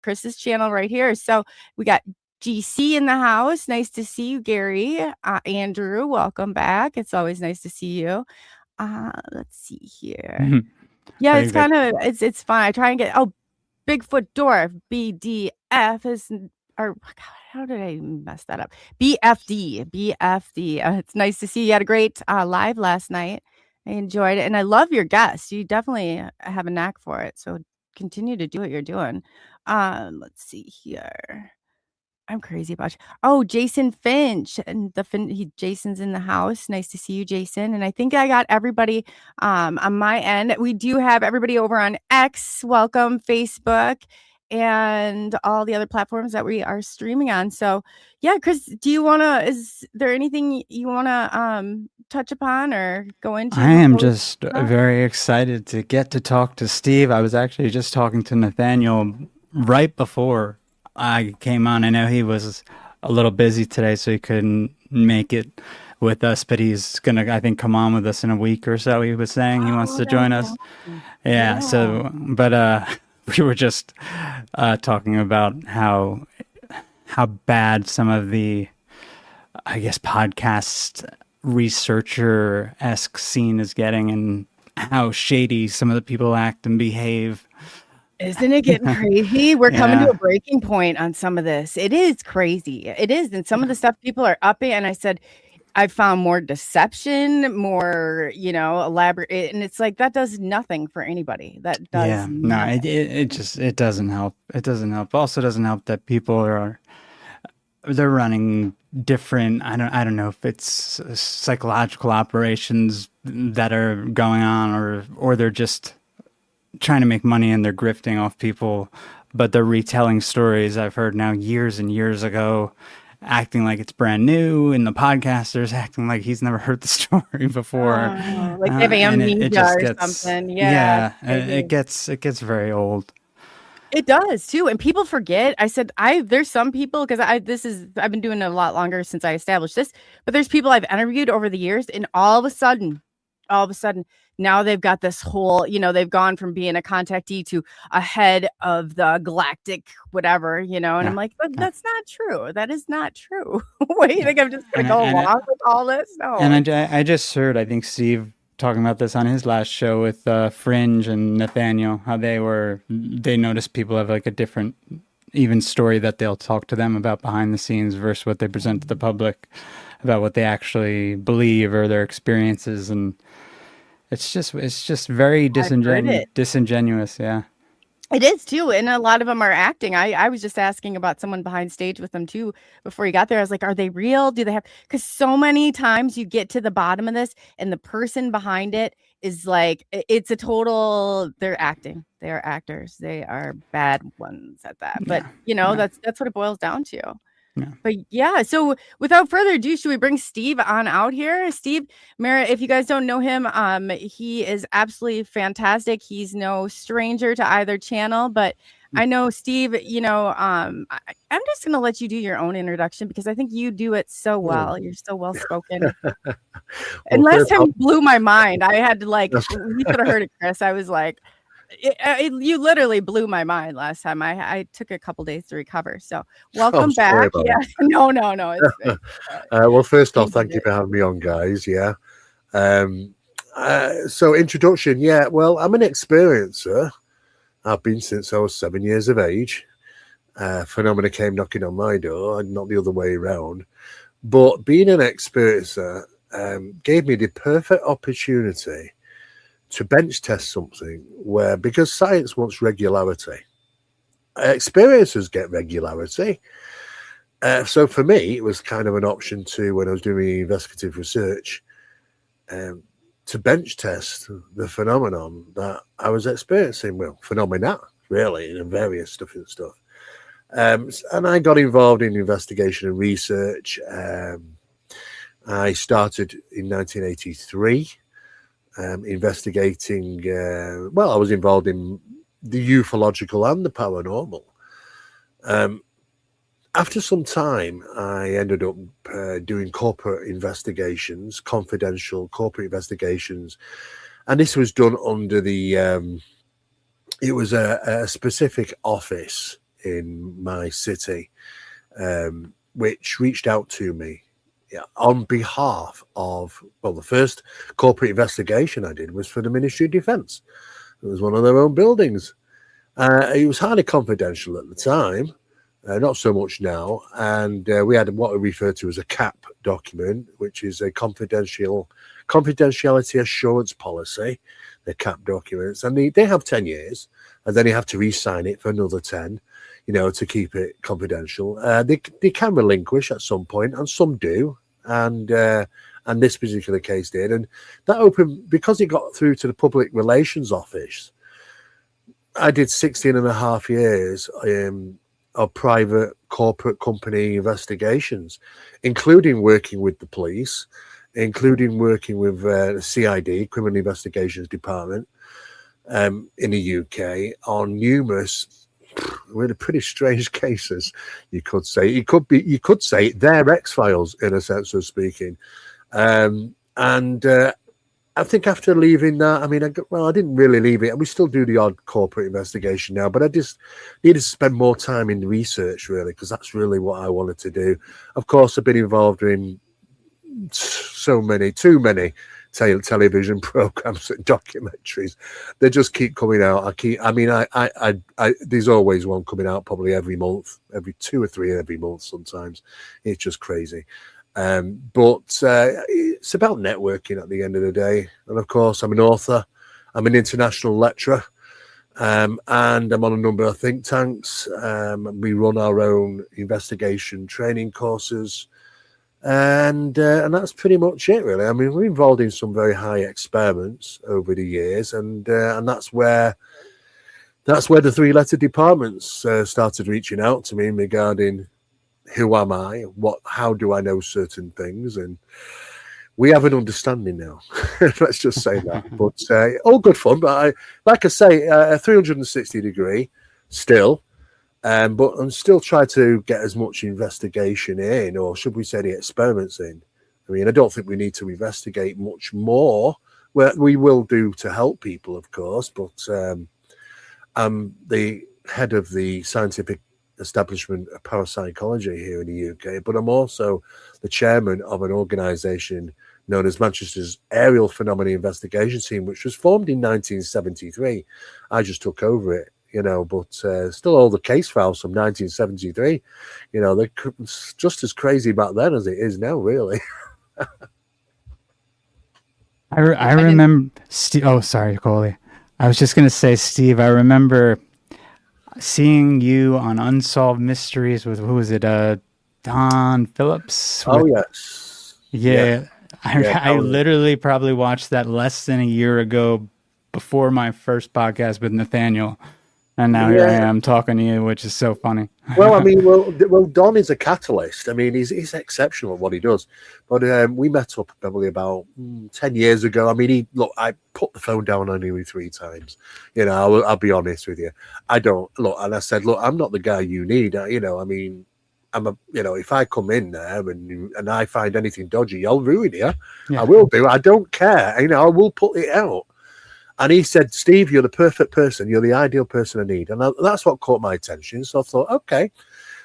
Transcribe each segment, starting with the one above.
Chris's channel right here. So we got GC in the house. Nice to see you, Gary. Andrew, welcome back. It's always nice to see you. Let's see here. Yeah, it's kind of it's fun. I try and get Bigfoot Dwarf BDF is or God, how did I mess that up? BFD. It's nice to see you had a great live last night. I enjoyed it, and I love your guests. You definitely have a knack for it. So continue to do what you're doing. Let's see here. I'm crazy about you. Oh, Jason Finch and Jason's in the house. Nice to see you, Jason. And I think I got everybody on my end. We do have everybody over on X. Welcome, Facebook, and all the other platforms that we are streaming on. So yeah, Chris, is there anything you wanna touch upon or go into? I am just very excited to get to talk to Steve. I was actually just talking to Nathaniel right before I came on. I know he was a little busy today, so he couldn't make it with us, but he's gonna, I think, come on with us in a week or so. He was saying he wants to join us. Yeah. So, but we were just talking about how bad some of the, I guess, podcast researcher-esque scene is getting, and how shady some of the people act and behave. Isn't it getting crazy? We're coming to a breaking point on some of this. It is crazy. It is. And some of the stuff people are upping. And I said, I found more deception, more, elaborate. And it's like, that does nothing for anybody. That does nothing. No, it doesn't help. It doesn't help. Also doesn't help that people they're running different, I don't know if it's psychological operations that are going on, or they're just trying to make money and they're grifting off people, but they're retelling stories I've heard now years and years ago, acting like it's brand new, and the podcaster's acting like he's never heard the story before. Like they have amnesia or something. Yeah. It gets very old. It does too, and people forget. I said, there's some people, because I've been doing it a lot longer since I established this, but there's people I've interviewed over the years, and all of a sudden, now they've got this whole, they've gone from being a contactee to a head of the galactic whatever, and I'm like, but that's not true. That is not true. What do you think? I'm just gonna go along with all this? No. And I just heard, I think Steve talking about this on his last show with Fringe and Nathaniel, how they noticed people have like a different even story that they'll talk to them about behind the scenes versus what they present to the public about what they actually believe or their experiences. And it's just very disingenuous. Yeah. It is too. And a lot of them are acting. I was just asking about someone behind stage with them too before you got there. I was like, are they real? Do they have, because so many times you get to the bottom of this and the person behind it is like, it's a total, they're acting. They are actors. They are bad ones at that. But that's what it boils down to. Yeah. But yeah, so without further ado, should we bring Steve on out here? Steve, Mera, if you guys don't know him, he is absolutely fantastic. He's no stranger to either channel, but I know Steve, I'm just going to let you do your own introduction because I think you do it so well. You're so well spoken. And last time you blew my mind. I had to you could have heard it, Chris. I was like, you literally blew my mind last time. I took a couple days to recover. So welcome back. Yeah. No. Well, first off, thank you for having me on, guys. Yeah. So introduction. Yeah. Well, I'm an experiencer. I've been since I was 7 years of age. Phenomena came knocking on my door, and not the other way around. But being an experiencer gave me the perfect opportunity to bench test something because science wants regularity. Experiencers get regularity. So for me, it was kind of an option to, when I was doing investigative research, to bench test the phenomenon that I was experiencing. Well, phenomena, really, and various different stuff. And I got involved in investigation and research. I started in 1983. Investigating, I was involved in the ufological and the paranormal. After some time, I ended up doing corporate investigations, confidential corporate investigations, and this was done under the, it was a specific office in my city, which reached out to me on behalf of, well, the first corporate investigation I did was for the Ministry of Defence. It was one of their own buildings. It was highly confidential at the time, not so much now. And we had what we refer to as a CAP document, which is a confidentiality assurance policy, the CAP documents. And they have 10 years, and then you have to re-sign it for another 10, to keep it confidential. They can relinquish at some point, and some do. And this particular case did. And that opened, because it got through to the Public Relations Office, I did 16 and a half years of private corporate company investigations, including working with the police, including working with the CID, Criminal Investigations Department, in the UK on numerous really pretty strange cases, you could say. You could say they're X-Files in a sense of speaking. I think after leaving that, I mean, I didn't really leave it. We still do the odd corporate investigation now, but I just needed to spend more time in research, really, because that's really what I wanted to do. Of course, I've been involved in too many television programs and documentaries. They just keep coming out. There's always one coming out probably every month, every 2 or 3 every month sometimes. It's just crazy. But it's about networking at the end of the day. And of course, I'm an author, I'm an international lecturer, and I'm on a number of think tanks. We run our own investigation training courses, and that's pretty much it, really. I mean, we're involved in some very high experiments over the years, and that's where the 3-letter departments started reaching out to me regarding who am I, how do I know certain things, and we have an understanding now. Let's just say that. But all good fun. But like I say, a 360 degree still. But I'm still trying to get as much investigation in, or should we say the experiments in. I mean, I don't think we need to investigate much more. Well, we will do to help people, of course, but I'm the head of the scientific establishment of parapsychology here in the UK, but I'm also the chairman of an organisation known as Manchester's Aerial Phenomena Investigation Team, which was formed in 1973. I just took over it. But still all the case files from 1973, they're just as crazy back then as it is now, really. I remember, oh, sorry, Coley. I was just going to say, Steve, I remember seeing you on Unsolved Mysteries with, who was it, Don Phillips? Oh, yes. Yeah. I literally probably watched that less than a year ago before my first podcast with Nathaniel. And now here I am talking to you, which is so funny. Well, I mean, well, Don is a catalyst. I mean, he's exceptional at what he does. But we met up probably about 10 years ago. I mean, I put the phone down on him 3 times. I'll be honest with you. I don't look, and I said, look, I'm not the guy you need. I mean, if I come in there and I find anything dodgy, I'll ruin you. Yeah. I will do. I don't care. I will put it out. And he said, Steve, you're the perfect person. You're the ideal person I need. And that's what caught my attention. So I thought, okay.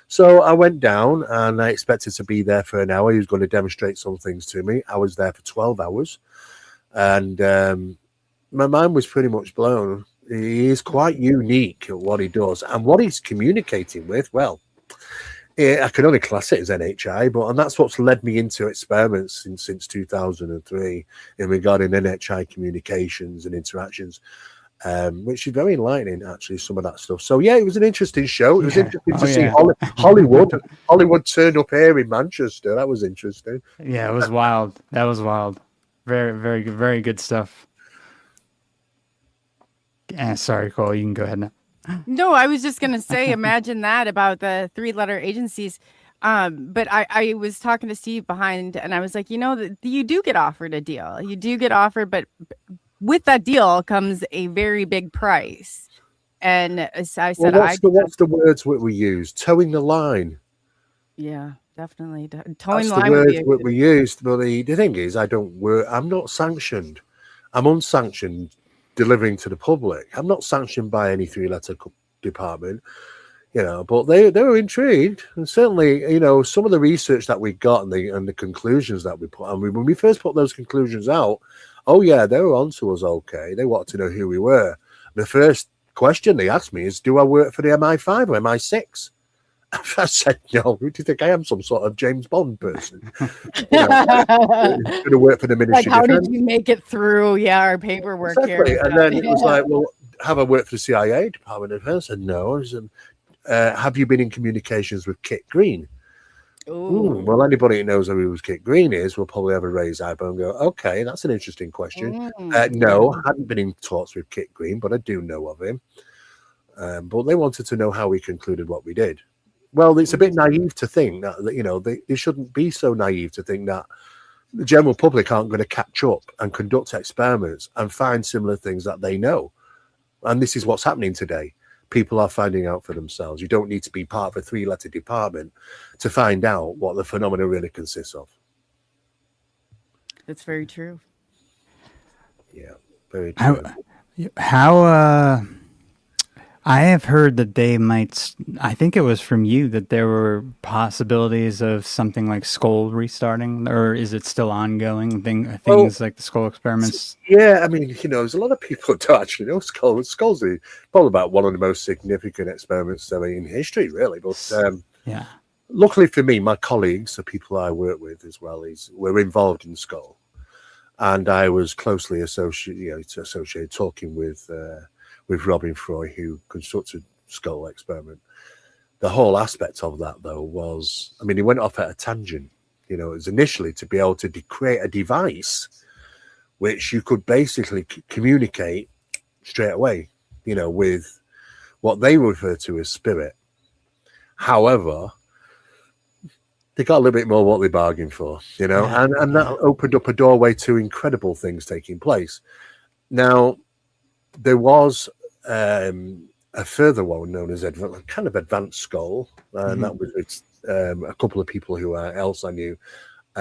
So I went down and I expected to be there for an hour. He was going to demonstrate some things to me. I was there for 12 hours. And my mind was pretty much blown. He is quite unique at what he does. And what he's communicating with, well, I can only class it as NHI, and that's what's led me into experiments since 2003 in regarding NHI communications and interactions, which is very enlightening, actually, some of that stuff. So, yeah, it was an interesting show. It was interesting to see Hollywood turn up here in Manchester. That was interesting. Yeah, it was wild. That was wild. Very, very good, very good stuff. Sorry, Cole, you can go ahead now. No, I was just going to say, imagine that about the 3-letter agencies. But I was talking to Steve behind, and I was like, you do get offered a deal. You do get offered, but with that deal comes a very big price. And as I said, what's the words we use? Towing the line. Yeah, definitely. Towing the line. That's the words we used. But the thing is, I'm not sanctioned. I'm unsanctioned delivering to the public. I'm not sanctioned by any 3-letter department. But they were intrigued, and certainly, some of the research that we got and the conclusions that we put, and when we first put those conclusions out, oh yeah, they were onto us. Okay, they wanted to know who we were. The first question they asked me is, "Do I work for the MI5 or MI6?" I said, "No. Who do you think I am? Some sort of James Bond person? Going to work for the Ministry like, of Defense? How did you make it through? Yeah, our paperwork here. And then it was like, well, have I worked for the CIA, Department of Defense? I said, no. I said, have you been in communications with Kit Green? Well, anybody who knows who Kit Green is will probably have a raised eyebrow and go, okay, that's an interesting question. No, I hadn't been in talks with Kit Green, but I do know of him. But they wanted to know how we concluded what we did. Well, it's a bit naive to think that, they shouldn't be so naive to think that the general public aren't going to catch up and conduct experiments and find similar things that they know. And this is what's happening today. People are finding out for themselves. You don't need to be part of a 3-letter department to find out what the phenomena really consists of. That's very true. Yeah, very true. How I have heard that they might, I think it was from you, that there were possibilities of something like Skull restarting, or is it still ongoing? Things like the Skull experiments? Yeah, I mean, there's a lot of people who don't actually know Skull. Skull's probably about one of the most significant experiments in history, really. But yeah, luckily for me, my colleagues, the people I work with as well, were involved in Skull. And I was closely associated talking with Robin Froy, who constructed Skull experiment. The whole aspect of that, though, was, he went off at a tangent. It was initially to be able to create a device which you could basically communicate straight away, with what they refer to as spirit. However, they got a little bit more what they bargained for, and that opened up a doorway to incredible things taking place. Now, there was a further one known as kind of Advanced Skull, and that was a couple of people who else I knew.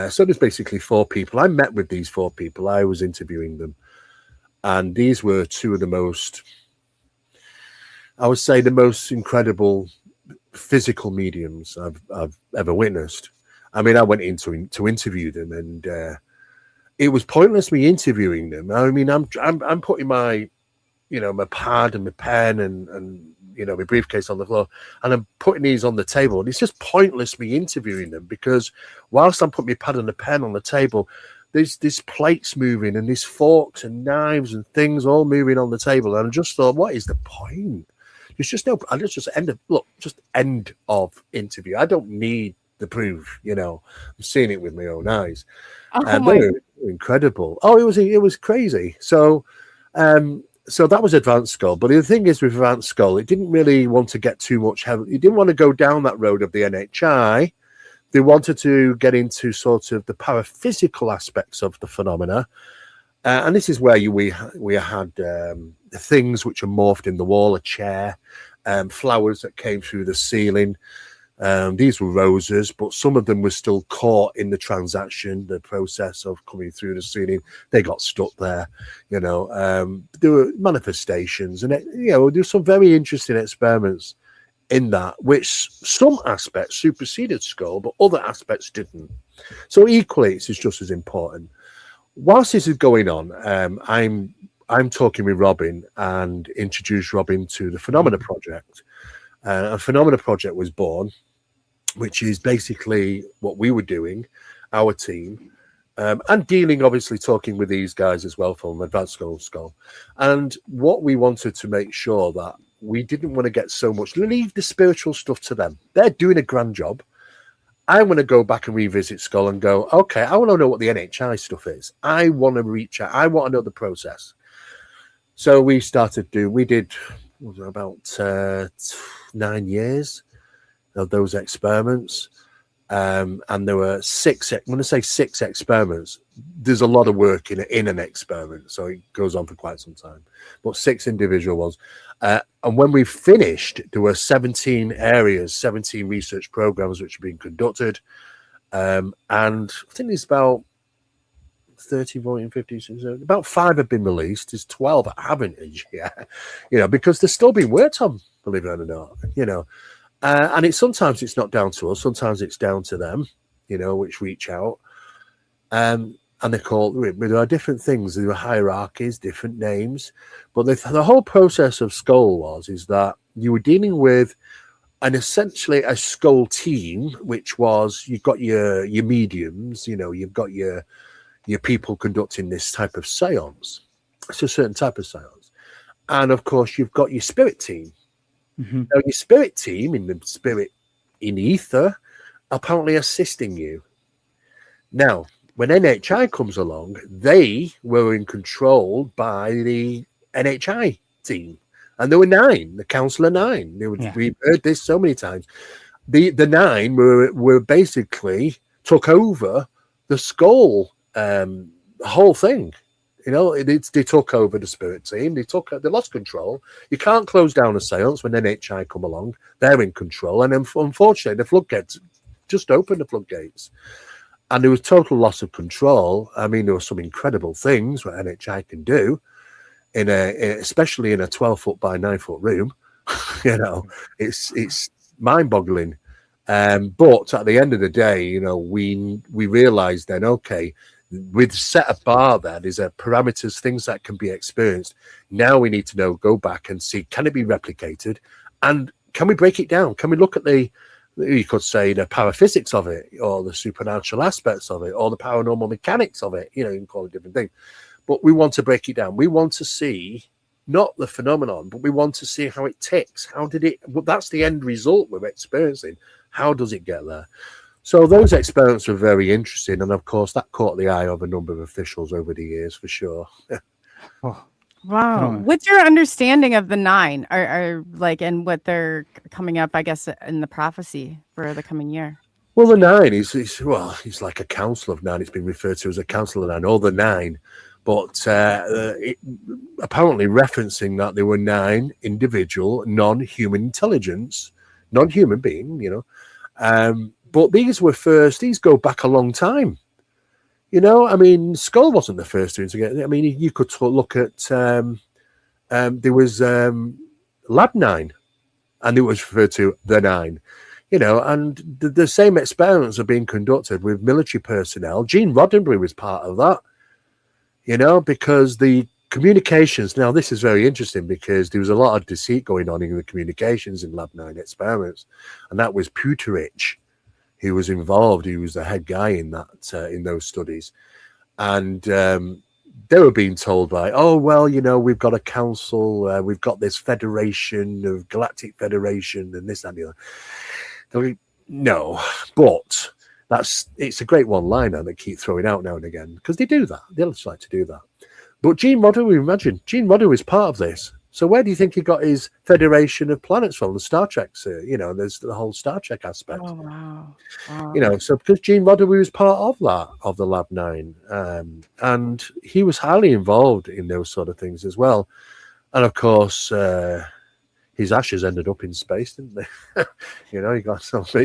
So there's basically 4 people. I met with these 4 people. I was interviewing them, and these were 2 of the most, I would say, the most incredible physical mediums I've ever witnessed. I went in to interview them, and it was pointless me interviewing them. I'm putting my my pad and my pen and my briefcase on the floor, and I'm putting these on the table, and it's just pointless me interviewing them, because whilst I'm putting my pad and the pen on the table, there's plates moving and these forks and knives and things all moving on the table, and I just thought, what is the point? There's just no. I just end of interview. I don't need the proof. I'm seeing it with my own eyes, and they were incredible. Oh, it was crazy. So that was Advanced Skull. But the thing is, with Advanced Skull, it didn't really want to get too much heavy. It didn't want to go down that road of the NHI. They wanted to get into sort of the paraphysical aspects of the phenomena. And this is where we had things which are morphed in the wall, a chair, flowers that came through the ceiling. These were roses, but some of them were still caught in the transaction, the process of coming through the ceiling. They got stuck there, there were manifestations, and there's some very interesting experiments in that, which some aspects superseded Skull, but other aspects didn't. So equally, it's just as important. Whilst this is going on, I'm talking with Robin and introduced Robin to the Phenomena Project. A Phenomena Project was born, which is basically what we were doing, our team, and dealing, obviously, talking with these guys as well from Advanced Skull. And what we wanted to make sure that we didn't want to get so much, leave the spiritual stuff to them. They're doing a grand job. I want to go back and revisit Skull and go, okay, I want to know what the NHI stuff is. I want to reach out. I want to know the process. So we did about 9 years of those experiments. And there were 6, when I say 6 experiments, there's a lot of work in an experiment. So it goes on for quite some time, but 6 individual ones. And when we finished, there were 17 areas, 17 research programs which are being conducted. And I think there's about 30, 40, 50, 60, about 5 have been released. There's 12 that haven't as yet, because they're still being worked on, believe it or not, And sometimes it's not down to us. Sometimes it's down to them, which reach out. And they there are different things. There are hierarchies, different names. But the whole process of Skull is that you were dealing with essentially a Skull team, which was, you've got your mediums, you've got your people conducting this type of seance. It's a certain type of seance. And of course, you've got your spirit team. Mm-hmm. Now, your spirit team in ether, apparently assisting you. Now, when NHI comes along, they were in control by the NHI team. And there were 9, the Council of 9. We've heard this so many times. The 9 were basically took over the Skull whole thing. They took over the spirit team. They lost control. You can't close down a seance when NHI come along. They're in control. And unfortunately, the floodgates just opened the floodgates. And there was total loss of control. I mean, there were some incredible things what NHI can do, especially in a 12-foot by 9-foot room. It's mind-boggling. But at the end of the day, we realised then, okay, with set a bar there, there's parameters, things that can be experienced. Now we need to go back and see, can it be replicated? And can we break it down? Can we look at you could say the paraphysics of it, or the supernatural aspects of it, or the paranormal mechanics of it. You can call it different things. But we want to break it down. We want to see not the phenomenon, but we want to see how it ticks. That's the end result we're experiencing. How does it get there? So those experiments were very interesting. And of course, that caught the eye of a number of officials over the years, for sure. Wow. What's your understanding of the 9 and what they're coming up, I guess, in the prophecy for the coming year? Well, the 9 he's like a council of 9. It's been referred to as a council of 9, or the 9. But apparently referencing that there were 9 individual non-human intelligence, non-human being, but these go back a long time. I mean, Skull wasn't the first to get. I mean, you could look at there was Lab 9, and it was referred to the 9. And the same experiments are being conducted with military personnel. Gene Roddenberry was part of that. Because the communications. Now, this is very interesting because there was a lot of deceit going on in the communications in Lab 9 experiments, and that was Puterich. He was involved. He was the head guy in that in those studies, and they were being told by, we've got a council, we've got this federation of Galactic Federation, and this and the other. No, but it's a great one-liner they keep throwing out now and again because they do that. They just like to do that. But Gene Roddenberry was part of this. So where do you think he got his Federation of Planets from? The Star Trek, there's the whole Star Trek aspect. Oh, wow. So because Gene Roddenberry was part of that, of the Lab 9, and he was highly involved in those sort of things as well. And of course, his ashes ended up in space, didn't they? He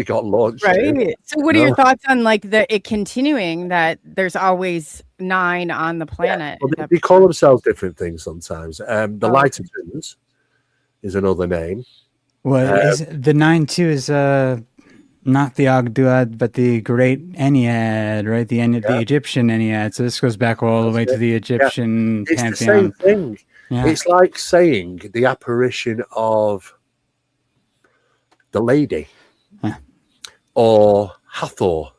got launched. Right. So what are your thoughts on it continuing that there's always 9 on the planet? Yeah, well, they call themselves different things sometimes. The Lighter Twins is another name. Well, the 9 too is not the Ogduad, but the Great Ennead, right? The Egyptian Ennead. So this goes back all the way to the Egyptian pantheon. It's the same thing. Yeah. It's like saying the apparition of the Lady, or Hathor,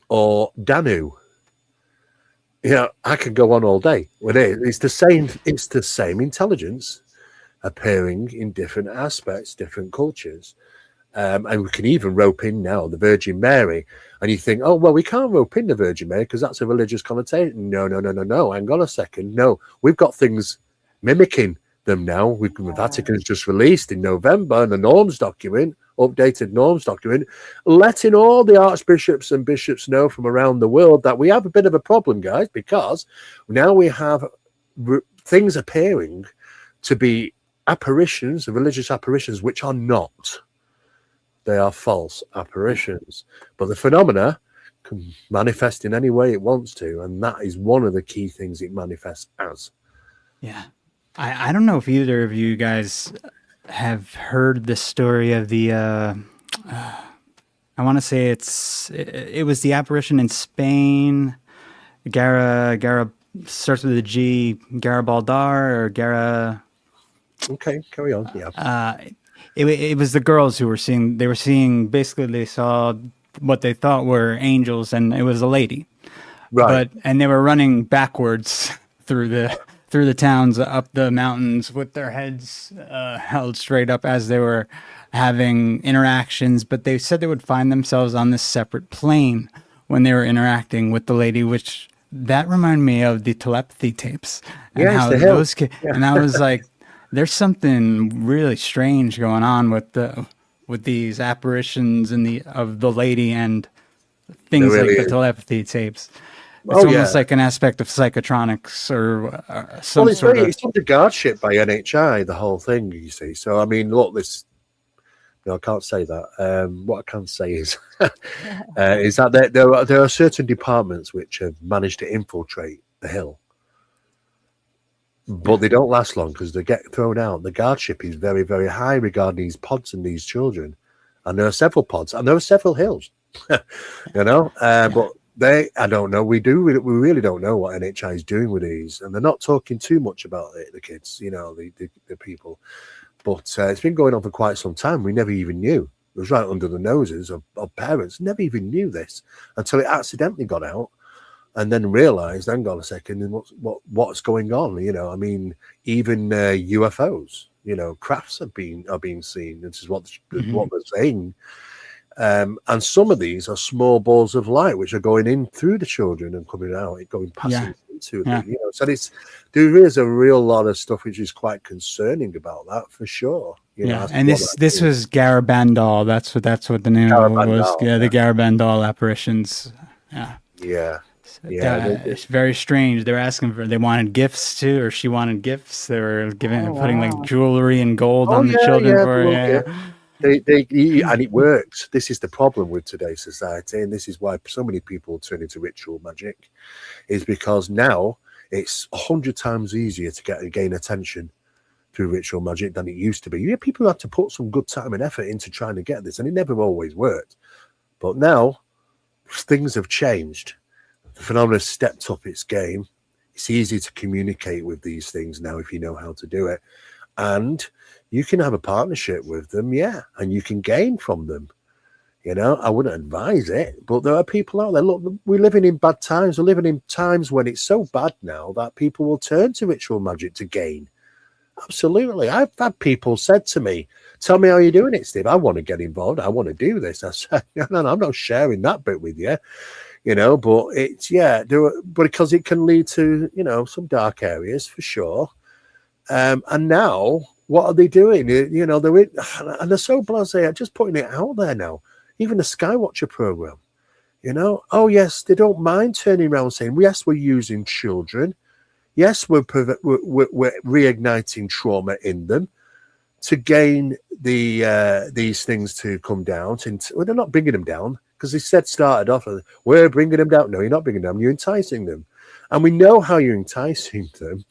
or Danu. I could go on all day with it. It's the same. It's the same intelligence appearing in different aspects, different cultures. And we can even rope in now the Virgin Mary. And you think, we can't rope in the Virgin Mary because that's a religious connotation. No. Hang on a second. No, we've got things mimicking them now. Vatican's just released in November the norms document, updated norms document, letting all the archbishops and bishops know from around the world that we have a bit of a problem, guys, because now we have things appearing to be apparitions, religious apparitions, which are not. They are false apparitions. But the phenomena can manifest in any way it wants to, and that is one of the key things it manifests as. Yeah. I don't know if either of you guys have heard the story of the. I want to say it was the apparition in Spain. Gara starts with a G. Garabaldar or Gara. Okay, carry on. Yeah. It was the girls who were seeing. They were seeing. Basically, they saw what they thought were angels, and it was a lady. Right. And they were running backwards through the towns, up the mountains, with their heads held straight up as they were having interactions. But they said they would find themselves on this separate plane when they were interacting with the lady, which that reminded me of the telepathy tapes and Yes, how the those hill. Yeah. and I was like, there's something really strange going on with these apparitions and of the lady and things really like the is. telepathy tapes. It's almost like an aspect of psychotronics or some sort of. It's under guardship by NHI, the whole thing, you see. So, I mean, look, this. No, I can't say that. What I can say is that there are certain departments which have managed to infiltrate the hill, but they don't last long because they get thrown out. The guardship is very, very high regarding these pods and these children, and there are several pods and there are several hills. But I don't know. We really don't know what NHI is doing with these, and they're not talking too much about it. The kids, the people. But it's been going on for quite some time. We never even knew. It was right under the noses of parents. Never even knew this until it accidentally got out, and then realised, hang on a second, and what's going on? I mean, even UFOs, crafts are being seen. This is what they're saying. And some of these are small balls of light which are going in through the children and coming out, passing into them. So there is a real lot of stuff which is quite concerning about that for sure. And this was Garabandal. That's what the name was. Yeah, the Garabandal apparitions. Yeah. It's very strange. They wanted gifts too, or she wanted gifts. They were putting like jewelry and gold on the children and it works. This is the problem with today's society, and this is why so many people turn into ritual magic, is because now it's 100 times easier to gain attention through ritual magic than it used to be. People have to put some good time and effort into trying to get this, and it never always worked. But now things have changed. The phenomenon has stepped up its game. It's easy to communicate with these things now if you know how to do it. And you can have a partnership with them, and you can gain from them. I wouldn't advise it, but there are people out there. Look, we're living in bad times. We're living in times when it's so bad now that people will turn to ritual magic to gain. Absolutely. I've had people said to me, tell me how you're doing it, Steve. I want to get involved. I want to do this. I said, no, I'm not sharing that bit with you. But it's, because it can lead to, some dark areas for sure. And now, what are they doing? And they're so blasé, just putting it out there now. Even the Skywatcher program, oh yes, they don't mind turning around saying, yes, we're using children. Yes, we're reigniting trauma in them to gain these things to come down. They're not bringing them down because they started off, we're bringing them down. No, you're not bringing them down. You're enticing them. And we know how you're enticing them,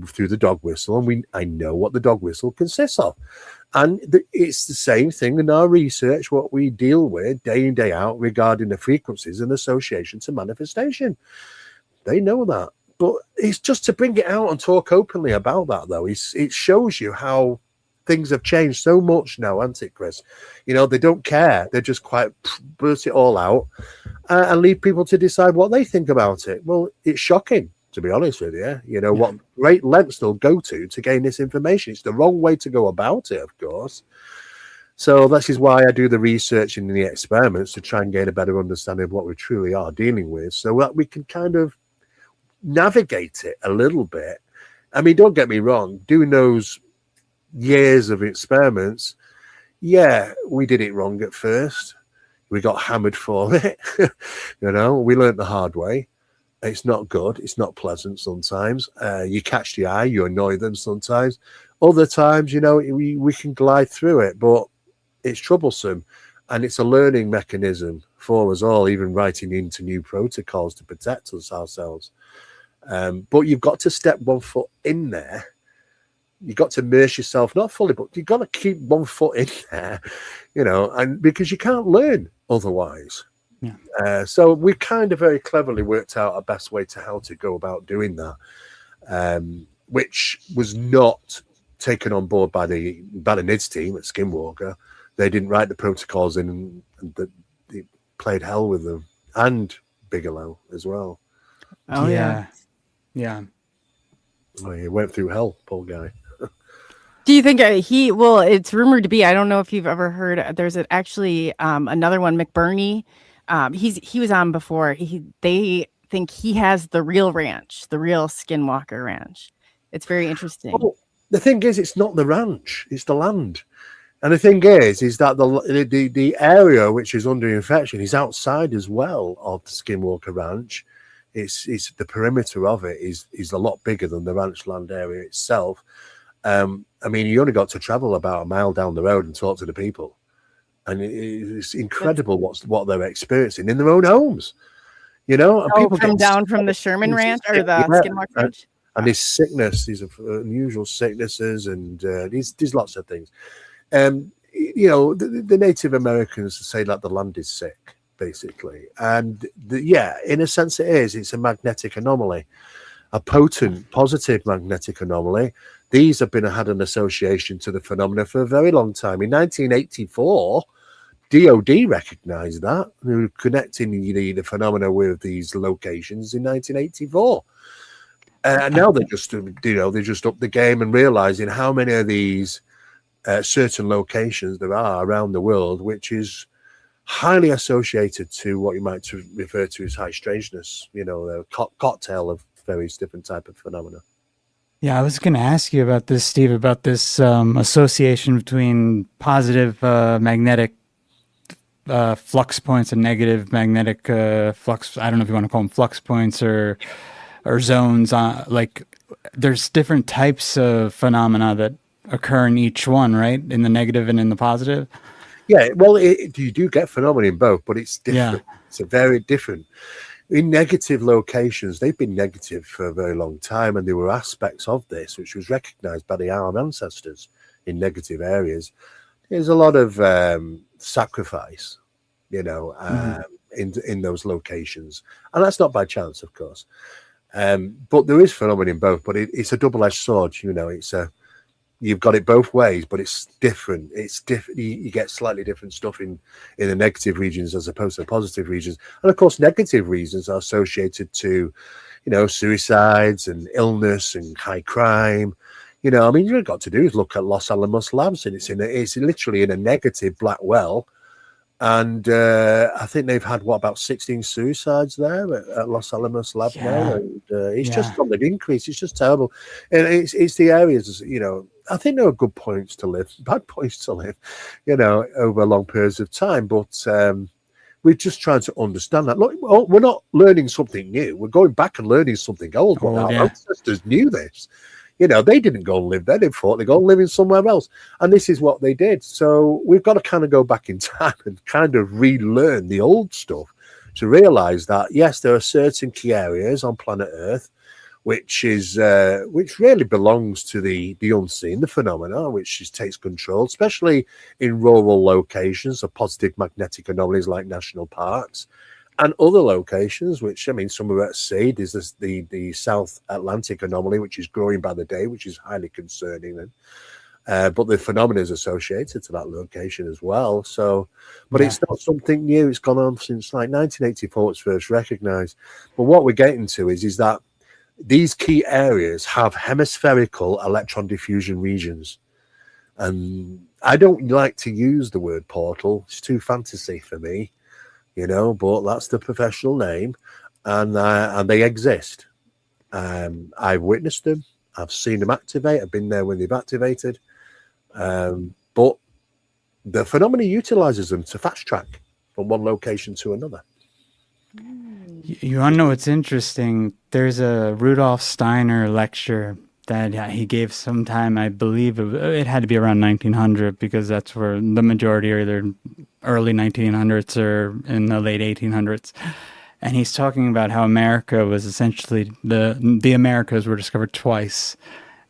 through the dog whistle. And I know what the dog whistle consists of. And it's the same thing in our research, what we deal with day in, day out regarding the frequencies and association to manifestation. They know that. But it's just to bring it out and talk openly about that, though. It shows you how things have changed so much now, hasn't it, Chris? They don't care. They just quite burst it all out and leave people to decide what they think about it. Well, it's shocking, to be honest with you. What great lengths they'll go to gain this information. It's the wrong way to go about it, of course. So this is why I do the research and the experiments to try and gain a better understanding of what we truly are dealing with, so that we can kind of navigate it a little bit. I mean, don't get me wrong, doing those years of experiments, we did it wrong at first. We got hammered for it. We learned the hard way. It's not good. It's not pleasant sometimes. You catch the eye, you annoy them sometimes. Other times, we can glide through it, but it's troublesome. And it's a learning mechanism for us all, even writing into new protocols to protect ourselves. But you've got to step one foot in there you got to immerse yourself, not fully, but you got to keep one foot in there, and because you can't learn otherwise. Yeah. So we kind of very cleverly worked out a best way to how to go about doing that, which was not taken on board by the NIDS team at Skinwalker. They didn't write the protocols in, and they played hell with them, and Bigelow as well. Oh yeah. Oh, he went through hell, poor guy. Do you think well, it's rumored to be, I don't know if you've ever heard, there's actually another one, McBurney. He was on before. They think he has the real ranch, the real Skinwalker Ranch. It's very interesting. Well, the thing is, it's not the ranch, it's the land. And the thing is that the area which is under infection is outside as well of the Skinwalker Ranch. It's the perimeter of it is a lot bigger than the ranch land area itself. I mean, you only got to travel about a mile down the road and talk to the people, and it's incredible what they're experiencing in their own homes. And people from down from the Sherman Ranch or the Skinwalker Ranch. And his sickness, these are unusual sicknesses, and there's lots of things. The Native Americans say that the land is sick, basically, and in a sense it is. It's a magnetic anomaly, a potent positive magnetic anomaly. These have had an association to the phenomena for a very long time. In 1984, DOD recognized that. They were connecting the phenomena with these locations in 1984. And now they just upped the game and realizing how many of these certain locations there are around the world, which is highly associated to what you might refer to as high strangeness, a cocktail of various different type of phenomena. Yeah, I was going to ask you about this, Steve, about this association between positive magnetic flux points and negative magnetic flux. I don't know if you want to call them flux points or zones. Like there's different types of phenomena that occur in each one, right? In the negative and in the positive. Yeah, well, you do get phenomena in both, but it's different. Yeah. It's a very different. In negative locations, they've been negative for a very long time, and there were aspects of this which was recognized by our ancestors in negative areas. There's a lot of sacrifice, in those locations, and that's not by chance, of course. But there is phenomena in both, but it's a double-edged sword. You've got it both ways, but it's different. It's different. You get slightly different stuff in the negative regions as opposed to the positive regions. And of course, negative regions are associated to, suicides and illness and high crime. All you've got to do is look at Los Alamos Labs, and it's literally in a negative black well. And I think they've had about 16 suicides there at Los Alamos Lab now, and it's just on the increase. It's just terrible, and it's the areas. I think there are good points to live, bad points to live, over long periods of time. But we're just trying to understand that. Look, we're not learning something new. We're going back and learning something old. But our ancestors knew this. They didn't go and live there. They thought they go and live in somewhere else. And this is what they did. So we've got to kind of go back in time and kind of relearn the old stuff to realize that, yes, there are certain key areas on planet Earth which really belongs to the unseen, the phenomena, which takes control, especially in rural locations of positive magnetic anomalies like national parks. And other locations, which, some are at sea. There's the South Atlantic anomaly, which is growing by the day, which is highly concerning. But the phenomena is associated to that location as well. So, but it's not something new. It's gone on since 1984. It's first recognized. But what we're getting to is that these key areas have hemispherical electron diffusion regions. And I don't like to use the word portal. It's too fantasy for me. But that's the professional name, and they exist. I've witnessed them. I've seen them activate. I've been there when they've activated. But the phenomena utilizes them to fast track from one location to another. You want to know what's interesting? There's a Rudolf Steiner lecture that he gave sometime, I believe it had to be around 1900, because that's where the majority are either early 1900s or in the late 1800s. And he's talking about how America was essentially the Americas were discovered twice.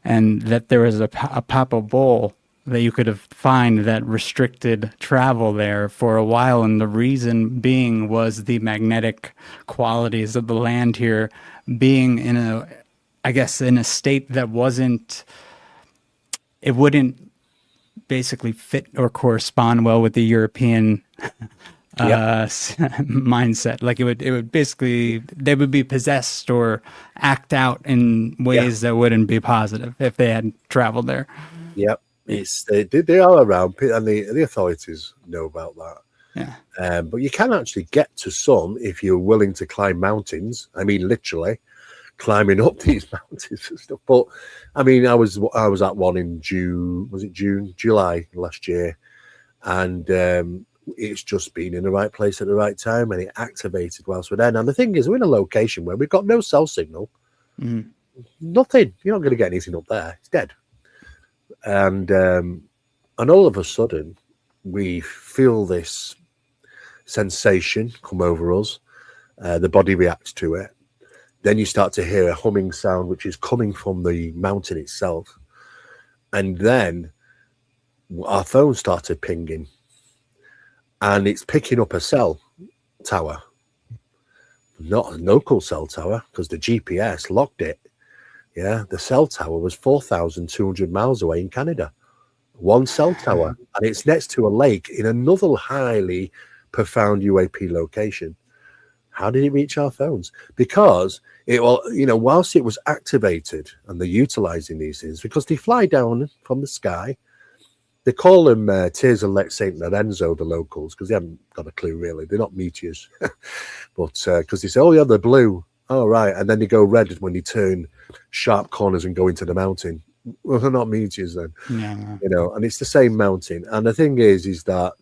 and that there was a Papa Bowl that you could have find that restricted travel there for a while, and the reason being was the magnetic qualities of the land here being in a state that wouldn't basically fit or correspond well with the European mindset. Like it would basically, they would be possessed or act out in ways that wouldn't be positive if they had traveled there. Yep. They are around, and the authorities know about that. Yeah. But you can actually get to some if you're willing to climb mountains. I mean, literally climbing up these mountains and stuff. But I mean, I was at one in June. Was it July last year? And it's just been in the right place at the right time, and it activated whilst we're there. And the thing is, we're in a location where we've got no cell signal. Mm-hmm. Nothing. You're not going to get anything up there. It's dead. And all of a sudden, we feel this sensation come over us. The body reacts to it. Then you start to hear a humming sound, which is coming from the mountain itself. And then our phone started pinging. And it's picking up a cell tower. Not a local cell tower, because the GPS locked it. Yeah, the cell tower was 4,200 miles away in Canada. One cell tower, and it's next to a lake in another highly profound UAP location. How did it reach our phones? Because whilst it was activated, and they're utilizing these things because they fly down from the sky. They call them Tears of Lake St. Lorenzo, the locals, because they haven't got a clue really. They're not meteors, but because they say, "Oh yeah, they're blue." Oh right, and then they go red when they turn sharp corners and go into the mountain. Well, they're not meteors then. Yeah. And it's the same mountain. And the thing is that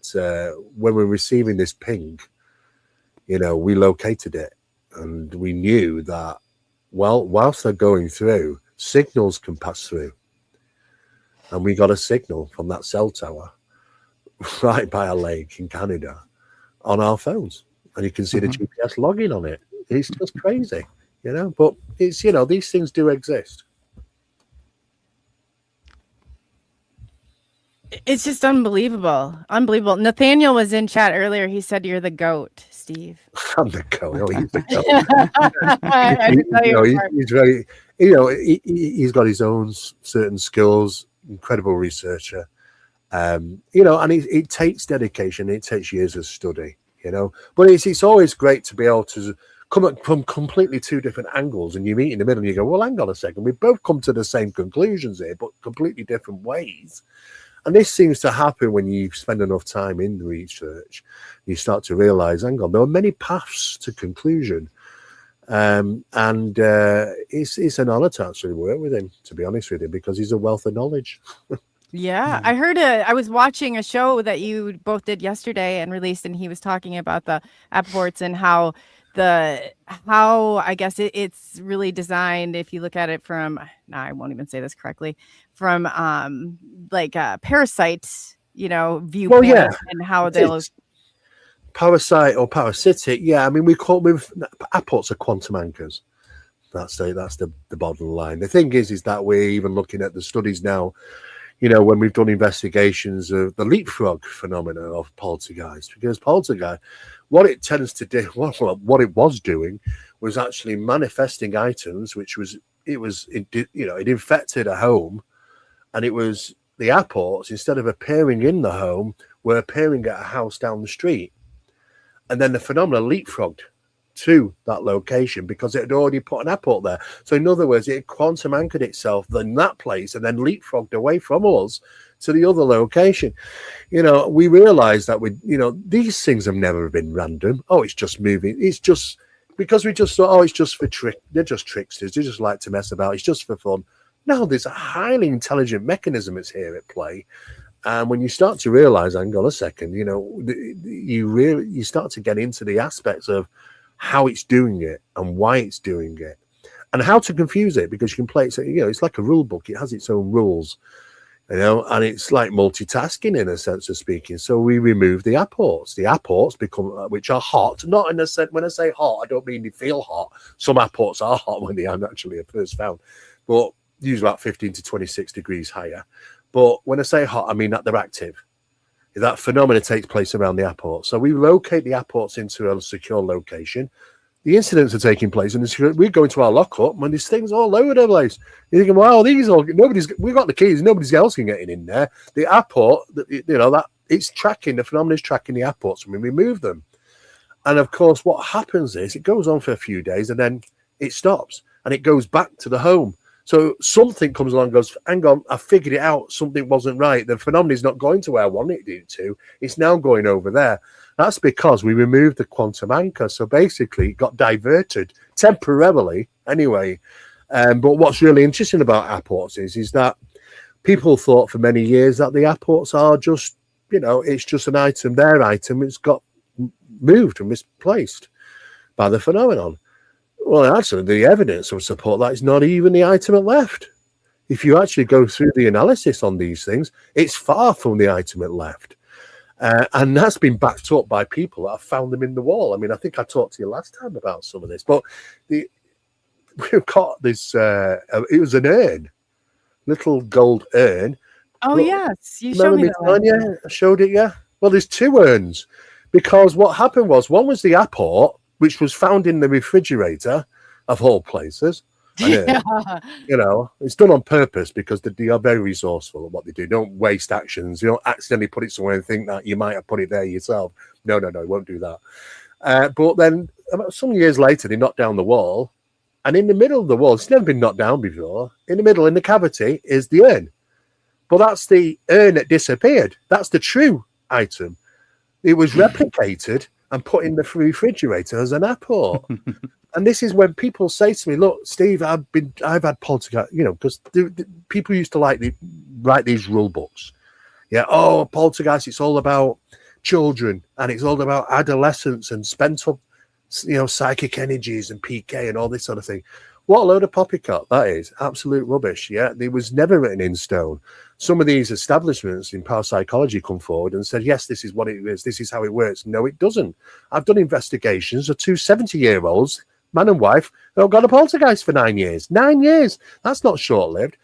when we're receiving this ping, we located it, and we knew that, well, whilst they're going through, signals can pass through. And we got a signal from that cell tower right by a lake in Canada on our phones. And you can see the GPS logging on it. It's just crazy, but it's, these things do exist. It's just unbelievable. Unbelievable. Nathaniel was in chat earlier. He said you're the GOAT, Steve. I'm the GOAT. Oh, he's the GOAT. He's very, he's got his own certain skills, incredible researcher. And it takes dedication. It takes years of study, but it's always great to be able to come at from completely two different angles, and you meet in the middle and you go, well, hang on a second. We've both come to the same conclusions here, but completely different ways. And this seems to happen when you spend enough time in the research. You start to realize, hang on, there are many paths to conclusion. And it's an honor to actually work with him, to be honest with him, because he's a wealth of knowledge. Yeah, I heard I was watching a show that you both did yesterday and released, and he was talking about the apports and how I guess it's really designed, if you look at it from, I won't even say this correctly, from like a parasite, viewpoint. Well, yeah. And how they'll parasite or parasitic. Yeah, I mean, apports are quantum anchors. That's the bottom line. The thing is that we're even looking at the studies now, when we've done investigations of the leapfrog phenomena of poltergeist, because poltergeist, what it tends to do, what it was doing was actually manifesting items, it infected a home, and it was the apports, instead of appearing in the home, were appearing at a house down the street. And then the phenomena leapfrogged to that location because it had already put an apport there. So in other words, it quantum anchored itself in that place and then leapfrogged away from us to the other location. We realized that these things have never been random. Oh, it's just moving. It's just because we just thought, oh, it's just for trick. They're just tricksters. They just like to mess about. It's just for fun. No, there's a highly intelligent mechanism that's here at play. And when you start to realize, hang on a second, you start to get into the aspects of how it's doing it and why it's doing it and how to confuse it, because you can play it. So, it's like a rule book. It has its own rules, and it's like multitasking in a sense of speaking. So we remove the apports. The apports become, which are hot, not in a sense, when I say hot, I don't mean they feel hot. Some apports are hot when they are actually first found, but usually about 15 to 26 degrees higher. But when I say hot, I mean that they're active. That phenomena takes place around the airport. So we locate the airports into a secure location. The incidents are taking place, and we go into our lockup, and there's things all over the place. You're thinking, well, we've got the keys, nobody else can get in there. The airport, that it's tracking, the phenomena is tracking the airports when we move them. And of course, what happens is it goes on for a few days, and then it stops, and it goes back to the home. So something comes along and goes, hang on, I figured it out. Something wasn't right. The phenomenon is not going to where I wanted it to. It's now going over there. That's because we removed the quantum anchor. So basically, it got diverted temporarily anyway. But what's really interesting about airports is that people thought for many years that the airports are just, it's just an item, their item. It's got moved and misplaced by the phenomenon. Well, actually, the evidence would support that it's not even the item it left. If you actually go through the analysis on these things, it's far from the item it left. And that's been backed up by people that have found them in the wall. I mean, I think I talked to you last time about some of this, but we've got this, it was an urn, little gold urn. Oh, but, yes. You showed me that. Yeah, I showed it, yeah. Well, there's two urns because what happened was one was the airport, which was found in the refrigerator of all places. Yeah. It's done on purpose because they are very resourceful at what they do. Don't waste actions. You don't accidentally put it somewhere and think that you might have put it there yourself. No, it won't do that. But then about some years later, they knocked down the wall. And in the middle of the wall, it's never been knocked down before. In the middle, in the cavity, is the urn. But that's the urn that disappeared. That's the true item. It was replicated and put in the refrigerator as an airport. And this is when people say to me, look, Steve, I've had poltergeist, because people used to write these rule books. Yeah. Oh, poltergeist, it's all about children and it's all about adolescence and spent up, psychic energies and PK and all this sort of thing. What a load of poppycock that is. Absolute rubbish. Yeah. It was never written in stone. Some of these establishments in parapsychology come forward and said, yes, this is what it is. This is how it works. No, it doesn't. I've done investigations of two 70-year-olds, man and wife, who have got a poltergeist for 9 years. 9 years. That's not short-lived.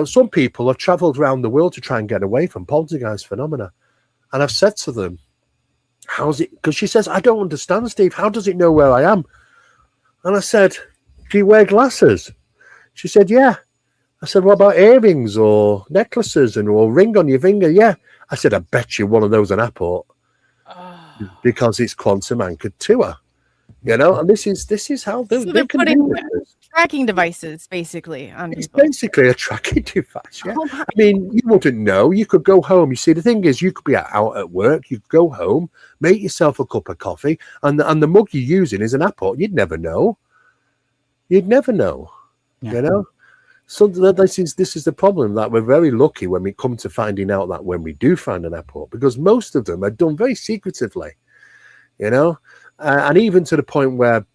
Some people have traveled around the world to try and get away from poltergeist phenomena. And I've said to them, how's it? Because she says, I don't understand, Steve. How does it know where I am? And I said, do you wear glasses? She said, yeah. I said, what about earrings or necklaces or ring on your finger? Yeah. I said, I bet you one of those an airport because it's quantum anchored to her. And this is how they they're can putting do this. Tracking devices basically on It's people. basically a tracking device. Yeah. I mean, you wouldn't know. You could go home. You see, the thing is, you could be out at work. You could go home, make yourself a cup of coffee, and the mug you're using is an airport. You'd never know. You'd never know. Yeah. So this is the problem, that we're very lucky when we come to finding out that when we do find an airport, because most of them are done very secretively, and even to the point where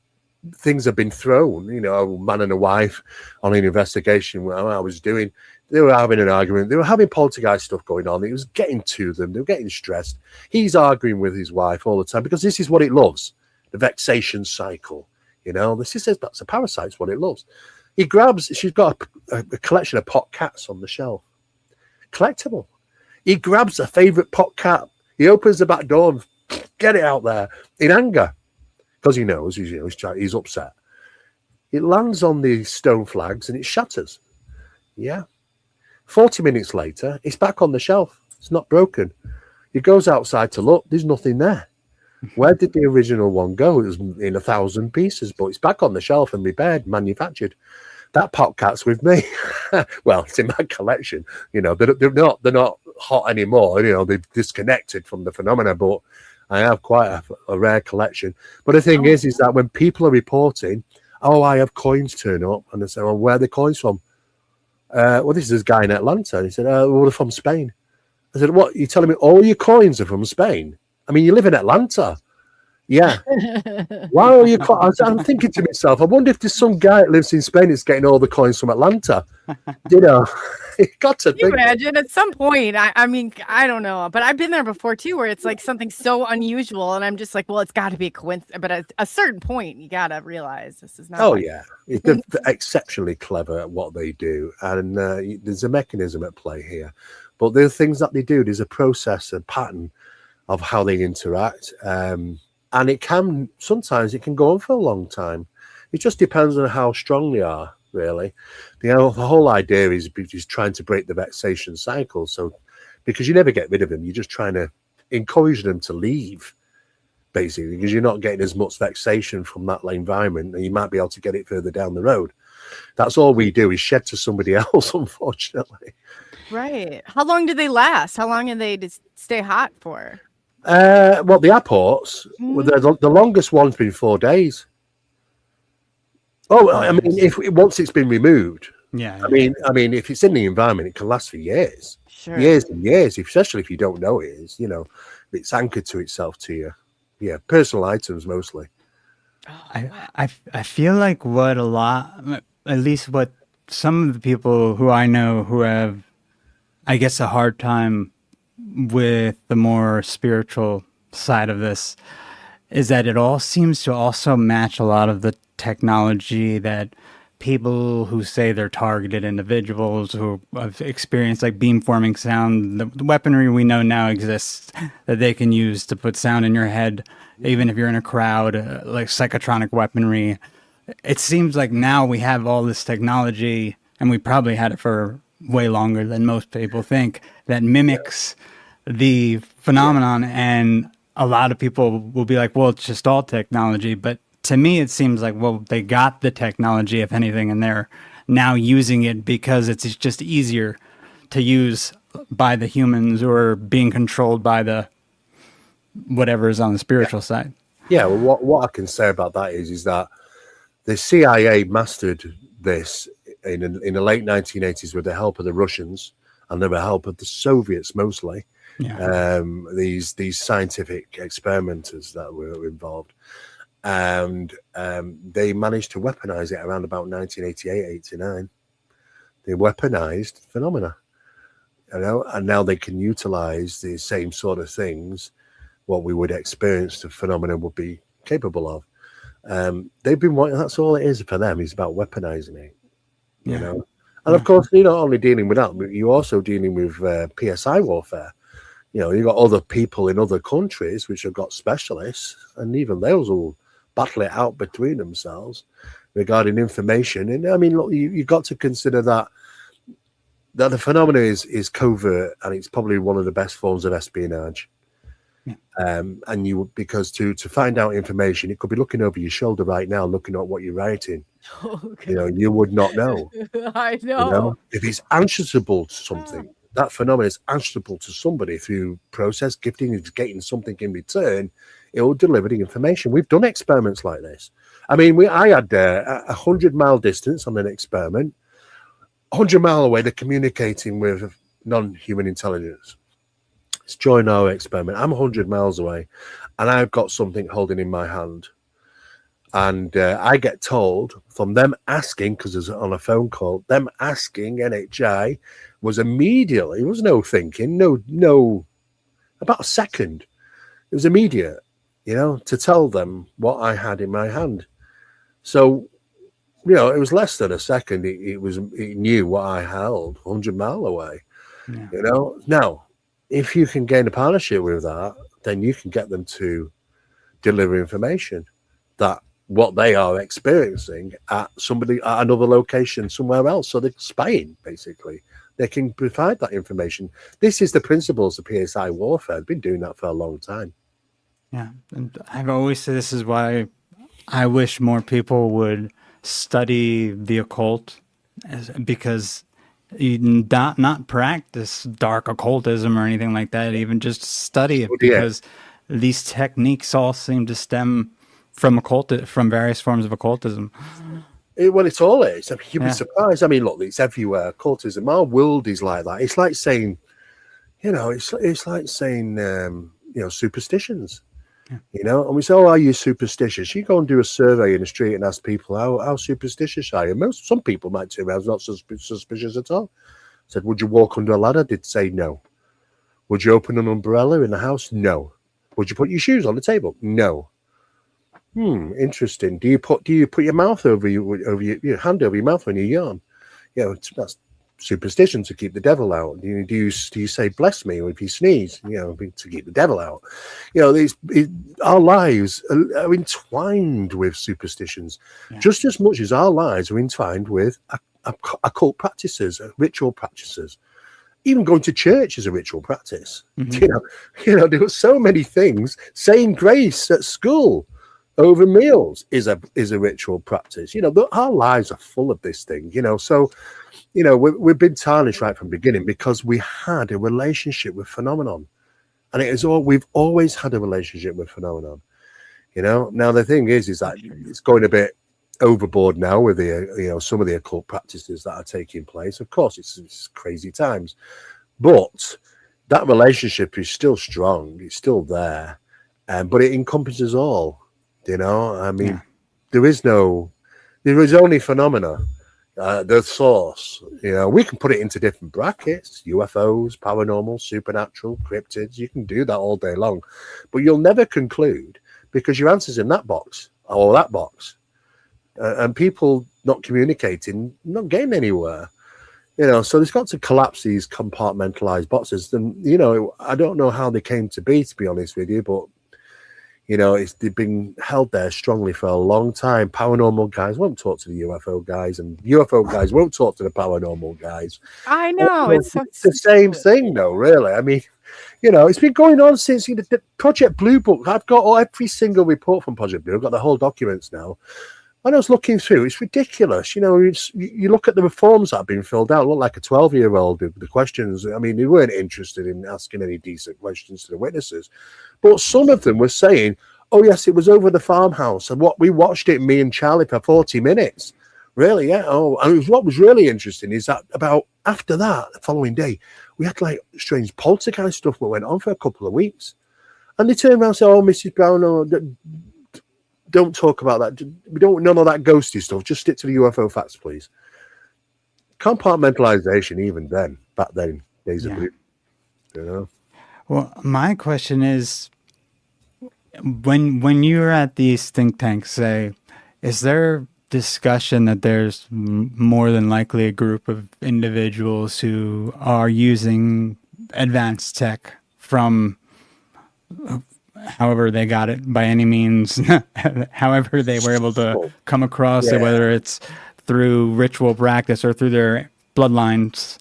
things have been thrown, a man and a wife on an investigation where I was doing, they were having an argument. They were having poltergeist stuff going on. It was getting to them. They were getting stressed. He's arguing with his wife all the time because this is what it loves, the vexation cycle. That's a parasite, it's what it loves. She's got a collection of pot cats on the shelf. Collectible. He grabs a favourite pot cat. He opens the back door and get it out there in anger because he knows he's upset. It lands on the stone flags and it shatters. Yeah. 40 minutes later, it's back on the shelf. It's not broken. He goes outside to look. There's nothing there. Where did the original one go? It was in 1,000 pieces, but it's back on the shelf and repaired, manufactured. That pot cat's with me. Well, it's in my collection. They're not hot anymore. They've disconnected from the phenomena, but I have quite a rare collection. But the thing is that when people are reporting, I have coins turn up, and they say, well, where are the coins from? This is a guy in Atlanta. He said, well, they're from Spain. I said, what? You're telling me all your coins are from Spain? I mean, you live in Atlanta. Yeah. Why are you? I'm thinking to myself, I wonder if there's some guy that lives in Spain that's getting all the coins from Atlanta. You know, you got to Can you think. imagine at some point? I mean, I don't know, but I've been there before too, where it's like something so unusual, and I'm just like, well, it's got to be a coincidence. But at a certain point, you got to realize this is not. Oh yeah, they're exceptionally clever at what they do, and there's a mechanism at play here. But there are things that they do. There's a process, a pattern of how they interact, and it can sometimes it can go on for a long time. It just depends on how strong they are, really. The whole idea is trying to break the vexation cycle. So, because you never get rid of them, you're just trying to encourage them to leave, basically, because you're not getting as much vexation from that environment, and you might be able to get it further down the road. That's all we do is shed to somebody else, unfortunately. Right. How long do they last? How long do they stay hot for? Well, the airports, the longest one's been 4 days. Oh, I mean, once it's been removed. Yeah. I mean, if it's in the environment, it can last for years. Sure. Years and years, especially if you don't know it is. You know, it's anchored to itself to you. Yeah, personal items mostly. I feel like what at least what some of the people who I know who have, I guess, a hard time with the more spiritual side of this is that it all seems to also match a lot of the technology that people who say they're targeted individuals who have experienced like beamforming sound, the weaponry we know now exists that they can use to put sound in your head, even if you're in a crowd, like psychotronic weaponry. It seems like now we have all this technology, and we probably had it for way longer than most people think, that mimics the phenomenon. And a lot of people will be like, well, it's just all technology. But to me, it seems like, well, they got the technology, if anything, and they're now using it because it's just easier to use by the humans who are being controlled by the whatever is on the spiritual side. Yeah, well, what I can say about that is that the CIA mastered this in the late 1980s with the help of the Russians and the help of the Soviets mostly. Yeah. These scientific experimenters that were involved, and they managed to weaponize it around about 1988, 89. They weaponized phenomena, you know, and now they can utilize the same sort of things what we would experience the phenomena would be capable of. They've been wanting, that's all it is for them, is about weaponizing it, you know. And of course, you're not only dealing with that, but you're also dealing with PSI warfare. You know, you've got other people in other countries which have got specialists, and even those will battle it out between themselves regarding information. And I mean, look, you've got to consider that the phenomena is covert, and it's probably one of the best forms of espionage. And because to find out information, it could be looking over your shoulder right now, looking at what you're writing. Okay. You know, you would not know. I know. You know. If it's answerable to something, that phenomenon is answerable to somebody through process gifting, is getting something in return, it will deliver the information. We've done experiments like this. I mean, I had 100-mile distance on an experiment. 100-mile away, they're communicating with non-human intelligence. It's during our experiment. I'm 100 miles away, and I've got something holding in my hand. And I get told from them asking, because it's on a phone call, them asking NHI was immediately, there was no thinking, no, about a second. It was immediate, you know, to tell them what I had in my hand. So, you know, it was less than a second. It knew what I held 100 miles away, you know. Now, if you can gain a partnership with that, then you can get them to deliver information that what they are experiencing at another location somewhere else. So they're spying, basically. They can provide that information. This is the principles of PSI warfare. They've been doing that for a long time. Yeah. And I've always said this is why I wish more people would study the occult, because you not practice dark occultism or anything like that, even just study it, because these techniques all seem to stem from various forms of occultism. Well, it's all is. I mean, you'd be surprised. I mean, look, it's everywhere. Occultism, our world is like that. It's like saying, you know, it's like saying, you know, superstitions. You know, and we say, "Oh, are you superstitious?" You go and do a survey in the street and ask people, "How superstitious are you?" Some people might say, "I was not suspicious at all." Said, "Would you walk under a ladder?" Did say no. Would you open an umbrella in the house? No. Would you put your shoes on the table? No. Interesting. Do you put your mouth over your hand over your mouth when you yawn? Yeah, that's superstition to keep the devil out. Do you say bless me if you sneeze? You know, to keep the devil out. You know, our lives are entwined with superstitions, just as much as our lives are entwined with occult practices, ritual practices. Even going to church is a ritual practice. You know, there were so many things. Saying grace at school over meals is a ritual practice. You know, our lives are full of this thing. You know, so. You know, we've been tarnished right from the beginning because we had a relationship with phenomenon, and we've always had a relationship with phenomenon. You know, now the thing is that it's going a bit overboard now with some of the occult practices that are taking place. Of course, it's crazy times, but that relationship is still strong. It's still there, but it encompasses all. You know, I mean, there is only phenomena. The source, you know, we can put it into different brackets: UFOs, paranormal, supernatural, cryptids. You can do that all day long, but you'll never conclude because your answer's in that box or that box, and people not communicating, not getting anywhere. You know, so there's got to collapse these compartmentalized boxes. And you know, I don't know how they came to be honest with you, but. You know, they've been held there strongly for a long time. Paranormal guys won't talk to the UFO guys, and UFO guys won't talk to the paranormal guys. I know. It's the same thing, though, really. I mean, you know, it's been going on since the Project Blue Book. I've got every single report from Project Blue. I've got the whole documents now. And I was looking through, it's ridiculous. You know, you look at the reforms that have been filled out, look like a 12-year-old with the questions. I mean, they weren't interested in asking any decent questions to the witnesses. But some of them were saying, oh, yes, it was over the farmhouse. And we watched it, me and Charlie, for 40 minutes. Really, yeah. Oh, and what was really interesting is that after that, the following day, we had like strange poltergeist stuff that went on for a couple of weeks. And they turned around and said, oh, Mrs. Brown, don't talk about that. We don't none of that ghosty stuff. Just stick to the UFO facts, please. Compartmentalization, even then, back then, days of blue, you know. Well, my question is, when you're at these think tanks, say, is there discussion that there's more than likely a group of individuals who are using advanced tech from however they got it, by any means, however they were able to come across it, whether it's through ritual practice or through their bloodlines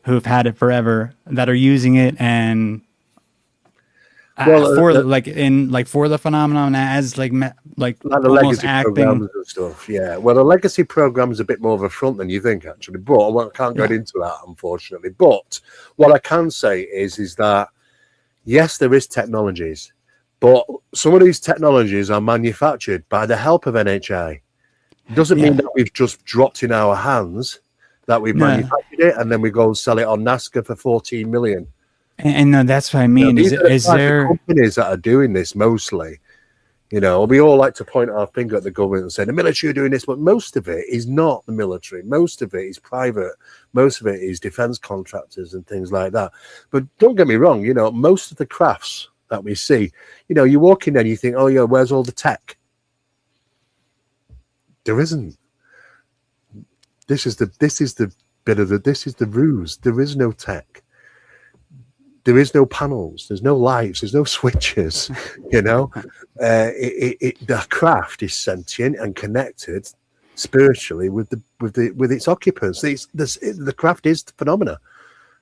who've had it forever, that are using it and for the phenomenon as like the almost legacy acting programs and stuff. Yeah, well, the legacy program is a bit more of a front than you think, actually. But I can't go into that, unfortunately. But what I can say is that yes, there is technologies. But some of these technologies are manufactured by the help of NHI. It doesn't mean that we've just dropped in our hands, that we've manufactured it, and then we go and sell it on NASCAR for 14 million. And that's what I mean. You know, is there companies that are doing this mostly? You know, we all like to point our finger at the government and say the military are doing this, but most of it is not the military. Most of it is private. Most of it is defense contractors and things like that. But don't get me wrong, you know, most of the crafts that we see, you know, you walk in there and you think, oh yeah, where's all the tech? There isn't. This is the ruse. There is no tech. There is no panels. There's no lights. There's no switches. You know, the craft is sentient and connected spiritually with its occupants. The craft is the phenomena.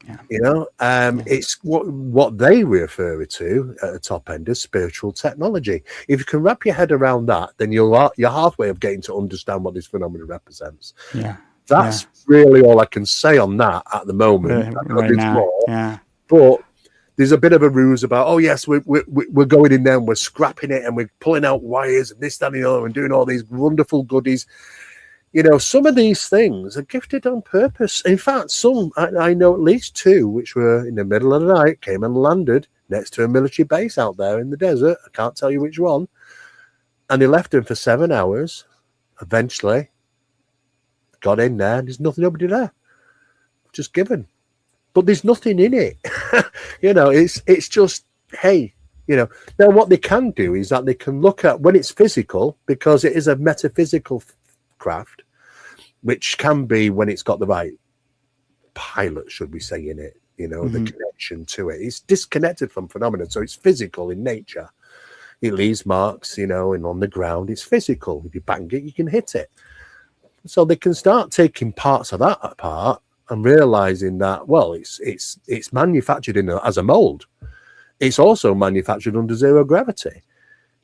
Yeah. You know, it's what they refer to at the top end as spiritual technology. If you can wrap your head around that, then you're halfway of getting to understand what this phenomenon represents. Yeah, that's really all I can say on that at the moment. Right now. But there's a bit of a ruse about, oh yes, we're going in there and we're scrapping it and we're pulling out wires and this, that, and the other and doing all these wonderful goodies. You know, some of these things are gifted on purpose. In fact, some, I know at least two, which were in the middle of the night, came and landed next to a military base out there in the desert. I can't tell you which one. And they left him for 7 hours. Eventually, got in there, and there's nobody there. Just given. But there's nothing in it. It's just, hey, now what they can do is that they can look at when it's physical, because it is a metaphysical craft, which can be when it's got the right pilot, should we say, in it, the connection to it. It's disconnected from phenomena, so it's physical in nature. It leaves marks, and on the ground, it's physical. If you bang it, you can hit it. So they can start taking parts of that apart and realizing that, well, it's manufactured as a mold. It's also manufactured under zero gravity.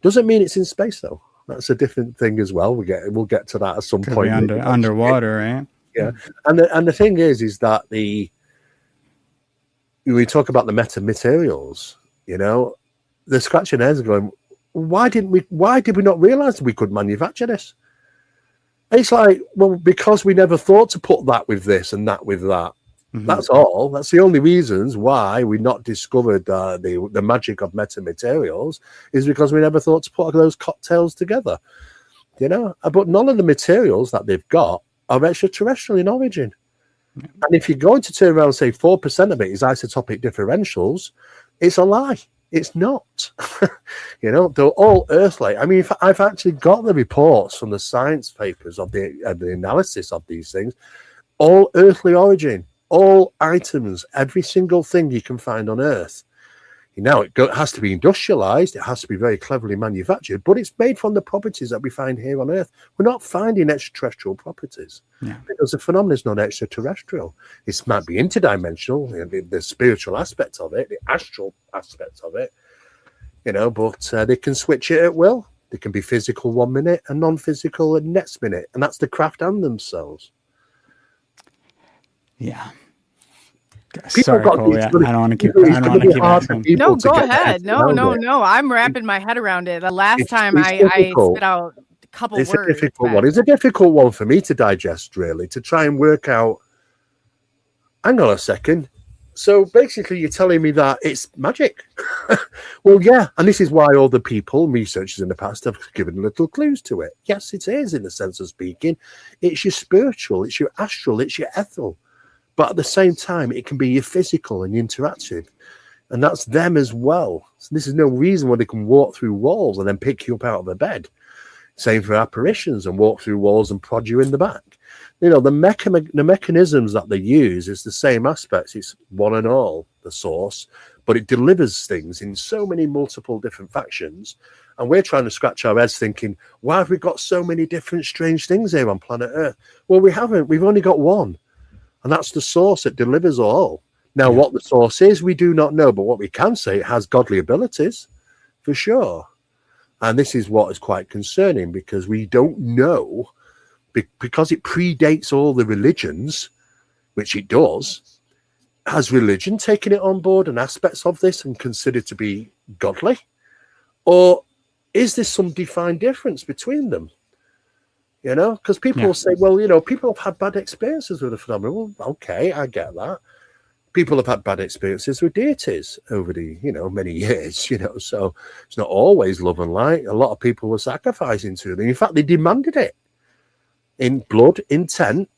Doesn't mean it's in space, though. That's a different thing as well. We'll get to that at some point. Underwater, right? Yeah, and the thing is that we talk about the metamaterials. They're scratching their heads going, why did we not realize we could manufacture this? And it's like, well, because we never thought to put that with this and that with that. Mm-hmm. That's all. That's the only reasons why we not discovered the magic of metamaterials, is because we never thought to put those cocktails together. But none of the materials that they've got are extraterrestrial in origin. Yeah. And if you're going to turn around and say 4% of it is isotopic differentials, it's a lie. It's not. They're all earthly. I mean, I've actually got the reports from the science papers of the analysis of these things, all earthly origin, all items, every single thing you can find on Earth. It has to be industrialized. It has to be very cleverly manufactured, but it's made from the properties that we find here on Earth. We're not finding extraterrestrial properties because the phenomenon is not extraterrestrial. It might be interdimensional, the spiritual aspect of it, the astral aspect of it, but they can switch it at will. They can be physical 1 minute and non-physical the next minute, and that's the craft and themselves. Yeah. Sorry, Coley. I don't want to keep asking. No, go ahead. No. I'm wrapping my head around it. The last time I spit out a couple words. It's a difficult one. It's a difficult one for me to digest, really, to try and work out. Hang on a second. So basically, you're telling me that it's magic. Well, yeah. And this is why all the people, researchers in the past, have given little clues to it. Yes, it is, in the sense of speaking. It's your spiritual, it's your astral, it's your ethereal. But at the same time, it can be your physical and interactive. And that's them as well. So this is no reason why they can walk through walls and then pick you up out of the bed. Same for apparitions, and walk through walls and prod you in the back. The mechanisms that they use is the same aspects. It's one and all, the source. But it delivers things in so many multiple different factions. And we're trying to scratch our heads thinking, why have we got so many different strange things here on planet Earth? Well, we haven't. We've only got one. And that's the source that delivers all. Now, what the source is, we do not know. But what we can say, it has godly abilities, for sure. And this is what is quite concerning, because we don't know, because it predates all the religions, which it does. Has religion taken it on board and aspects of this and considered to be godly? Or is there some defined difference between them? Because people will say, well, people have had bad experiences with the phenomenon. Well, okay, I get that. People have had bad experiences with deities over the, many years, so it's not always love and light. A lot of people were sacrificing to them. In fact, they demanded it in blood, intent.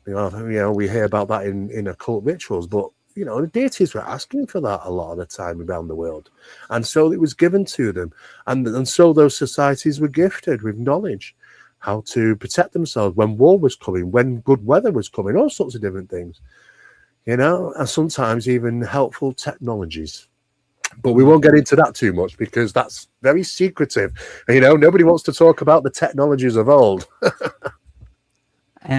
We hear about that in occult rituals, but the deities were asking for that a lot of the time around the world. And so it was given to them. And so those societies were gifted with knowledge, how to protect themselves when war was coming, when good weather was coming, all sorts of different things, and sometimes even helpful technologies. But we won't get into that too much because that's very secretive. Nobody wants to talk about the technologies of old.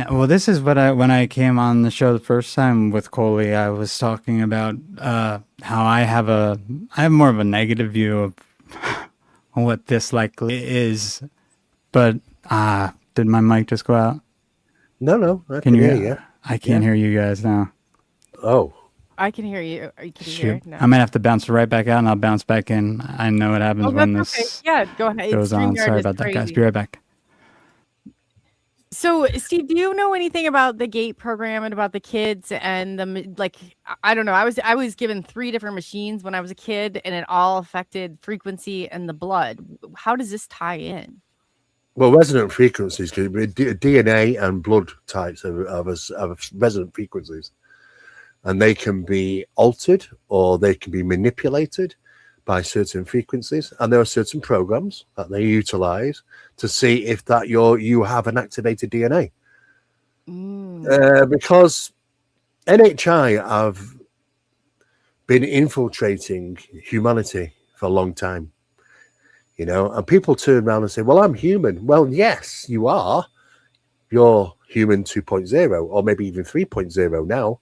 Well, this is what when I came on the show the first time with Coley, I was talking about how I have more of a negative view of what this likely is. But did my mic just go out? No, I can hear you. I can't hear you guys now. Oh, I can hear you. Can you hear? No. I might have to bounce right back out, and I'll bounce back in. I know what happens when this go ahead. goes on. Sorry about that, guys. Be right back. So, Steve, do you know anything about the gate program and about the kids and I don't know. I was given 3 different machines when I was a kid, and it all affected frequency and the blood. How does this tie in? Well, resonant frequencies can be DNA and blood types of resonant frequencies, and they can be altered or they can be manipulated by certain frequencies, and there are certain programs that they utilize to see if that you have an activated DNA. Because NHI have been infiltrating humanity for a long time, and people turn around and say, well, I'm human. Well, yes, you are. You're human 2.0 or maybe even 3.0 now,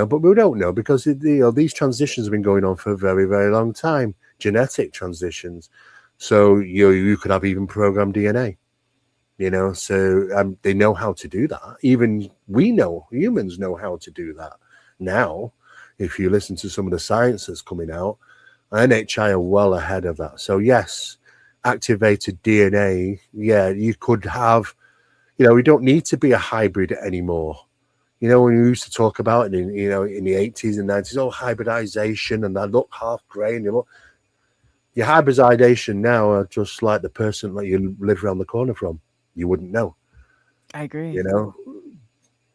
but we don't know because these transitions have been going on for a very, very long time, genetic transitions. So you could have even programmed DNA, so they know how to do that. Even humans know how to do that now. If you listen to some of the science that's coming out, NHI are well ahead of that. So yes, activated DNA, you could have, we don't need to be a hybrid anymore. When we used to talk about it in the 80s and 90s, hybridization, and I look half grey, and your hybridization now are just like the person that you live around the corner from. You wouldn't know. I agree.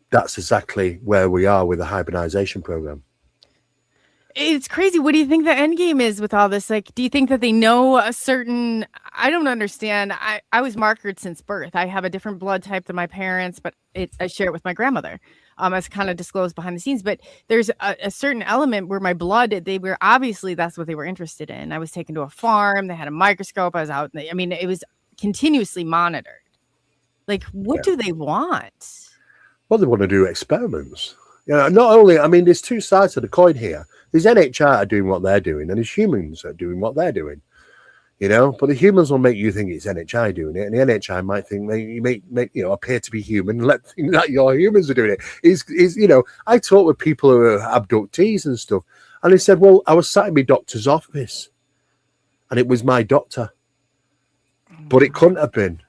That's exactly where we are with the hybridization program. It's crazy. What do you think the end game is with all this? Like, do you think that they know a certain? I don't understand. I was markered since birth. I have a different blood type than my parents, but I share it with my grandmother. As kind of disclosed behind the scenes. But there's a certain element where my blood, they were obviously that's what they were interested in. I was taken to a farm. They had a microscope. I was out. It was continuously monitored. Like, what do they want? Well, they want to do experiments. Not only, there's 2 sides to the coin here. There's NHI are doing what they're doing, and there's humans are doing what they're doing. But the humans will make you think it's NHI doing it, and the NHI might think you make appear to be human, and let think that your humans are doing it. I talk with people who are abductees and stuff, and they said, well, I was sat in my doctor's office, and it was my doctor, but it couldn't have been,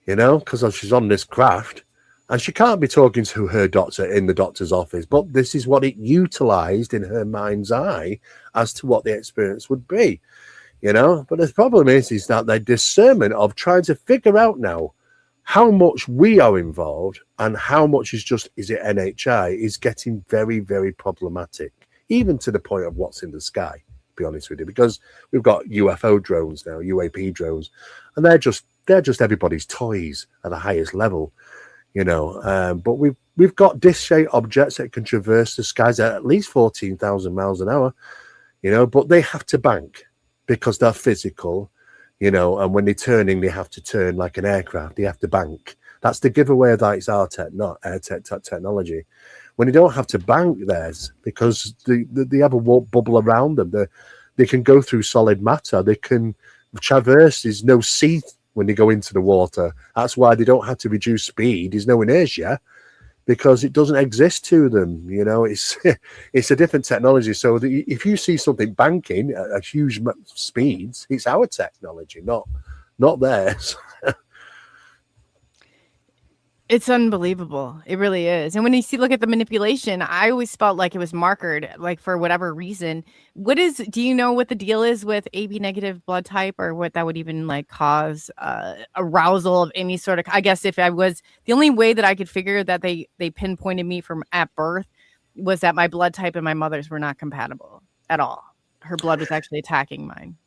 because she's on this craft, and she can't be talking to her doctor in the doctor's office, but this is what it utilized in her mind's eye as to what the experience would be. But the problem is that the discernment of trying to figure out now how much we are involved and how much is it NHI is getting very, very problematic, even to the point of what's in the sky, to be honest with you, because we've got UFO drones now, UAP drones, and they're just everybody's toys at the highest level, but we've got disc-shaped objects that can traverse the skies at least 14,000 miles an hour, but they have to bank. Because they're physical, and when they're turning, they have to turn like an aircraft. They have to bank. That's the giveaway of that. It's our tech, not air tech technology. When they don't have to bank theirs, because they have a bubble around them. They can go through solid matter. They can traverse. There's no sea when they go into the water. That's why they don't have to reduce speed. There's no inertia. Because it doesn't exist to them, it's a different technology. So if you see something banking at huge speeds, it's our technology, not theirs. It's unbelievable. It really is. And when you look at the manipulation, I always felt like it was markered, like for whatever reason. Do you know what the deal is with AB negative blood type, or what that would even cause arousal of any sort of, I guess if I was, the only way that I could figure that they pinpointed me from at birth was that my blood type and my mother's were not compatible at all. Her blood was actually attacking mine.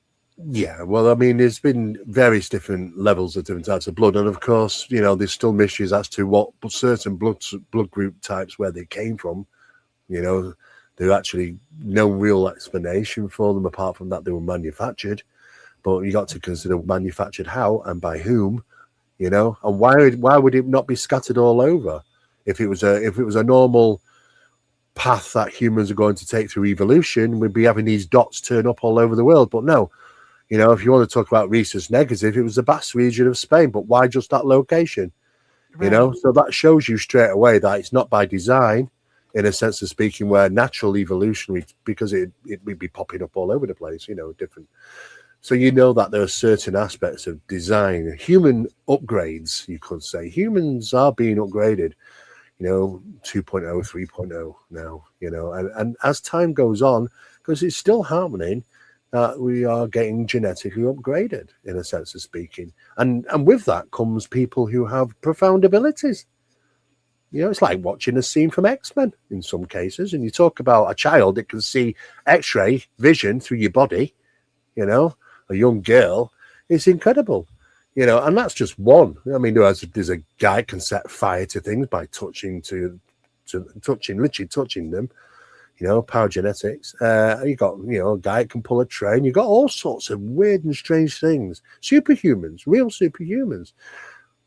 Yeah, well, there's been various different levels of different types of blood, and of course, there's still mysteries as to what certain blood group types where they came from. There's actually no real explanation for them apart from that they were manufactured. But you got to consider manufactured how and by whom, and why would it not be scattered all over? If it was a normal path that humans are going to take through evolution, we'd be having these dots turn up all over the world. But no. If you want to talk about rhesus negative, it was the Basque region of Spain, but why just that location? Right. So that shows you straight away that it's not by design, in a sense of speaking, where natural evolution, because it would be popping up all over the place, different. So you know that there are certain aspects of design, human upgrades, you could say. Humans are being upgraded, 2.0, 3.0 now, and as time goes on, because it's still happening, that we are getting genetically upgraded, in a sense of speaking. And with that comes people who have profound abilities. It's like watching a scene from X-Men in some cases. And you talk about a child that can see X-ray vision through your body, a young girl. It's incredible, and that's just one. I mean, there's a guy can set fire to things by literally touching them. Power genetics. You got, a guy that can pull a train. You got all sorts of weird and strange things. Superhumans, real superhumans.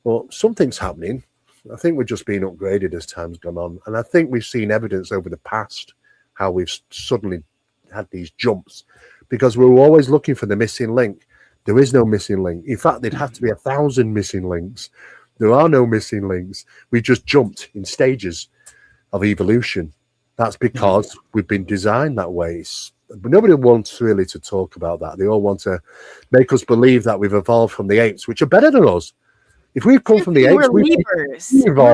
Well, something's happening. I think we're just being upgraded as time's gone on. And I think we've seen evidence over the past how we've suddenly had these jumps, because we were always looking for the missing link. There is no missing link. In fact, there'd have to be 1,000 missing links. There are no missing links. We just jumped in stages of evolution. That's because we've been designed that way. But nobody wants really to talk about that. They all want to make us believe that we've evolved from the apes, which are better than us. If we've come from the apes, we're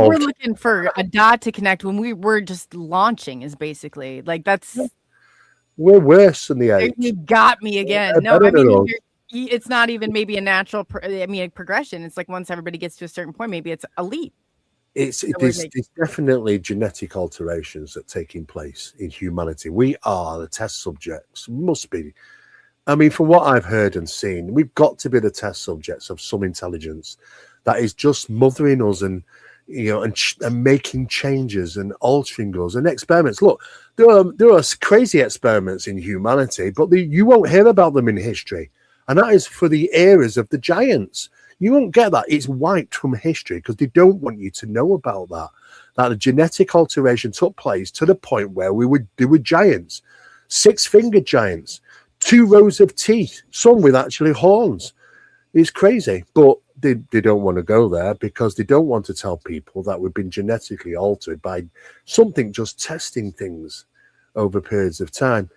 we're looking for a dot to connect when we were just launching. Is basically like that's. We're worse than the apes. You got me again. No, I mean it's not even maybe a natural. Progression. It's like once everybody gets to a certain point, maybe it's a leap. It's definitely genetic alterations that are taking place in humanity. We are the test subjects. Must be. I mean, from what I've heard and seen, we've got to be the test subjects of some intelligence that is just mothering us and making changes and altering us and experiments. Look, there are crazy experiments in humanity, but you won't hear about them in history, and that is for the eras of the giants. You won't get that. It's wiped from history because they don't want you to know about that. That the genetic alteration took place to the point where there were giants, 6-fingered giants, 2 rows of teeth, some with actually horns. It's crazy, but they don't want to go there because they don't want to tell people that we've been genetically altered by something just testing things over periods of time.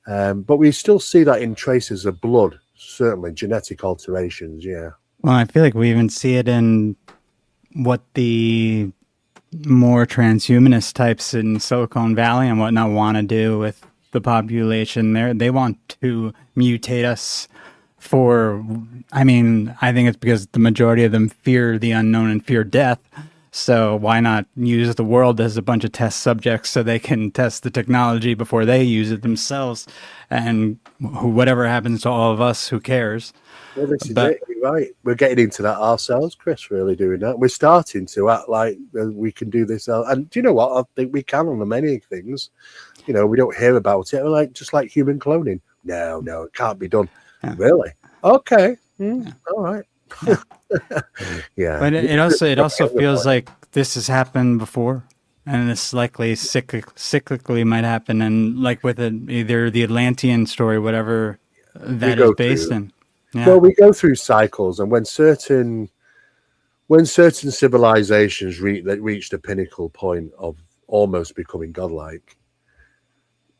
But we still see that in traces of blood, certainly genetic alterations, yeah. Well, I feel like we even see it in what the more transhumanist types in Silicon Valley and whatnot want to do with the population. They want to mutate us I think it's because the majority of them fear the unknown and fear death. So why not use the world as a bunch of test subjects so they can test the technology before they use it themselves? And whatever happens to all of us, who cares? Well, this is it. You're right. We're getting into that ourselves, Chris, really doing that. We're starting to act like we can do this. And do you know what? I think we can on many things. We don't hear about it. We're just like human cloning. No, it can't be done. Yeah. Really? Okay. All right. Yeah. But it also feels like this has happened before, and this likely cyclically might happen. And like with either the Atlantean story, whatever that is based in. Yeah. Well, we go through cycles, and when certain civilizations reach the pinnacle point of almost becoming godlike,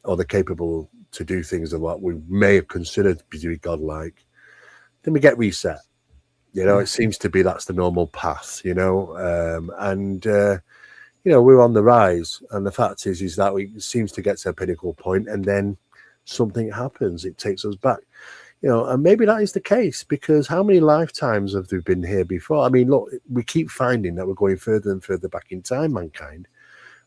or they're capable to do things that what we may have considered to be godlike, then we get reset. It seems to be that's the normal path, and we're on the rise. And the fact is that we seems to get to a pinnacle point, and then something happens. It takes us back, and maybe that is the case, because how many lifetimes have there been here before? I mean, look, we keep finding that we're going further and further back in time, mankind.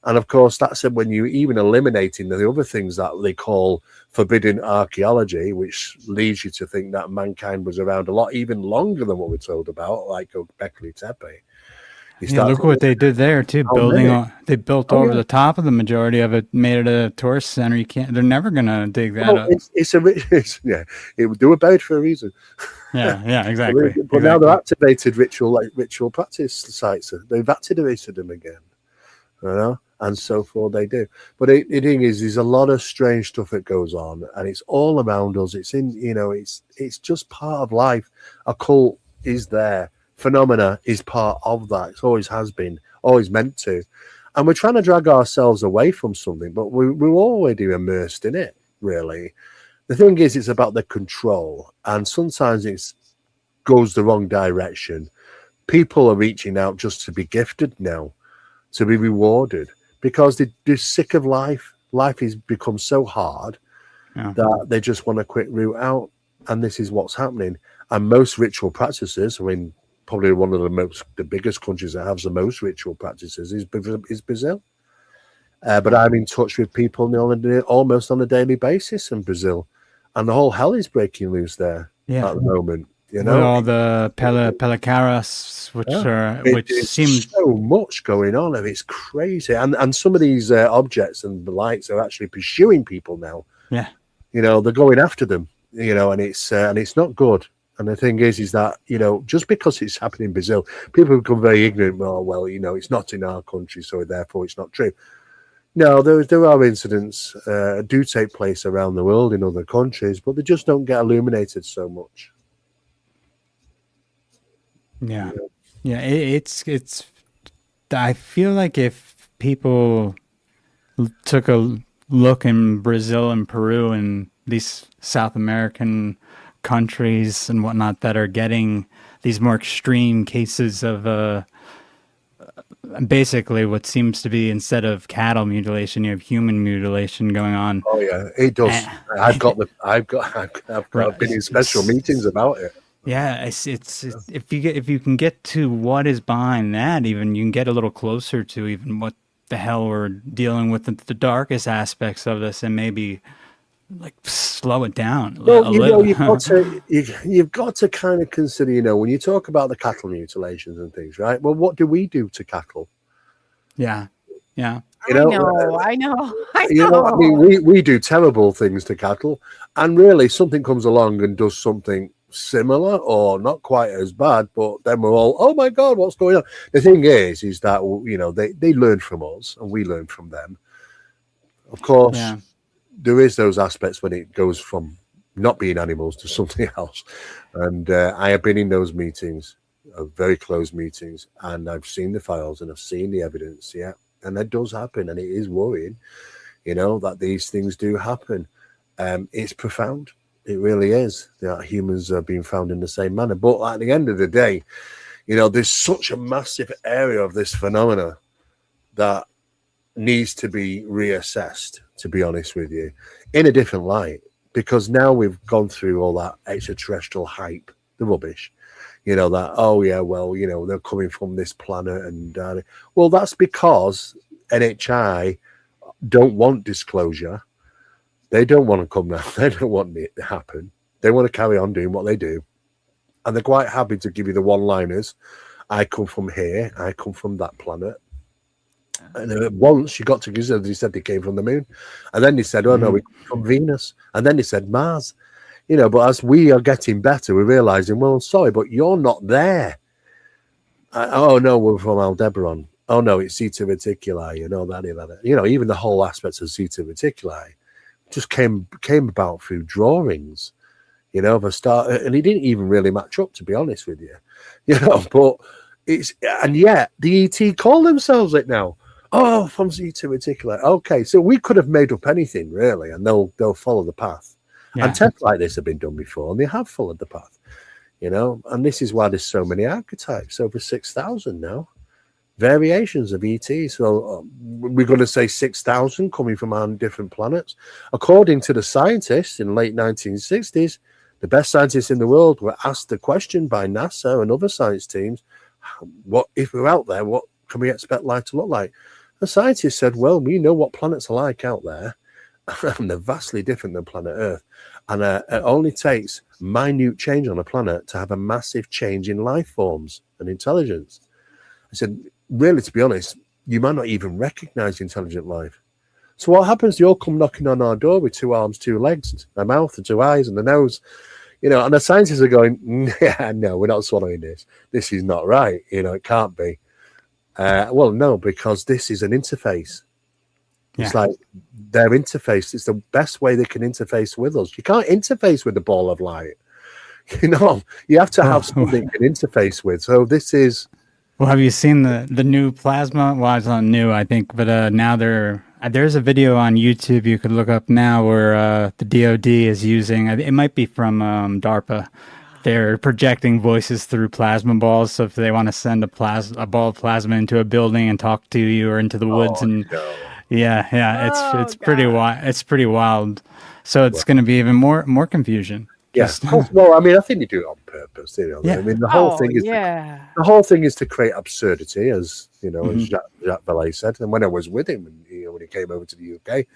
And of course, that's when you even eliminating the other things that they call forbidden archaeology, which leads you to think that mankind was around a lot even longer than what we're told about, like Göbekli Tepe. Look what they did there too. They built over the top of the majority of it, made it a tourist center. They're never gonna dig that up. They were buried for a reason. Yeah, exactly. But now they're activated ritual practice sites. They've activated them again. And so forth they do. But the thing is, there's a lot of strange stuff that goes on, and it's all around us. It's in, it's just part of life. A cult is there. Phenomena is part of that. It always has been, always meant to. And we're trying to drag ourselves away from something, but we're already immersed in it, really. The thing is, it's about the control, and sometimes it goes the wrong direction. People are reaching out just to be gifted now, to be rewarded, because they're sick of life. Life has become so hard that they just want a quick route out, and this is what's happening. And most ritual practices, I mean, probably one of the biggest countries that has the most ritual practices is Brazil. But I'm in touch with people almost on a daily basis in Brazil, and the whole hell is breaking loose there at the moment. You know, with all the pelecaras, which seems so much going on, and it's crazy. And some of these objects and the lights are actually pursuing people now. Yeah, you know, they're going after them. You know, and it's not good. And the thing is that, you know, just because it's happening in Brazil, people become very ignorant. Well, you know, it's not in our country, so therefore it's not true. No, there are incidents do take place around the world in other countries, but they just don't get illuminated so much. Yeah. It's. I feel like if people took a look in Brazil and Peru and these South American countries and whatnot that are getting these more extreme cases of basically what seems to be, instead of cattle mutilation, you have human mutilation going on. Oh yeah, it does. I've been in special meetings about it. Yeah, it's if you can get to what is behind that, even you can get a little closer to even what the hell we're dealing with, the darkest aspects of this, and maybe like slow it down. Well, you know, you've got to kind of consider, you know, when you talk about the cattle mutilations and things, right? Well, what do we do to cattle? Yeah. You know, I know. You know, I mean, we do terrible things to cattle, and really something comes along and does something similar or not quite as bad, but then we're all, oh my God, what's going on? The thing is that, you know, they learn from us and we learn from them. Of course, there is those aspects when it goes from not being animals to something else. And I have been in those meetings, very close meetings, and I've seen the files and I've seen the evidence. Yeah. And that does happen. And it is worrying, you know, that these things do happen. It's profound. It really is that humans are being found in the same manner. But at the end of the day, you know, there's such a massive area of this phenomena that needs to be reassessed, to be honest with you, in a different light, because now we've gone through all that extraterrestrial hype, the rubbish, you know, that, oh yeah, well, you know, they're coming from this planet. And well, that's because NHI don't want disclosure. They don't want to come now. They don't want it to happen. They want to carry on doing what they do. And they're quite happy to give you the one-liners. I come from here. I come from that planet. And once you got to Giza, they said they came from the moon. And then they said, oh, no, we come from Venus. And then they said Mars. You know, but as we are getting better, we're realizing, well, sorry, but you're not there. Oh, no, we're from Aldebaran. Oh, no, it's Zeta Reticuli. You know, that. You know, even the whole aspects of Zeta Reticuli just came about through drawings, you know, of a star, and it didn't even really match up, to be honest with you, you know. But and yet the ET call themselves it now. Oh, from Zeta Reticuli. Okay, so we could have made up anything really, and they'll follow the path. Yeah. And tests like this have been done before, and they have followed the path, you know. And this is why there's so many archetypes, over 6,000 now. Variations of ET. So we're going to say 6,000 coming from on different planets. According to the scientists in the late 1960s, the best scientists in the world were asked the question by NASA and other science teams, what if we're out there, what can we expect life to look like? The scientists said, well, we know what planets are like out there, and they're vastly different than planet Earth. And it only takes minute change on a planet to have a massive change in life forms and intelligence. I said, really, to be honest, you might not even recognize intelligent life. So what happens? They all come knocking on our door with 2 arms, 2 legs, a mouth, and 2 eyes, and a nose, you know. And the scientists are going, yeah, no, we're not swallowing this. This is not right. You know, it can't be. Well, no, because this is an interface. Yeah. It's like their interface. It's the best way they can interface with us. You can't interface with the ball of light. You know, you have to have something you can interface with. So this is. Well, have you seen the new plasma? Well, it's not new, I think, but now they're There's a video on YouTube you could look up now where the DoD is using, it might be from DARPA. They're projecting voices through plasma balls. So if they want to send a ball of plasma into a building and talk to you, or into the woods, and it's pretty wild. It's pretty wild. So it's going to be even more confusion. Yes. Well, I mean, I think they do it on purpose. You know, I mean, the whole thing is the whole thing is to create absurdity, as you know, as Jacques Vallée said. And when I was with him, and when he came over to the UK,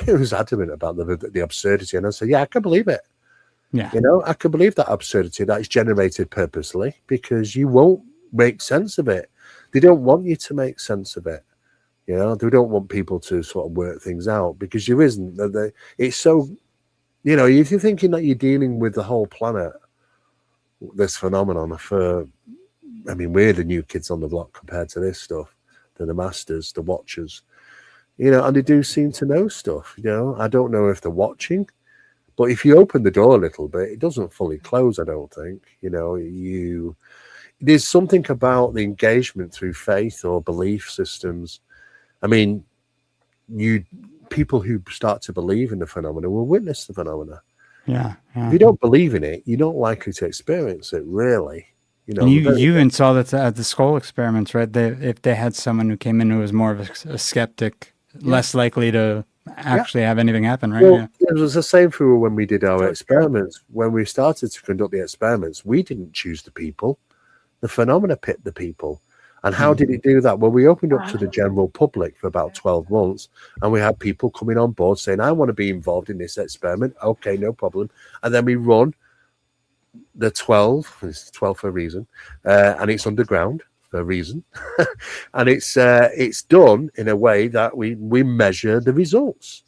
he was adamant about the absurdity, and I said, "Yeah, I can believe it. Yeah, you know, I can believe that absurdity that is generated purposely, because you won't make sense of it. They don't want you to make sense of it. You know, they don't want people to sort of work things out, because you isn't. It's so." You know, if you're thinking that you're dealing with the whole planet, this phenomenon I mean, we're the new kids on the block compared to this stuff. They're the masters, the watchers, you know, and they do seem to know stuff. You know, I don't know if they're watching, but if you open the door a little bit, it doesn't fully close, I don't think. You know, there's something about the engagement through faith or belief systems. I mean, people who start to believe in the phenomena will witness the phenomena. Yeah. If you don't believe in it, you're not likely to experience it, really. You know, and you even saw that at the skull experiments, right? If they had someone who came in who was more of a skeptic, less likely to actually have anything happen, right? Well, it was the same for when we did our experiments. When we started to conduct the experiments, we didn't choose the people. The phenomena picked the people. And how did it do that? Well, we opened up to the general public for about 12 months, and we had people coming on board saying, I want to be involved in this experiment. Okay, no problem. And then we run the 12, it's 12 for a reason, and it's underground for a reason. And it's done in a way that we measure the results.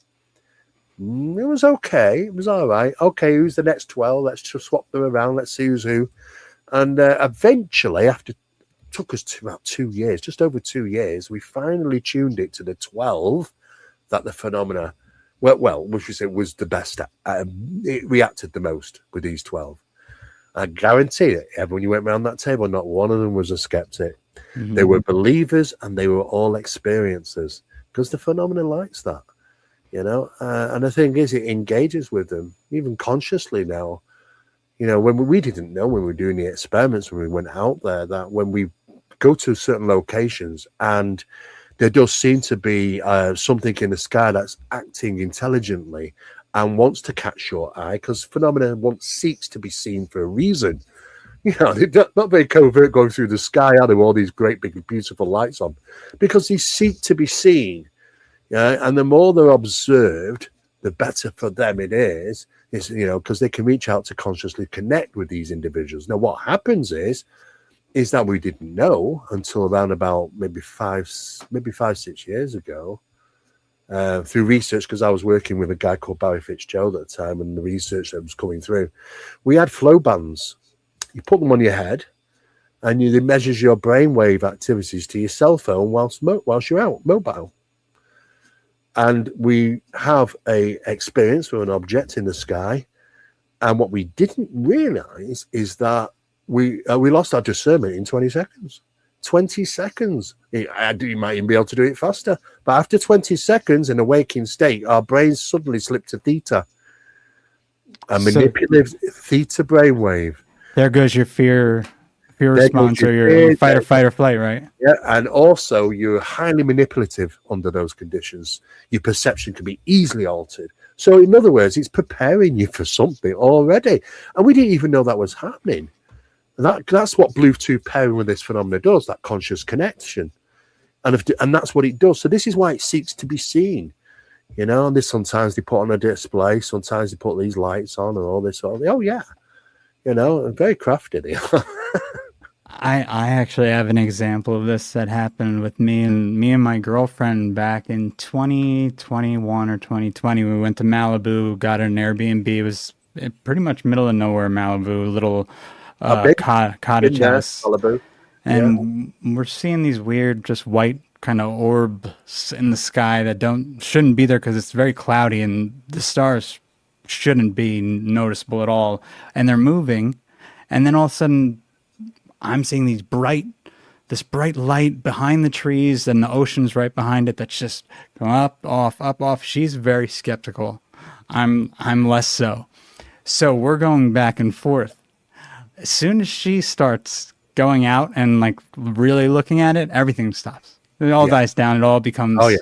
It was okay. It was all right. Okay, who's the next 12? Let's just swap them around. Let's see who's who. And eventually, took us to about 2 years, just over 2 years, we finally tuned it to the 12 that the phenomena, which we say was the best. It reacted the most with these 12. I guarantee it. When you went around that table, not one of them was a skeptic. Mm-hmm. They were believers, and they were all experiencers, because the phenomena likes that, you know. And the thing is, it engages with them, even consciously now. You know, when we didn't know, when we were doing the experiments, when we went out there, that when we go to certain locations and there does seem to be something in the sky that's acting intelligently and wants to catch your eye, because phenomena seeks to be seen for a reason. You know, they're not very covert going through the sky, are they, with all these great big beautiful lights on, because they seek to be seen. Yeah, and the more they're observed, the better for them it is, you know, because they can reach out to consciously connect with these individuals. Now, what happens is that we didn't know until around about maybe 5-6 years ago, through research, because I was working with a guy called Barry Fitzgerald at the time, and the research that was coming through. We had flow bands. You put them on your head, and it measures your brainwave activities to your cell phone whilst you're out mobile. And we have a experience with an object in the sky, and what we didn't realize is that we lost our discernment in 20 seconds. 20 seconds. You might even be able to do it faster, but after 20 seconds in a waking state, our brains suddenly slip to theta, a manipulative theta brainwave. There goes your fear response, or your fight or flight, right? Yeah, and also you're highly manipulative under those conditions. Your perception can be easily altered. So in other words, it's preparing you for something already, and we didn't even know that was happening. That's what Bluetooth pairing with this phenomena does, that conscious connection, and that's what it does. So this is why it seeks to be seen, you know. And this, sometimes they put on a display, sometimes they put these lights on and all this sort of thing. Oh yeah, you know, very crafty. I actually have an example of this that happened with me and my girlfriend back in 2021 or 2020. We went to Malibu, got an Airbnb. It was pretty much middle of nowhere, Malibu, little cottage house. Malibu. And we're seeing these weird, just white kind of orbs in the sky that shouldn't be there, because it's very cloudy and the stars shouldn't be noticeable at all. And they're moving. And then all of a sudden, I'm seeing these bright this bright light behind the trees and the ocean's right behind it that's just going up, off. She's very skeptical. I'm less so. So we're going back and forth. As soon as she starts going out and like really looking at it, everything stops. It all dies down. It all becomes. Oh yeah.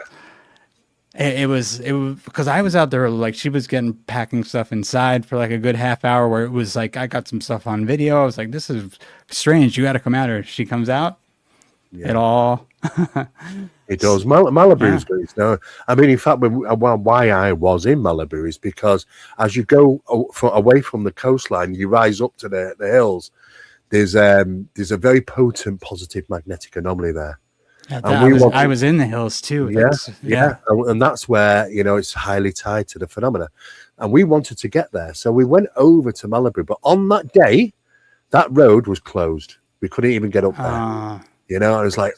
It was because I was out there, like she was packing stuff inside for like a good half hour where it was like, I got some stuff on video. I was like, this is strange. You got to come out here. She comes out. Yeah. It all. It does. Malibu's good. No, I mean, in fact, why I was in Malibu is because as you go away from the coastline, you rise up to the hills. There's a very potent positive magnetic anomaly there. Yeah, I was in the hills too. Yeah, and that's where it's highly tied to the phenomena. And we wanted to get there, so we went over to Malibu. But on that day, that road was closed. We couldn't even get up there. It was like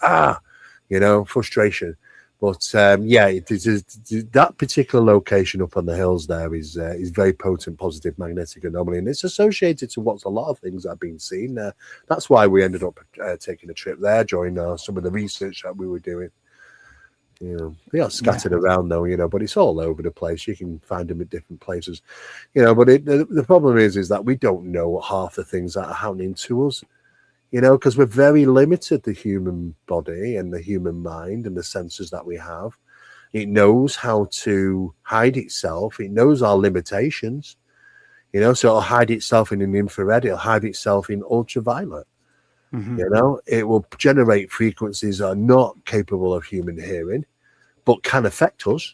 frustration. But that particular location up on the hills there is very potent positive magnetic anomaly, and it's associated to what's a lot of things that have been seen there. That's why we ended up taking a trip there during some of the research that we were doing. They are scattered around though, but it's all over the place. You can find them at different places, but the problem is that we don't know half the things that are happening to us. Because we're very limited, the human body and the human mind and the senses that we have. It knows how to hide itself. It knows our limitations, so it'll hide itself in an infrared. It'll hide itself in ultraviolet. It will generate frequencies that are not capable of human hearing, but can affect us,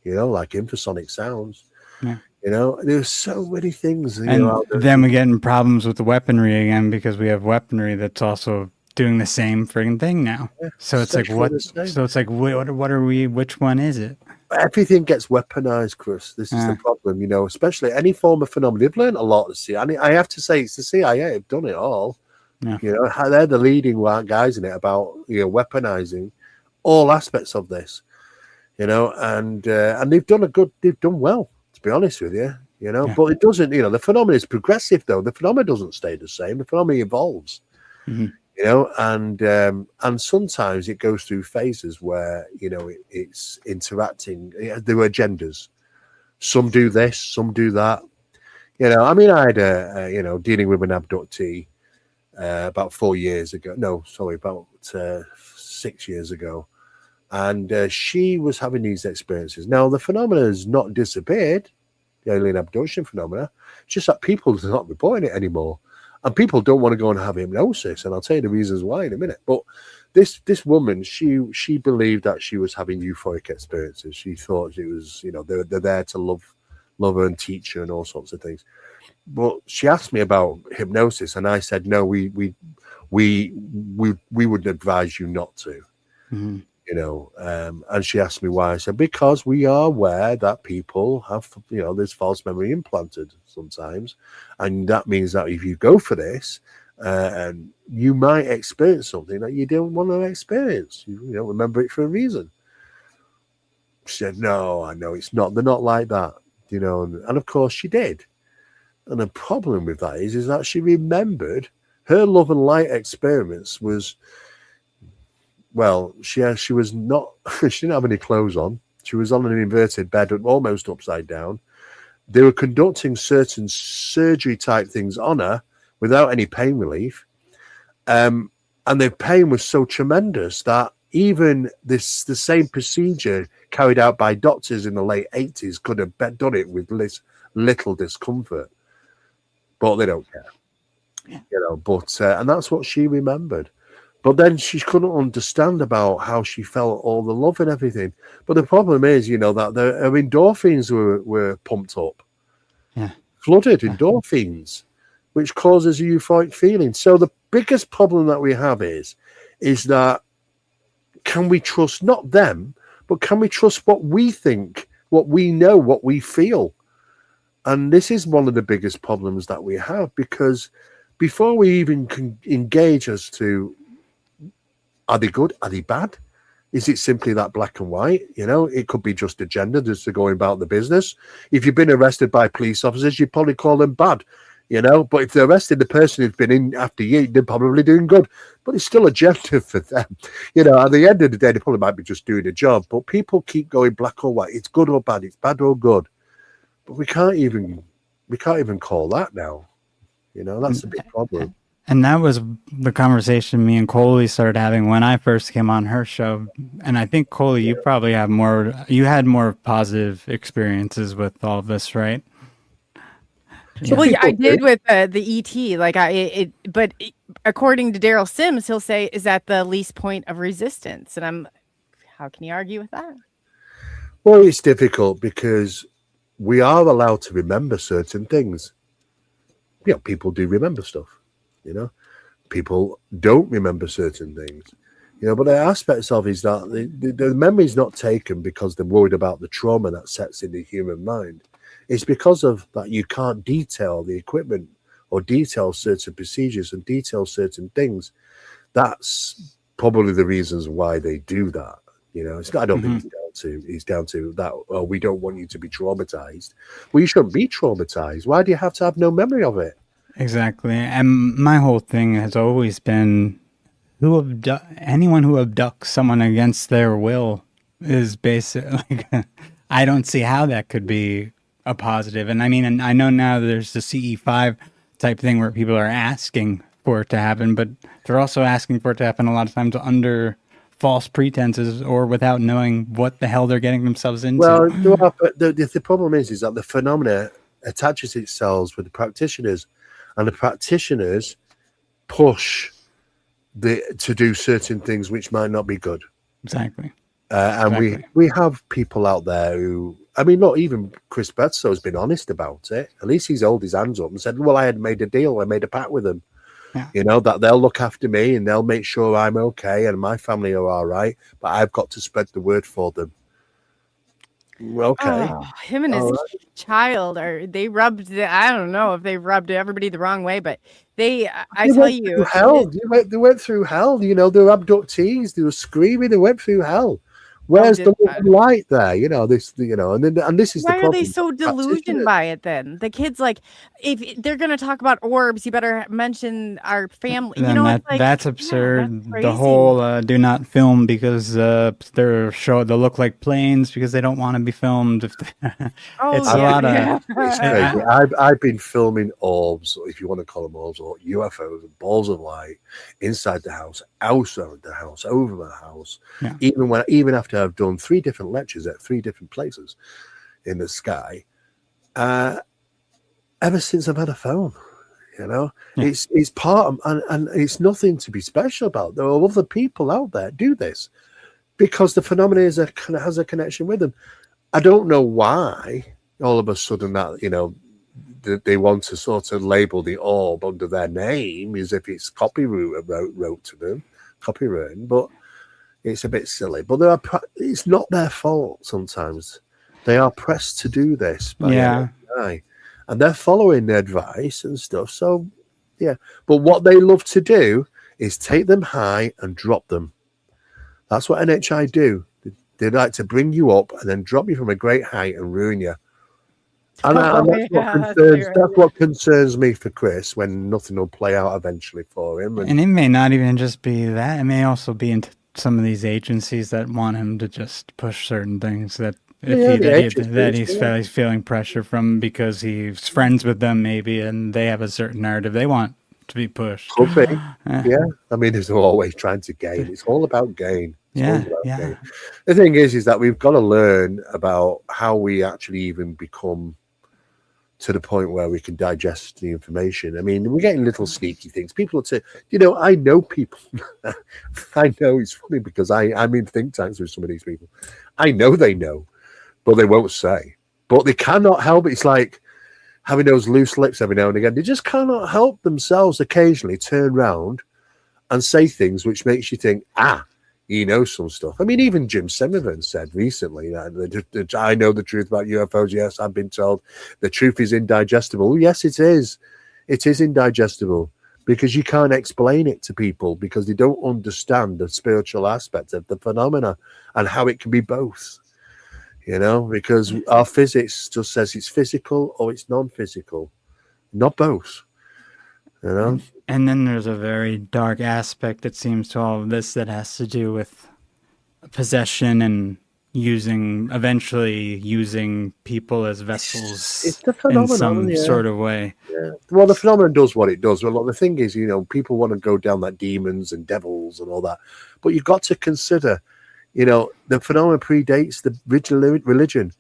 like infrasonic sounds. Yeah. There's so many things. And then we get in problems with the weaponry again because we have weaponry that's also doing the same friggin' thing now. Yeah, so it's like what? So it's like what are we? Which one is it? Everything gets weaponized, Chris. This is the problem. Especially any form of phenomenon. They've learned a lot. I have to say, it's the CIA have done it all. Yeah. They're the leading guys in it about weaponizing all aspects of this. And they've done well. To be honest with you, but it doesn't, the phenomenon is progressive though. The phenomenon doesn't stay the same. The phenomenon evolves, and sometimes it goes through phases where, it's interacting. There are agendas. Some do this, some do that. I mean, I had, dealing with an abductee about 4 years ago. No, sorry, about 6 years ago. And she was having these experiences. Now, the phenomena has not disappeared, the alien abduction phenomena. It's just that people are not reporting it anymore. And people don't want to go and have hypnosis. And I'll tell you the reasons why in a minute. But this woman, she believed that she was having euphoric experiences. She thought it was, they're there to love her and teach her and all sorts of things. But she asked me about hypnosis, and I said, no, we would advise you not to. Mm-hmm. And she asked me why. I said, because we are aware that people have, there's false memory implanted sometimes. And that means that if you go for this, and you might experience something that you don't want to experience. You don't remember it for a reason. She said, no, I know it's not. They're not like that, and of course she did. And the problem with that is that she remembered her love and light experience was, well, she was not, she didn't have any clothes on. She was on an inverted bed, almost upside down. They were conducting certain surgery type things on her without any pain relief. And the pain was so tremendous that even the same procedure carried out by doctors in the late 80s could have done it with little discomfort. But they don't care. Yeah. And that's what she remembered. But then she couldn't understand about how she felt all the love and everything. But the problem is, that her endorphins were pumped up. Yeah. Flooded endorphins, which causes a euphoric feeling. So the biggest problem that we have is that can we trust not them, but can we trust what we think, what we know, what we feel? And this is one of the biggest problems that we have, because before we even can engage as to are they good? Are they bad? Is it simply that black and white? It could be just agenda, just to go about the business. If you've been arrested by police officers, you probably call them bad. you know. But if they're arresting the person who's been in after you, they're probably doing good. But it's still objective for them, you know. At the end of the day, they probably might be just doing a job. But people keep going black or white. It's good or bad. It's bad or good. But we can't even call that now. You know, that's a big problem. And that was the conversation me and Coley started having when I first came on her show. And I think, Coley, you probably have you had more positive experiences with all of this, right? Yeah. Well, yeah, I did with the ET. Like but according to Daryl Sims, he'll say, "Is that the least point of resistance?" And how can you argue with that? Well, it's difficult because we are allowed to remember certain things. You know, people do remember stuff. You know, people don't remember certain things. You know, but the aspects of is that the memory is not taken because they're worried about the trauma that sets in the human mind. It's because of that you can't detail the equipment or detail certain procedures and detail certain things. That's probably the reasons why they do that. You know, I don't think it's down to that. Oh, we don't want you to be traumatized. Well, you shouldn't be traumatized. Why do you have to have no memory of it? Exactly. And my whole thing has always been anyone who abducts someone against their will is basically, I don't see how that could be a positive. And I mean, and I know now there's the CE5 type thing where people are asking for it to happen, but they're also asking for it to happen a lot of times under false pretenses or without knowing what the hell they're getting themselves into. Well, the problem is that the phenomena attaches itself with the practitioners, and the practitioners push to do certain things which might not be good. Exactly. And we have people out there who, I mean, not even Chris Bledsoe has been honest about it. At least he's held his hands up and said, well, I had made a deal. I made a pact with them. Yeah. You know, that they'll look after me and they'll make sure I'm okay and my family are all right. But I've got to spread the word for them. Okay. Oh, him and his child they rubbed I don't know if they rubbed everybody the wrong way, but they tell you hell. They went through hell. You know, they were abductees, they were screaming, they went through hell. Where's the light there? You know, this, you know, and this is why the problem. Are they so delusioned by it then? The kids, like, if they're going to talk about orbs, you better mention our family. You know, that's absurd. Yeah, that's the whole do not film because they look like planes because they don't want to be filmed. It's a lot of. It's crazy. I've been filming orbs, if you want to call them orbs, or UFOs, balls of light inside the house, outside the house, over the house. Yeah. Even after I've done 3 different lectures at 3 different places in the sky, ever since I've had a phone, you know, it's part of, and it's nothing to be special about. There are other people out there do this because the phenomena has a connection with them. I don't know why all of a sudden that, you know, they want to sort of label the orb under their name as if it's wrote to them, copywritten, but it's a bit silly. But it's not their fault sometimes. They are pressed to do this by NHI, and they're following the advice and stuff. So, yeah. But what they love to do is take them high and drop them. That's what NHI do. They like to bring you up and then drop you from a great height and ruin you. And that's what concerns me for Chris, when nothing will play out eventually for him. And it may not even just be that. It may also be into some of these agencies that want him to just push certain things that he's feeling pressure from because he's friends with them maybe, and they have a certain narrative they want to be pushed. Could be. Yeah. I mean, they're always trying to gain. It's all about gain. Gain. The thing is that we've got to learn about how we actually even become to the point where we can digest the information. I mean, we're getting little sneaky things. People say, you know, I know people. I know, it's funny because I'm in think tanks with some of these people. I know they know, but they won't say. But they cannot help it. It's like having those loose lips every now and again. They just cannot help themselves occasionally turn around and say things which makes you think, he knows some stuff. I mean, even Jim Semivan said recently that I know the truth about UFOs. Yes, I've been told the truth is indigestible. Yes, it is. It is indigestible because you can't explain it to people because they don't understand the spiritual aspect of the phenomena and how it can be both. You know, because our physics just says it's physical or it's non-physical. not both. You know? And then there's a very dark aspect, it seems, to all of this that has to do with possession and eventually using people as vessels It's the in phenomenon, some sort of way. Yeah. Well, the phenomenon does what it does. Well, the thing is, people want to go down that demons and devils and all that, but you've got to consider, the phenomenon predates the religion.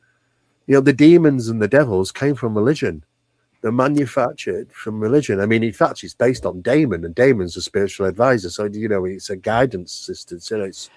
The demons and the devils came from religion. They're manufactured from religion. I mean, in fact, it's based on Damon, and Damon's a spiritual advisor. So, it's a guidance system. So it's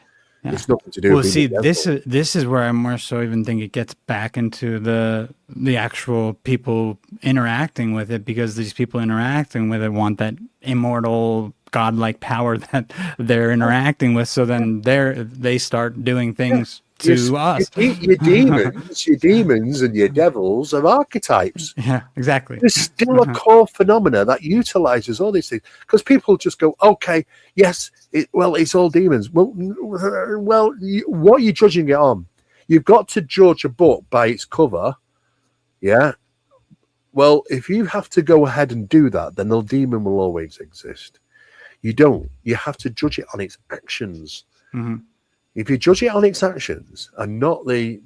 nothing to do with see, this is where I more so even think it gets back into the actual people interacting with it, because these people interacting with it want that immortal godlike power that they're interacting with. So then they start doing things to us. Your demons and your devils are archetypes. Yeah, exactly. There's still a core phenomena that utilizes all these things, because people just go, okay, yes, it's all demons. Well, what are you judging it on? You've got to judge a book by its cover. Yeah. Well, if you have to go ahead and do that, then the demon will always exist. You don't. You have to judge it on its actions. Mm-hmm. If you judge it on its actions and not the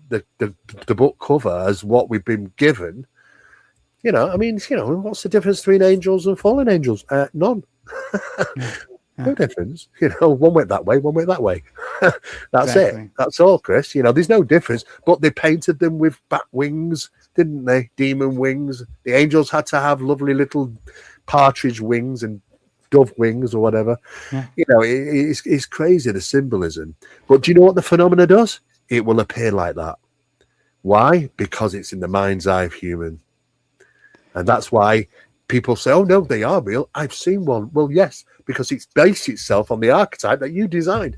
book cover as what we've been given, what's the difference between angels and fallen angels? None. No difference. One went that way, one went that way. That's exactly it. That's all, Chris. There's no difference. But they painted them with bat wings, didn't they? Demon wings. The angels had to have lovely little partridge wings and dove wings or whatever. Yeah. It's crazy, the symbolism. But do you know what the phenomena does? It will appear like that. Why? Because it's in the mind's eye of human. And that's why people say, oh no, they are real. I've seen one. Well, yes, because it's based itself on the archetype that you designed.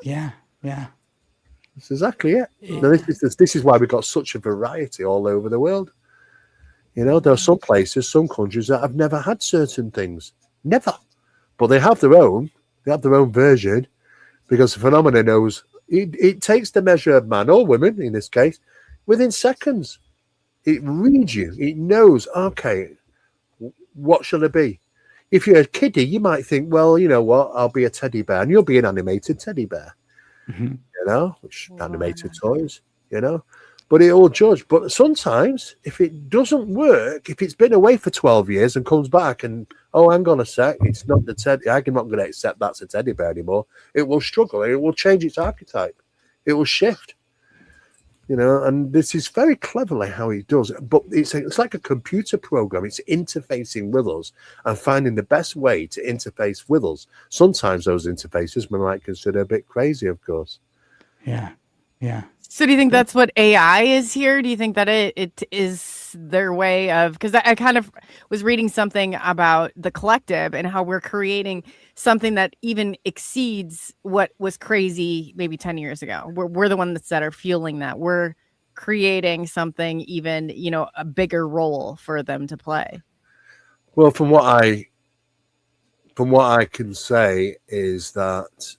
Yeah. That's exactly it. Yeah. Now, this is why we've got such a variety all over the world. There are some places, some countries that have never had certain things. Never. But they have their own. They have their own version, because the phenomena knows. It takes the measure of man or women, in this case, within seconds. It reads you. It knows, okay, what shall it be? If you're a kiddie, you might think, well, you know what, I'll be a teddy bear. And you'll be an animated teddy bear. Mm-hmm. Which animated toys, But it all judge. But sometimes, if it doesn't work, if it's been away for 12 years and comes back and, oh, hang on a sec, it's not the teddy. I'm not going to accept that's a teddy bear anymore. It will struggle. It will change its archetype. It will shift. And this is very cleverly how it does it. But it's like a computer program. It's interfacing with us and finding the best way to interface with us. Sometimes those interfaces we might consider a bit crazy, of course. Yeah. So do you think that's what AI is here? Do you think that it is their way of, because I kind of was reading something about the collective and how we're creating something that even exceeds what was crazy maybe 10 years ago. We're the ones that are fueling that. We're creating something even, a bigger role for them to play. Well, from what I can say is that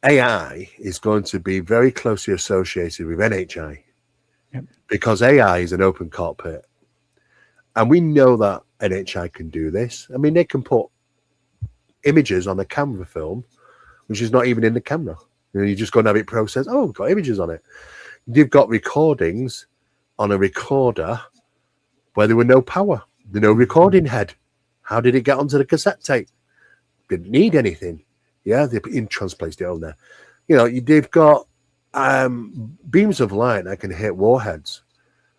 AI is going to be very closely associated with NHI. Yep. Because AI is an open cockpit. And we know that NHI can do this. I mean, they can put images on a camera film, which is not even in the camera. You just go and have it processed. Oh, we've got images on it. You've got recordings on a recorder where there were no power. There's no recording head. How did it get onto the cassette tape? Didn't need anything. Yeah, they transplaced it on there. They've got beams of light that can hit warheads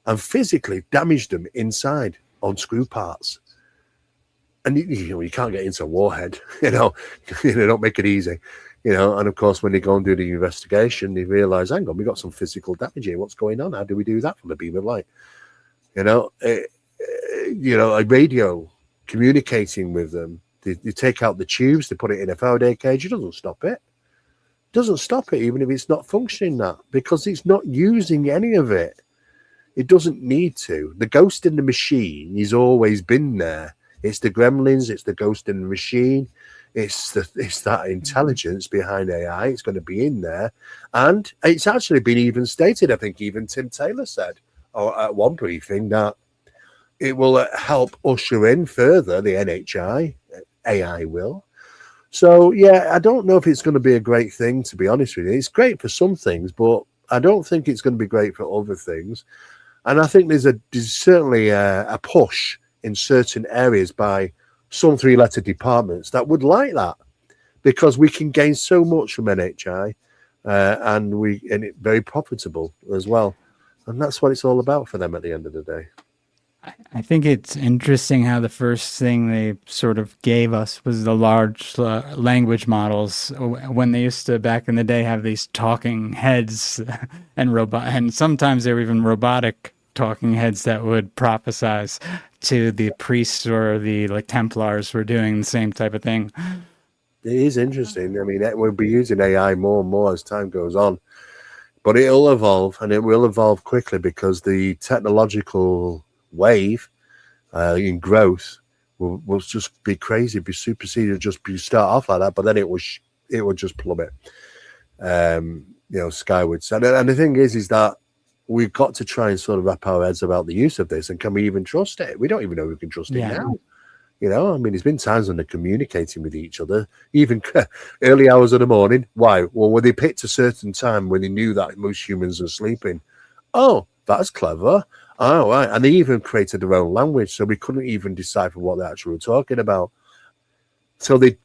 and physically damage them inside on screw parts. And you can't get into a warhead, they don't make it easy, and of course when they go and do the investigation, they realize, hang on, we got some physical damage here. What's going on? How do we do that from a beam of light? A radio communicating with them. They take out the tubes, they put it in a Faraday cage. It doesn't stop it. Even if it's not functioning that, because it's not using any of it. It doesn't need to. The ghost in the machine has always been there. It's the gremlins, it's the ghost in the machine, it's that intelligence behind AI. It's going to be in there. And it's actually been even stated, I think even Tim Taylor said at one briefing, that it will help usher in further the NHI. AI will. So, yeah, I don't know if it's going to be a great thing, to be honest with you. It's great for some things, but I don't think it's going to be great for other things. And I think there's certainly a push in certain areas by some three-letter departments that would like that, because we can gain so much from NHI, and it's very profitable as well. And that's what it's all about for them at the end of the day. I think it's interesting how the first thing they sort of gave us was the large language models, when they used to back in the day have these talking heads and sometimes they were even robotic talking heads that would prophesize to the priests, or the Templars were doing the same type of thing. It is interesting. I mean, we'll be using AI more and more as time goes on, but it'll evolve, and it will evolve quickly, because the technological wave in growth will just be crazy, be superseded, start off like that, but then it will just plummet, skywards. And the thing is that we've got to try and sort of wrap our heads about the use of this, and can we even trust it? We don't even know if we can trust it now. I mean, there's been times when they're communicating with each other, even early hours of the morning. Why? Well, when they picked a certain time when they knew that most humans are sleeping. Oh, that's clever. Oh, right. And they even created their own language, so we couldn't even decipher what they actually were talking about. So they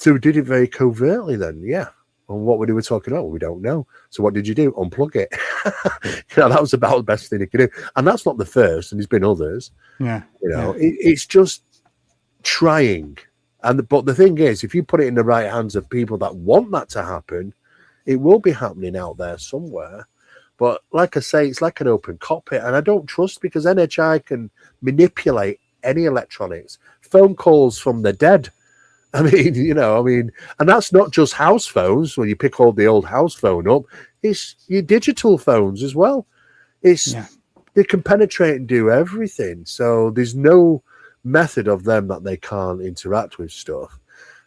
did it very covertly then, yeah. And what they were talking about, we don't know. So what did you do? Unplug it. That was about the best thing they could do. And that's not the first, and there's been others. Yeah. It's just trying. But the thing is, if you put it in the right hands of people that want that to happen, it will be happening out there somewhere. But like I say, it's like an open cockpit, and I don't trust, because NHI can manipulate any electronics, phone calls from the dead. I mean, and that's not just house phones. When you pick all the old house phone up, it's your digital phones as well. They can penetrate and do everything. So there's no method of them that they can't interact with stuff,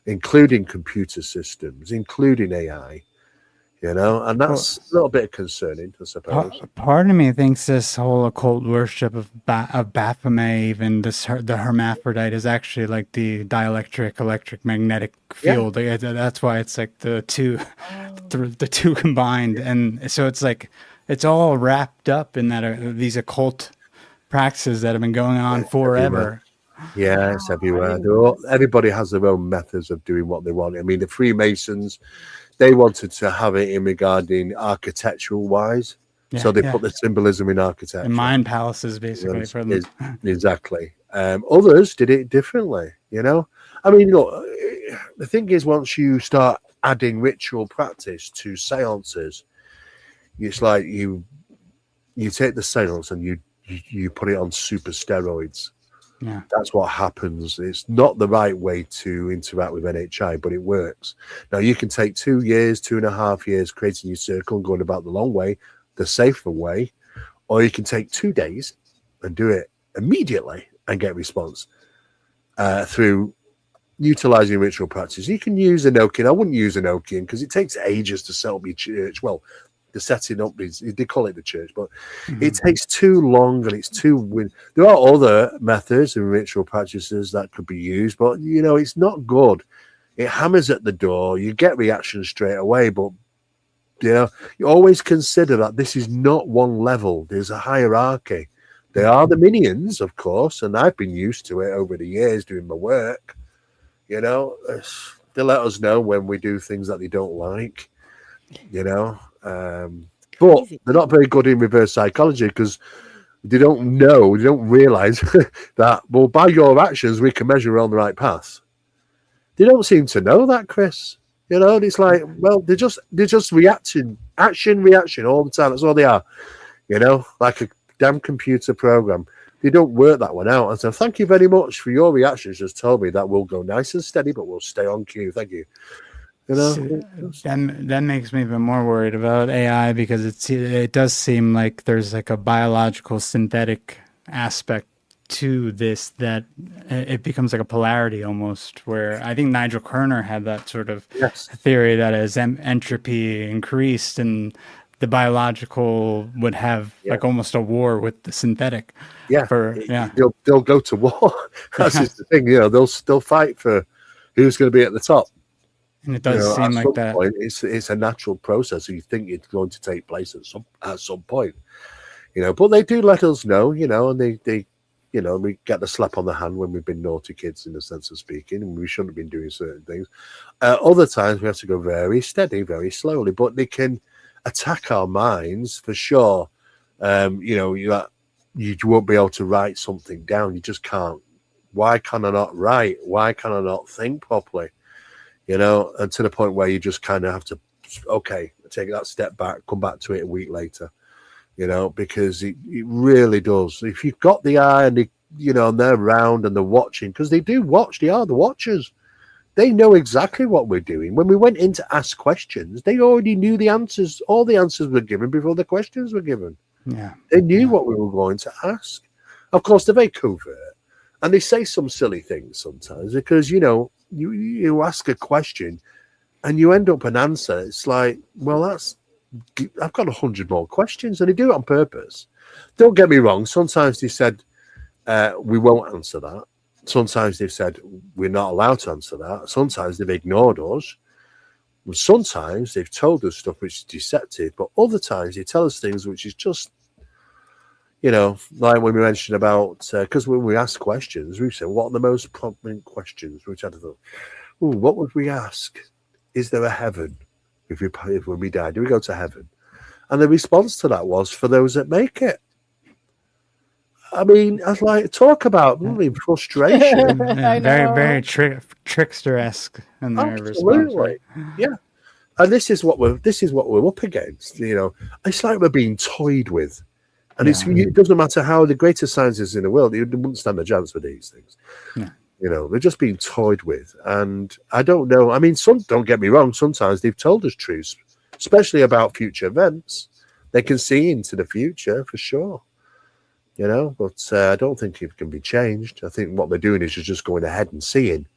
including computer systems, including AI. And that's a little bit concerning, I suppose. Part of me thinks this whole occult worship of Baphomet, even the hermaphrodite, is actually like the dielectric electric magnetic field. Yeah. That's why it's like the two combined, and so it's like it's all wrapped up in that these occult practices that have been going on forever. Yeah, it's everywhere. Everybody has their own methods of doing what they want. I mean, the Freemasons, they wanted to have it in regarding architectural wise. So they put the symbolism in architecture. And mind palaces, basically. For them. Exactly. Others did it differently, I mean, look, the thing is, once you start adding ritual practice to seances, it's like you take the seance and you put it on super steroids. Yeah, that's what happens. It's not the right way to interact with NHI, but it works. Now, you can take 2 years, 2.5 years creating your circle and going about the long way, the safer way, or you can take 2 days and do it immediately and get response through utilizing ritual practice. You can use Enochian. I wouldn't use Enochian because it takes ages to set up your church. Well, the setting up is, they call it the church, but it takes too long, and it's too there are other methods and ritual practices that could be used, but it's not good. It hammers at the door, you get reactions straight away, but you always consider that this is not one level. There's a hierarchy. There are the minions, of course, and I've been used to it over the years doing my work. They let us know when we do things that they don't like, but they're not very good in reverse psychology, because they don't realize that, well, by your actions we can measure we're on the right path. They don't seem to know that, Chris. It's like, well, they're just reaction all the time. That's all they are, like a damn computer program. They don't work that one out. And so, thank you very much for your reactions. Just told me that we'll go nice and steady, but we'll stay on cue. Thank you. That makes me even more worried about AI, because it does seem like there's like a biological synthetic aspect to this, that it becomes like a polarity almost, where I think Nigel Kerner had that sort of theory that as entropy increased and the biological would have like almost a war with the synthetic. Yeah, they'll go to war. That's just the thing. They'll fight for who's going to be at the top. And it does seem like that. Point, it's a natural process. You think it's going to take place at some point, But they do let us know, and they we get the slap on the hand when we've been naughty kids in the sense of speaking, and we shouldn't have been doing certain things. Other times we have to go very steady, very slowly, but they can attack our minds for sure. You won't be able to write something down. You just can't. Why can I not write? Why can I not think properly? And to the point where you just kind of have to, take that step back, come back to it a week later, because it really does. If you've got the eye and and they're around and they're watching, because they do watch, they are the watchers. They know exactly what we're doing. When we went in to ask questions, they already knew the answers. All the answers were given before the questions were given. Yeah. They knew what we were going to ask. Of course, they're very covert. And they say some silly things sometimes because, you ask a question and you end up an answer. It's like, well, I've got 100 more questions, and they do it on purpose. Don't get me wrong. Sometimes they said, we won't answer that. Sometimes they've said, we're not allowed to answer that. Sometimes they've ignored us. Sometimes they've told us stuff which is deceptive, but other times they tell us things which is just, like when we mentioned about, because when we ask questions, we say, what are the most prominent questions? Which I thought, what would we ask? Is there a heaven? If when we die, do we go to heaven? And the response to that was, for those that make it. I mean, I'd like to talk about frustration. Very, very trickster-esque in their response. Right? Yeah. And this is what we're up against. It's like we're being toyed with, and it doesn't matter how the greatest scientists in the world, they wouldn't stand a chance with these things. Yeah. They're just being toyed with, and I don't know. I mean, don't get me wrong. Sometimes they've told us truths, especially about future events. They can see into the future for sure. But I don't think it can be changed. I think what they're doing is just going ahead and seeing,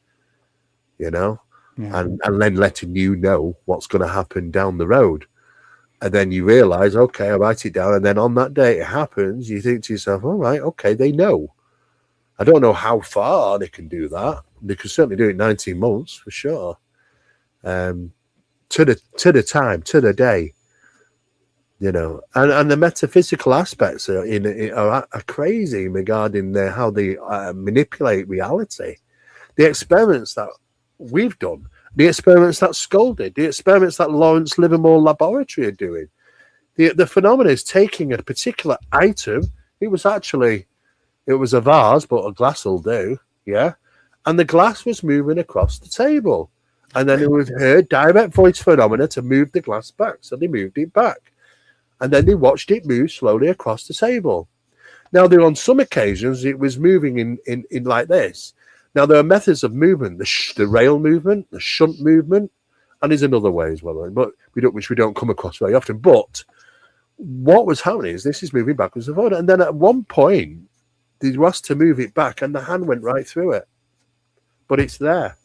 and then letting you know what's going to happen down the road. And then you realize, okay, I write it down. And then on that day it happens, you think to yourself, all right, okay, they know. I don't know how far they can do that. They can certainly do it 19 months for sure. To the time, to the day. And the metaphysical aspects are crazy regarding how they manipulate reality. The experiments that we've done, the experiments that Skull did, the experiments that Lawrence Livermore Laboratory are doing, the phenomena is taking a particular item. It was a vase, but a glass will do, yeah. And the glass was moving across the table, and then it was heard direct voice phenomena to move the glass back, so they moved it back. And then they watched it move slowly across the table. Now, on some occasions, it was moving in like this. Now, there are methods of movement, the rail movement, the shunt movement, and there's another way as well, but which we don't come across very often. But what was happening is this is moving backwards and forward. And then at one point, they were asked to move it back, and the hand went right through it. But it's there.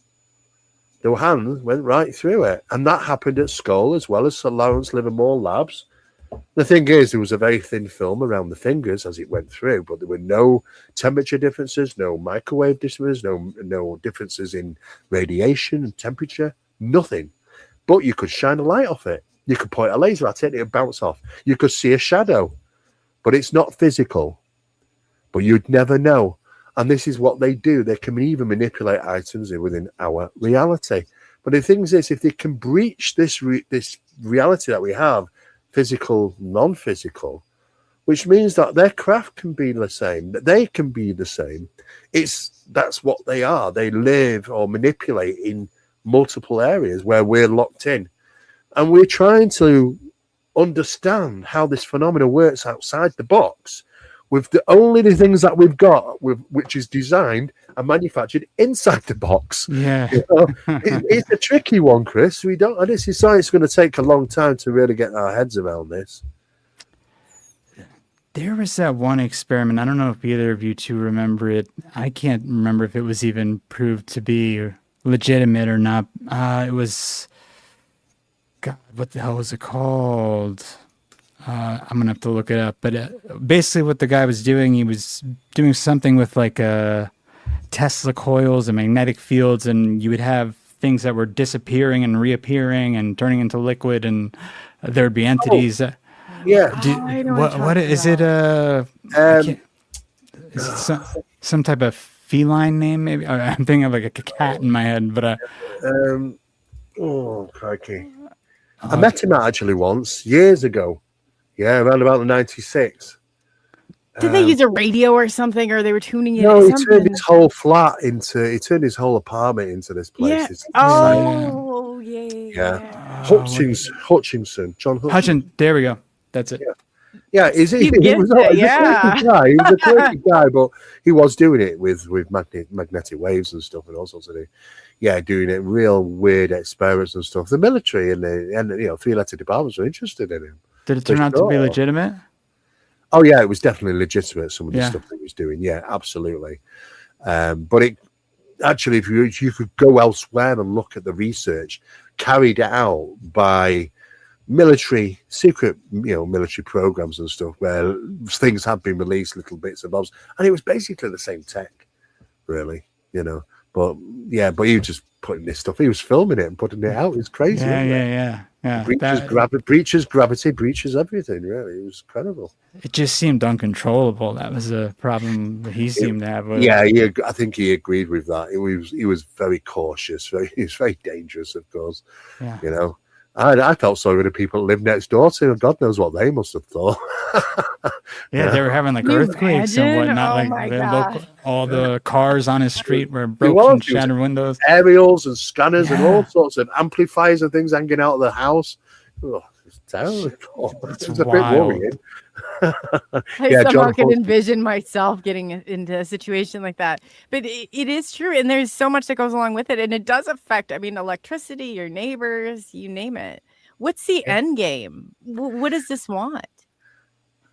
The hand went right through it. And that happened at Skull as well as Sir Lawrence Livermore Labs. The thing is, there was a very thin film around the fingers as it went through, but there were no temperature differences, no microwave differences, no differences in radiation and temperature, nothing. But you could shine a light off it. You could point a laser at it, it would bounce off. You could see a shadow, but it's not physical. But you'd never know. And this is what they do. They can even manipulate items within our reality. But the thing is, if they can breach this reality that we have, physical, non-physical, which means that their craft can be the same, that they can be the same. That's what they are. They live or manipulate in multiple areas where we're locked in. And we're trying to understand how this phenomenon works outside the box with the things that we've got, which is designed and manufactured inside the box. Yeah. It's a tricky one, Chris. This is something it's going to take a long time to really get our heads around this. There was that one experiment. I don't know if either of you two remember it. I can't remember if it was even proved to be legitimate or not. It was, God, what the hell was it called? I'm gonna have to look it up. But basically, what the guy was doing, he was doing something with like Tesla coils and magnetic fields, and you would have things that were disappearing and reappearing and turning into liquid, and there'd be entities. Yeah. I know What is it? I can't, is it some type of feline name? Maybe I'm thinking of like a cat in my head, but oh crikey! I met him actually once years ago. Yeah, around about the 96. Did they use a radio or something, or they were tuning in? No, he something? turned his whole flat into. He turned his whole apartment into this place. Yeah. It's Oh, yeah. yeah. Hutchinson, John Hutchinson. There we go. That's it. Yeah, he was a quirky guy. He was a quirky guy, but he was doing it with magnetic waves and stuff and all sorts of things. Yeah, doing it real weird experiments and stuff. The military and the 3-letter departments were interested in him. Did it turn out to be legitimate? Oh yeah, it was definitely legitimate. Some of the stuff that he was doing, yeah, absolutely. But it actually, if you could go elsewhere and look at the research carried out by secret military programs and stuff, where things have been released, little bits and bobs, and it was basically the same tech, really, But he was just putting this stuff. He was filming it and putting it out. It's crazy. Yeah. Breaches gravity, breaches everything. Really, it was incredible. It just seemed uncontrollable. That was a problem that he seemed to have. I think he agreed with that. He was very cautious. He was very dangerous, of course. Yeah. I felt sorry for the people that lived next door to him. God knows what they must have thought. They were having like earthquakes and whatnot. All the cars on his street were broken, shattered windows, aerials and scanners and all sorts of amplifiers and things hanging out of the house. Oh, it's terrible. It's a bit worrying. I somehow can envision myself getting into a situation like that. But it is true. And there's so much that goes along with it. And it does affect, electricity, your neighbors, you name it. What's the end game? What does this want?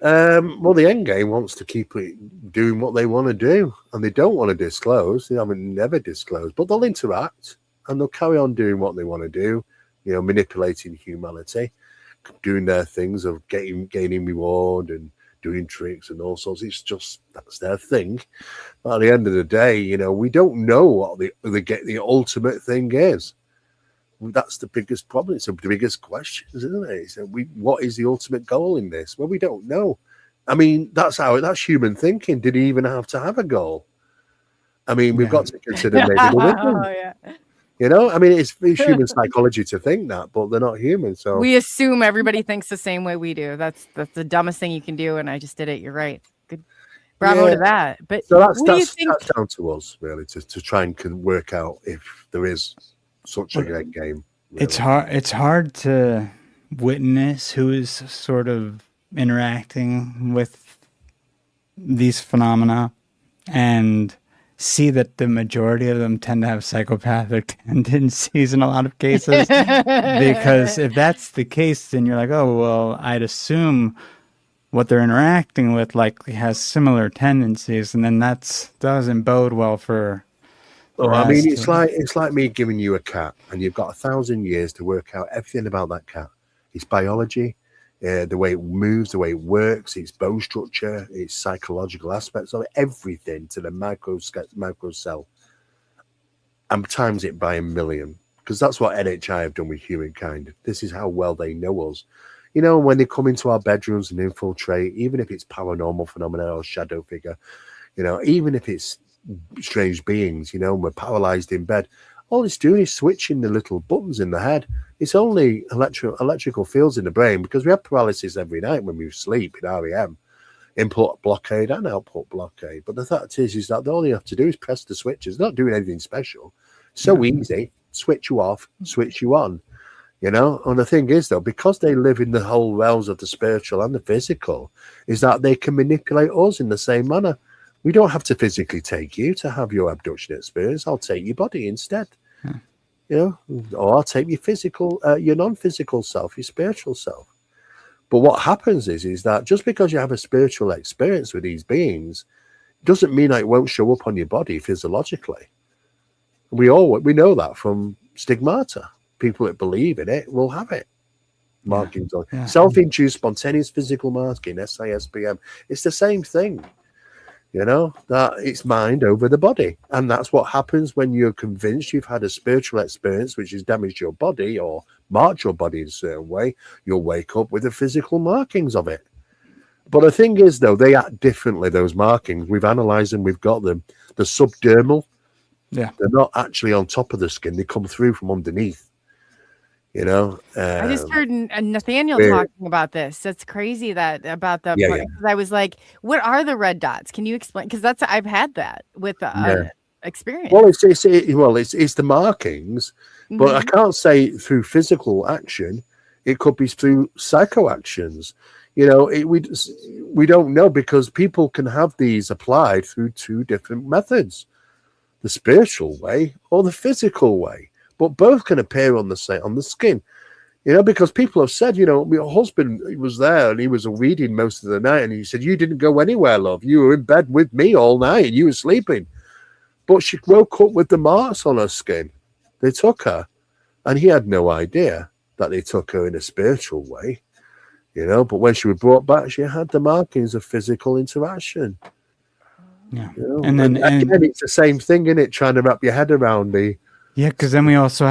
Well, the end game wants to keep it doing what they want to do. And they don't want to disclose. They haven't never disclosed. But they'll interact. And they'll carry on doing what they want to do. Manipulating humanity. Doing their things of gaining reward and doing tricks and all sorts. It's just that's their thing. But at the end of the day, we don't know what the ultimate thing is. That's the biggest problem. It's the biggest question, isn't it? So what is the ultimate goal in this? Well, we don't know. That's human thinking. Did he even have to have a goal? We've got to consider maybe the women. Oh, yeah. It's human psychology to think that, but they're not human. So we assume everybody thinks the same way we do. That's the dumbest thing you can do. And I just did it. You're right. Good. Bravo to that. But so that's down to us really to try and work out if there is such a great game. Really. It's hard to witness who is sort of interacting with these phenomena and see that the majority of them tend to have psychopathic tendencies in a lot of cases. Because if that's the case, then you're like, oh, well, I'd assume what they're interacting with likely has similar tendencies. And then that doesn't bode well for... it's like me giving you a cat and you've got 1,000 years to work out everything about that cat. Its biology, the way it moves, the way it works, its bone structure, its psychological aspects of it, everything to the micro cell, and times it by 1 million, because that's what NHI have done with humankind. This is how well they know us. When they come into our bedrooms and infiltrate, even if it's paranormal phenomena or shadow figure, even if it's strange beings, we're paralyzed in bed, all it's doing is switching the little buttons in the head. It's only electrical fields in the brain, because we have paralysis every night when we sleep in REM, input blockade and output blockade. But the fact is that all you have to do is press the switches. Not doing anything special. So easy. Switch you off, switch you on. And the thing is, though, because they live in the whole realms of the spiritual and the physical, is that they can manipulate us in the same manner. We don't have to physically take you to have your abduction experience. I'll take your body instead. Or I'll take your non-physical self, your spiritual self. But what happens is that just because you have a spiritual experience with these beings doesn't mean that it won't show up on your body physiologically. We know that from stigmata. People that believe in it will have it. markings on. Self-induced spontaneous physical marking, SISPM. It's the same thing. That it's mind over the body. And that's what happens when you're convinced you've had a spiritual experience which has damaged your body or marked your body in a certain way. You'll wake up with the physical markings of it. But the thing is, though, they act differently, those markings. We've analysed them, we've got them. The subdermal, they're not actually on top of the skin. They come through from underneath. I just heard Nathaniel talking about this. That's crazy about the. Yeah. I was like, "What are the red dots? Can you explain?" Because I've had that with experience. Well, it's the markings, but I can't say through physical action. It could be through psycho actions. We don't know, because people can have these applied through two different methods: the spiritual way or the physical way. But both can appear on the skin, because people have said, my husband, he was there and he was reading most of the night, and he said, "You didn't go anywhere, love. You were in bed with me all night and you were sleeping." But she woke up with the marks on her skin. They took her, and he had no idea that they took her in a spiritual way, But when she was brought back, she had the markings of physical interaction. Yeah, and again, it's the same thing, isn't it? Trying to wrap your head around the. Yeah, because then we also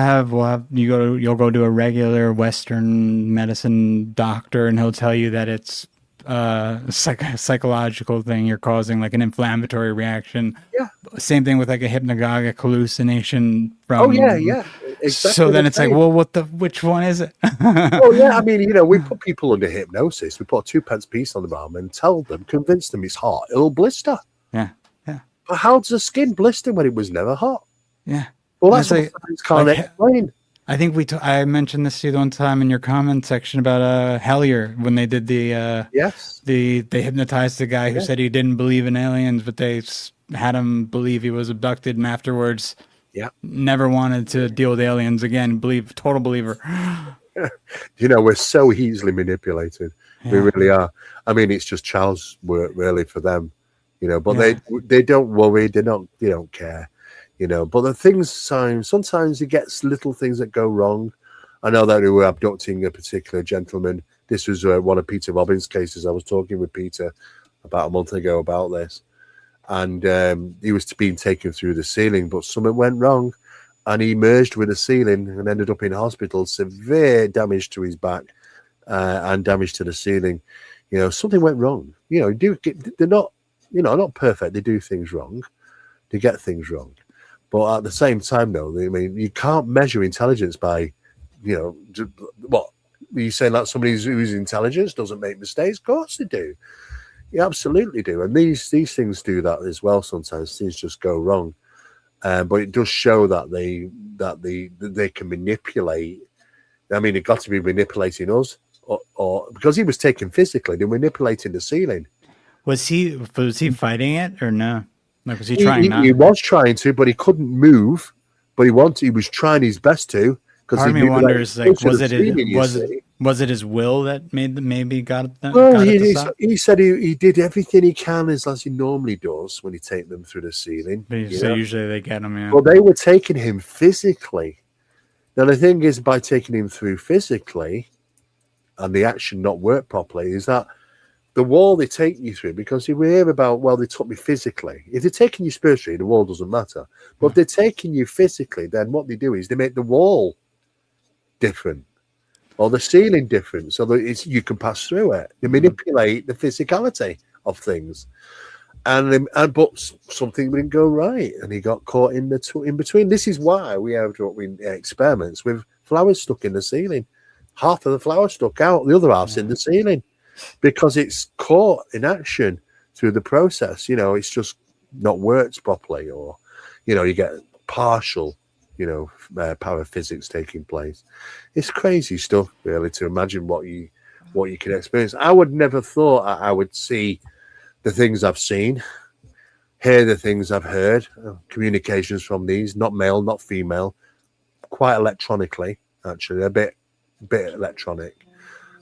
you'll go to a regular Western medicine doctor, and he'll tell you that it's a psychological thing. You're causing like an inflammatory reaction. Yeah. Same thing with like a hypnagogic hallucination from. Oh yeah. Exactly. So then it's like, well, which one is it? Well, yeah. I mean, we put people under hypnosis. We put a 2p piece on the arm and convince them it's hot. It'll blister. Yeah. But how does the skin blister when it was never hot? Yeah. Well, that's what science can't explain. I think I mentioned this to you the one time in your comment section about Hellier, when they did they hypnotized the guy who said he didn't believe in aliens, but they had him believe he was abducted, and afterwards never wanted to deal with aliens again. Total believer. We're so easily manipulated. We really are. I mean, it's just child's work really for them, but they don't worry. They don't care. But the things, sometimes you get little things that go wrong. I know that we were abducting a particular gentleman. This was one of Peter Robbins' cases. I was talking with Peter about a month ago about this. And he was being taken through the ceiling, but something went wrong. And he merged with the ceiling and ended up in hospital. Severe damage to his back and damage to the ceiling. Something went wrong. They're not perfect. They do things wrong. They get things wrong. But at the same time, though, I mean, you can't measure intelligence by, what? Are you saying that somebody who's intelligence doesn't make mistakes? Of course they do. You absolutely do. And these things do that as well. Sometimes things just go wrong. But it does show that they can manipulate. I mean, it got to be manipulating us, or because he was taken physically, they're manipulating the ceiling. Was he fighting it or no? Like, was he trying? He was trying to, but he couldn't move. But he was trying his best to. Part of me wonders, like, was it his will that maybe got that? Well, he said he did everything he can as he normally does when he take them through the ceiling. So usually they get him. Yeah. Well, they were taking him physically. Now the thing is, by taking him through physically, and the action not work properly, is that the wall they take you through, because we hear about, well, they took me physically. If they're taking you spiritually, the wall doesn't matter. But if they're taking you physically, then what they do is they make the wall different or the ceiling different so that you can pass through it. They manipulate the physicality of things. But something didn't go right, and he got caught in between. This is why we have experiments with flowers stuck in the ceiling. Half of the flower stuck out, the other half's in the ceiling. Because it's caught in action through the process, it's just not worked properly, or, you get partial, paraphysics taking place. It's crazy stuff, really, to imagine what you can experience. I would never thought I would see the things I've seen, hear the things I've heard, communications from these, not male, not female, quite electronically, actually, a bit electronic.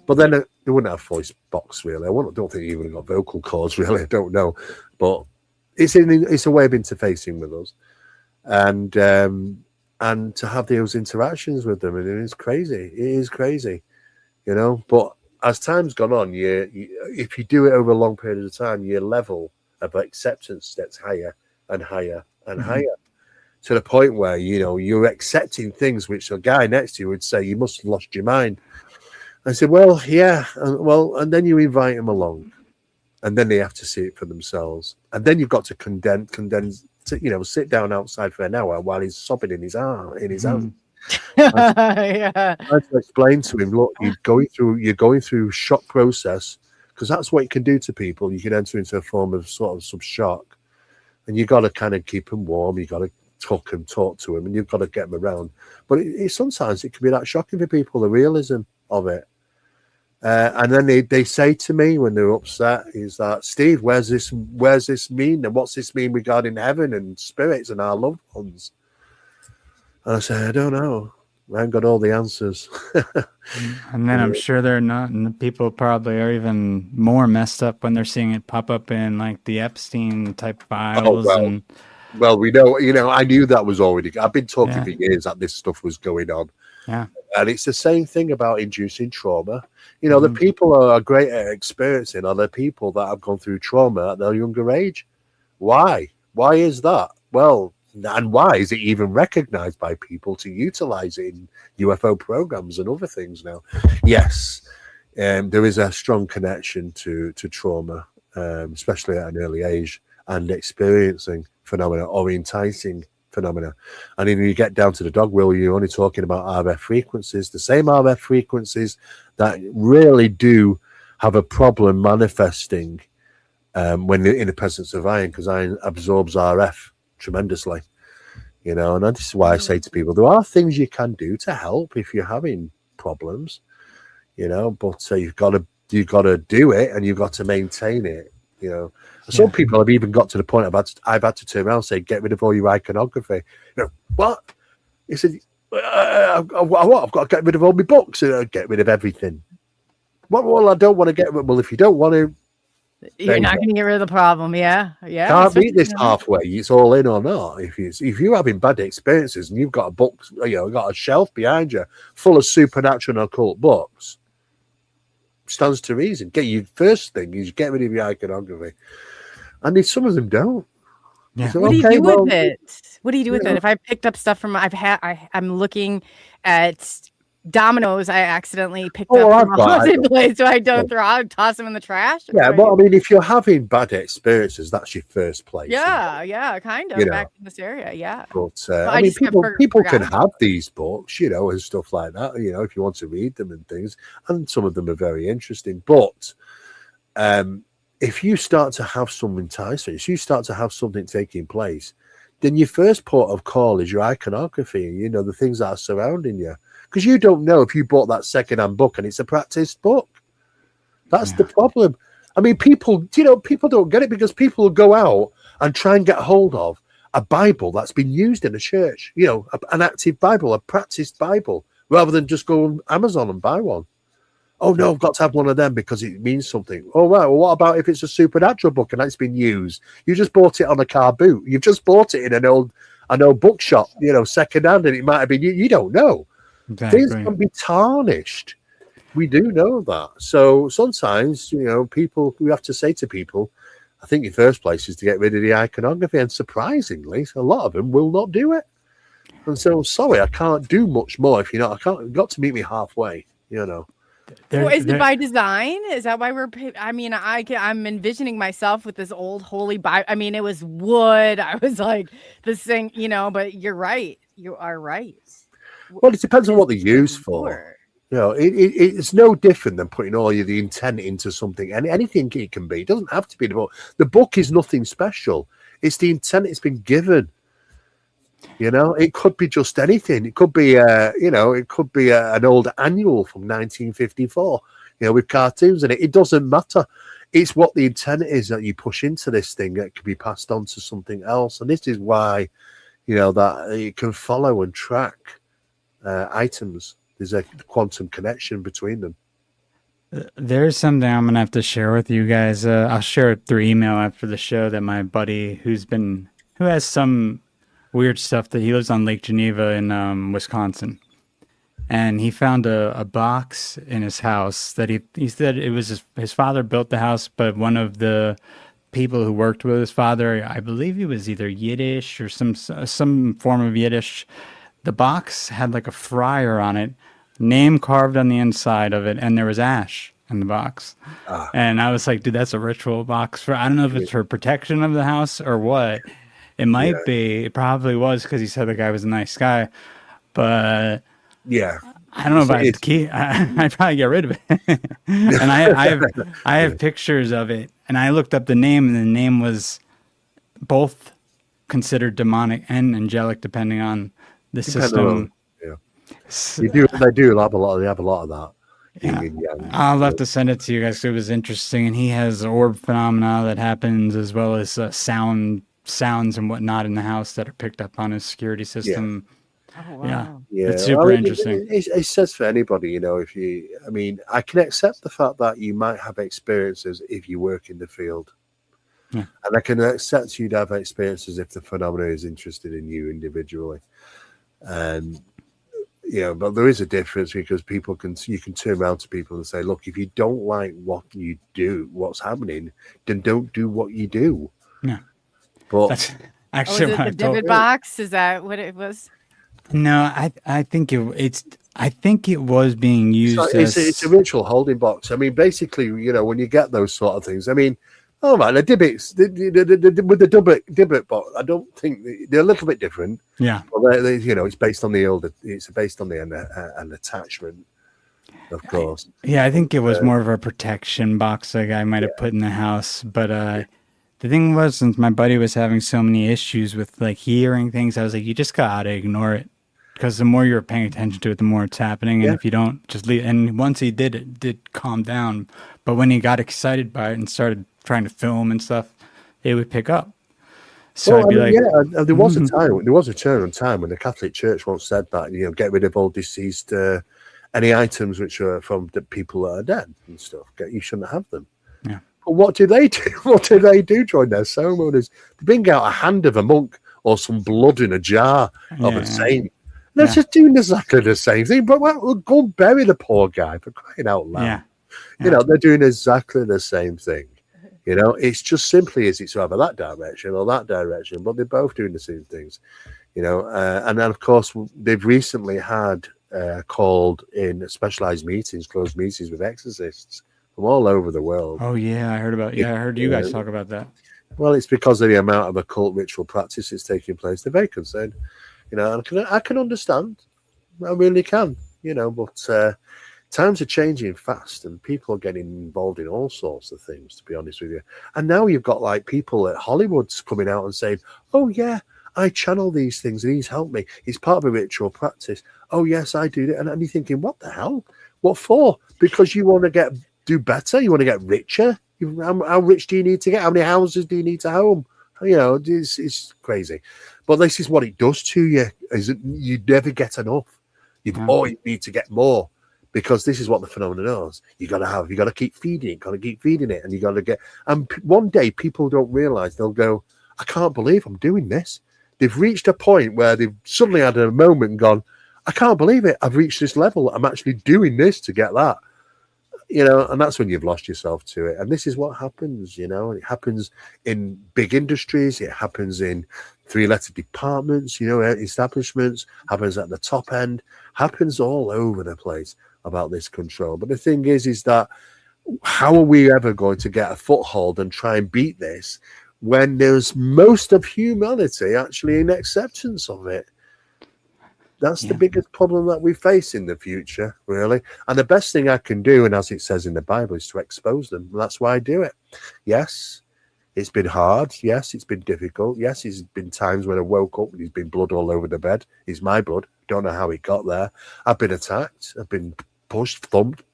But then they wouldn't have voice box, really. I don't think they even got vocal cords, really. I don't know. But it's a way of interfacing with us. And to have those interactions with them, it is crazy. It is crazy. you know. But as time's gone on, if you do it over a long period of time, your level of acceptance gets higher and higher and higher, to the point where, you know, you're accepting things which a guy next to you would say, you must have lost your mind. I said, well, yeah. And then you invite them along, and then they have to see it for themselves. And then you've got to condense, you know, sit down outside for an hour while he's sobbing in his hand. Yeah. I had to explain to him, look, you're going through shock process, because that's what it can do to people. You can enter into a form of sort of some shock, and you got to kind of keep them warm. You got to talk to them, and you've got to get them around. But sometimes it can be that shocking for people, the realism of it. And then they say to me when they're upset, is that, Steve, where's this mean, and what's this mean regarding heaven and spirits and our loved ones? And I say, I don't know. I haven't got all the answers. And then I'm sure they're not, and the people probably are even more messed up when they're seeing it pop up in like the Epstein type files. Well, we know, you know, I knew that was already. I've been talking for years that this stuff was going on. Yeah. And it's the same thing about inducing trauma. You know, the people are great at experiencing are the people that have gone through trauma at their younger age. Why? Why is that? Well, and why is it even recognized by people to utilize it in UFO programs and other things now? Yes, there is a strong connection to trauma, especially at an early age, and experiencing phenomena or enticing phenomena. And if you get down to the dog wheel, you're only talking about RF frequencies, the same RF frequencies that really do have a problem manifesting when they're in the presence of iron, because iron absorbs RF tremendously, you know. And this is why I say to people, there are things you can do to help if you're having problems, you know, but you've got to do it, and you've got to maintain it, you know. Some people have even got to the point I've had to turn around and say, get rid of all your iconography. You know, what? He said, what? I've got to get rid of all my books. Get rid of everything. Well, I don't want to get rid. Well, if you don't want to, you're not going to get rid of the problem. Yeah. Can't beat this halfway. It's all in or not. If you're having bad experiences and you've got a book, you know, got a shelf behind you full of supernatural and occult books, stands to reason. First thing is get rid of your iconography. And some of them don't. Yeah. So, what do you do with it? What do you do with it? If I picked up stuff from, I'm looking at dominoes I accidentally picked up from a haunted place, so I don't toss them in the trash. Yeah, well, I mean, if you're having bad experiences, that's your first place. Yeah, kind of, back in this area, yeah. But I mean, people can have these books, you know, and stuff like that, you know, if you want to read them and things, and some of them are very interesting. But if you start to have some enticements, you start to have something taking place, then your first port of call is your iconography, you know, the things that are surrounding you. Because you don't know if you bought that second-hand book and it's a practiced book. That's the problem. I mean, people don't get it, because people will go out and try and get hold of a Bible that's been used in a church, you know, an active Bible, a practiced Bible, rather than just go on Amazon and buy one. Oh, no, I've got to have one of them because it means something. Oh, right. Well, what about if it's a supernatural book and it's been used? You just bought it on a car boot. You've just bought it in an old bookshop, you know, second-hand, and it might have been you don't know. Exactly. Things can be tarnished. We do know that. So sometimes, you know, we have to say to people, I think your first place is to get rid of the iconography. And surprisingly, a lot of them will not do it. And so, sorry, I can't do much more if you're not. You've got to meet me halfway, you know. Is it by design? Is that why I mean, I'm envisioning myself with this old holy Bible. I mean, it was wood. I was like, this thing, you know, but you're right. You are right. Well, it depends on what they're used for. You know, it's no different than putting all the intent into something. And anything it can be. It doesn't have to be the book. The book is nothing special. It's the intent it's been given. You know, it could be just anything. It could be, an old annual from 1954, you know, with cartoons in it. It doesn't matter. It's what the intent is that you push into this thing that can be passed on to something else. And this is why, you know, that you can follow and track items. There's a quantum connection between them. There's something I'm gonna have to share with you guys. I'll share it through email after the show. That my buddy who has some weird stuff, that he lives on Lake Geneva in Wisconsin, and he found a box in his house that he said it was his father built the house, but one of the people who worked with his father, I believe he was either Yiddish or some form of Yiddish. The box had like a friar on it, name carved on the inside of it, and there was ash in the box. And I was like, dude, that's a ritual box for, I don't know if it's for protection of the house or what. It might be. It probably was, because he said the guy was a nice guy. But yeah, I don't know if I'd keep. I'd probably get rid of it. And I have pictures of it, and I looked up the name, and the name was both considered demonic and angelic, depending on the system. They do have a lot. They have a lot of that. Yeah. I'll have to send it to you guys. It was interesting, and he has orb phenomena that happens, as well as sounds and whatnot in the house that are picked up on his security system. Oh, wow. Yeah, it's super interesting. It says for anybody, I can accept the fact that you might have experiences if you work in the field. Yeah. And I can accept you'd have experiences if the phenomena is interested in you individually. And but there is a difference, because you can turn around to people and say, look, if you don't like what you do, what's happening, then don't do what you do. Yeah. But that's actually was it the divot box? Is that what it was? No, I think it was being used it's a ritual holding box. I mean, basically, when you get those sort of things, I mean, oh man, the dibbits with the dibbit box, I don't think they're a little bit different. Yeah, but it's based on an attachment, of course. Yeah, I think it was more of a protection box the guy might have put in the house. But the thing was, since my buddy was having so many issues with like hearing things, I was like, you just gotta ignore it, because the more you're paying attention to it, the more it's happening. And if you don't, just leave. And once he did, it did calm down. But when he got excited by it and started trying to film and stuff, it would pick up. So I'd be like, there was a time. There was a turn on time when the Catholic Church once said that get rid of all deceased any items which are from the people that are dead and stuff. You shouldn't have them. Yeah. But what do they do? What do they do during their ceremonies? They bring out a hand of a monk or some blood in a jar of a saint. They're just doing exactly the same thing. But go and bury the poor guy, for crying out loud. Yeah. They're doing exactly the same thing. It's just simply it's either that direction or that direction, but they're both doing the same things. And then of course they've recently had called in specialized meetings, closed meetings with exorcists from all over the world. Oh yeah, I heard about. Yeah, I heard you guys talk about that. Well, it's because of the amount of occult ritual practice that's taking place. They're very concerned. I can understand. I really can. But times are changing fast, and people are getting involved in all sorts of things, to be honest with you. And now you've got like people at Hollywood's coming out and saying, "Oh yeah, I channel these things, and he's helped me. He's part of a ritual practice. Oh yes, I do it." And you're thinking, "What the hell? What for? Because you want to do better? You want to get richer? How rich do you need to get? How many houses do you need to own?" It's crazy. But this is what it does to you: is that you never get enough. You always need to get more. Because this is what the phenomenon is. You got to keep feeding it, and you got to get. And one day, people don't realize, they'll go, "I can't believe I'm doing this." They've reached a point where they've suddenly had a moment and gone, "I can't believe it. I've reached this level. I'm actually doing this to get that." And that's when you've lost yourself to it. And this is what happens. It happens in big industries. It happens in three-letter departments. Establishments. Happens at the top end. Happens all over the place about this control. But the thing is that how are we ever going to get a foothold and try and beat this when there's most of humanity actually in acceptance of it? That's the biggest problem that we face in the future, really. And the best thing I can do, and as it says in the Bible, is to expose them. That's why I do it. Yes, it's been hard. Yes, it's been difficult. Yes, there's been times when I woke up and there's been blood all over the bed. It's my blood. Don't know how it got there. I've been attacked. I've been pushed, thumped,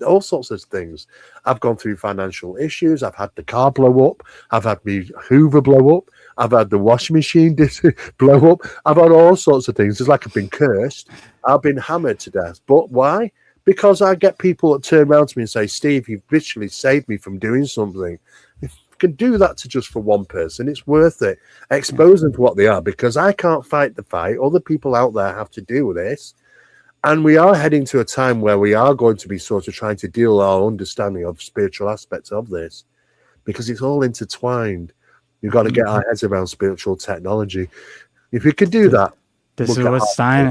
all sorts of things. I've gone through financial issues. I've had the car blow up. I've had me Hoover blow up. I've had the washing machine blow up. I've had all sorts of things. It's like I've been cursed. I've been hammered to death. But why? Because I get people that turn around to me and say, "Steve, you've literally saved me from doing something." If you can do that to just for one person, it's worth it. Expose them to what they are, because I can't fight the fight. Other people out there have to deal with this. And we are heading to a time where we are going to be sort of trying to deal our understanding of spiritual aspects of this, because it's all intertwined. You've got to get our heads around spiritual technology. If we could do that, this is what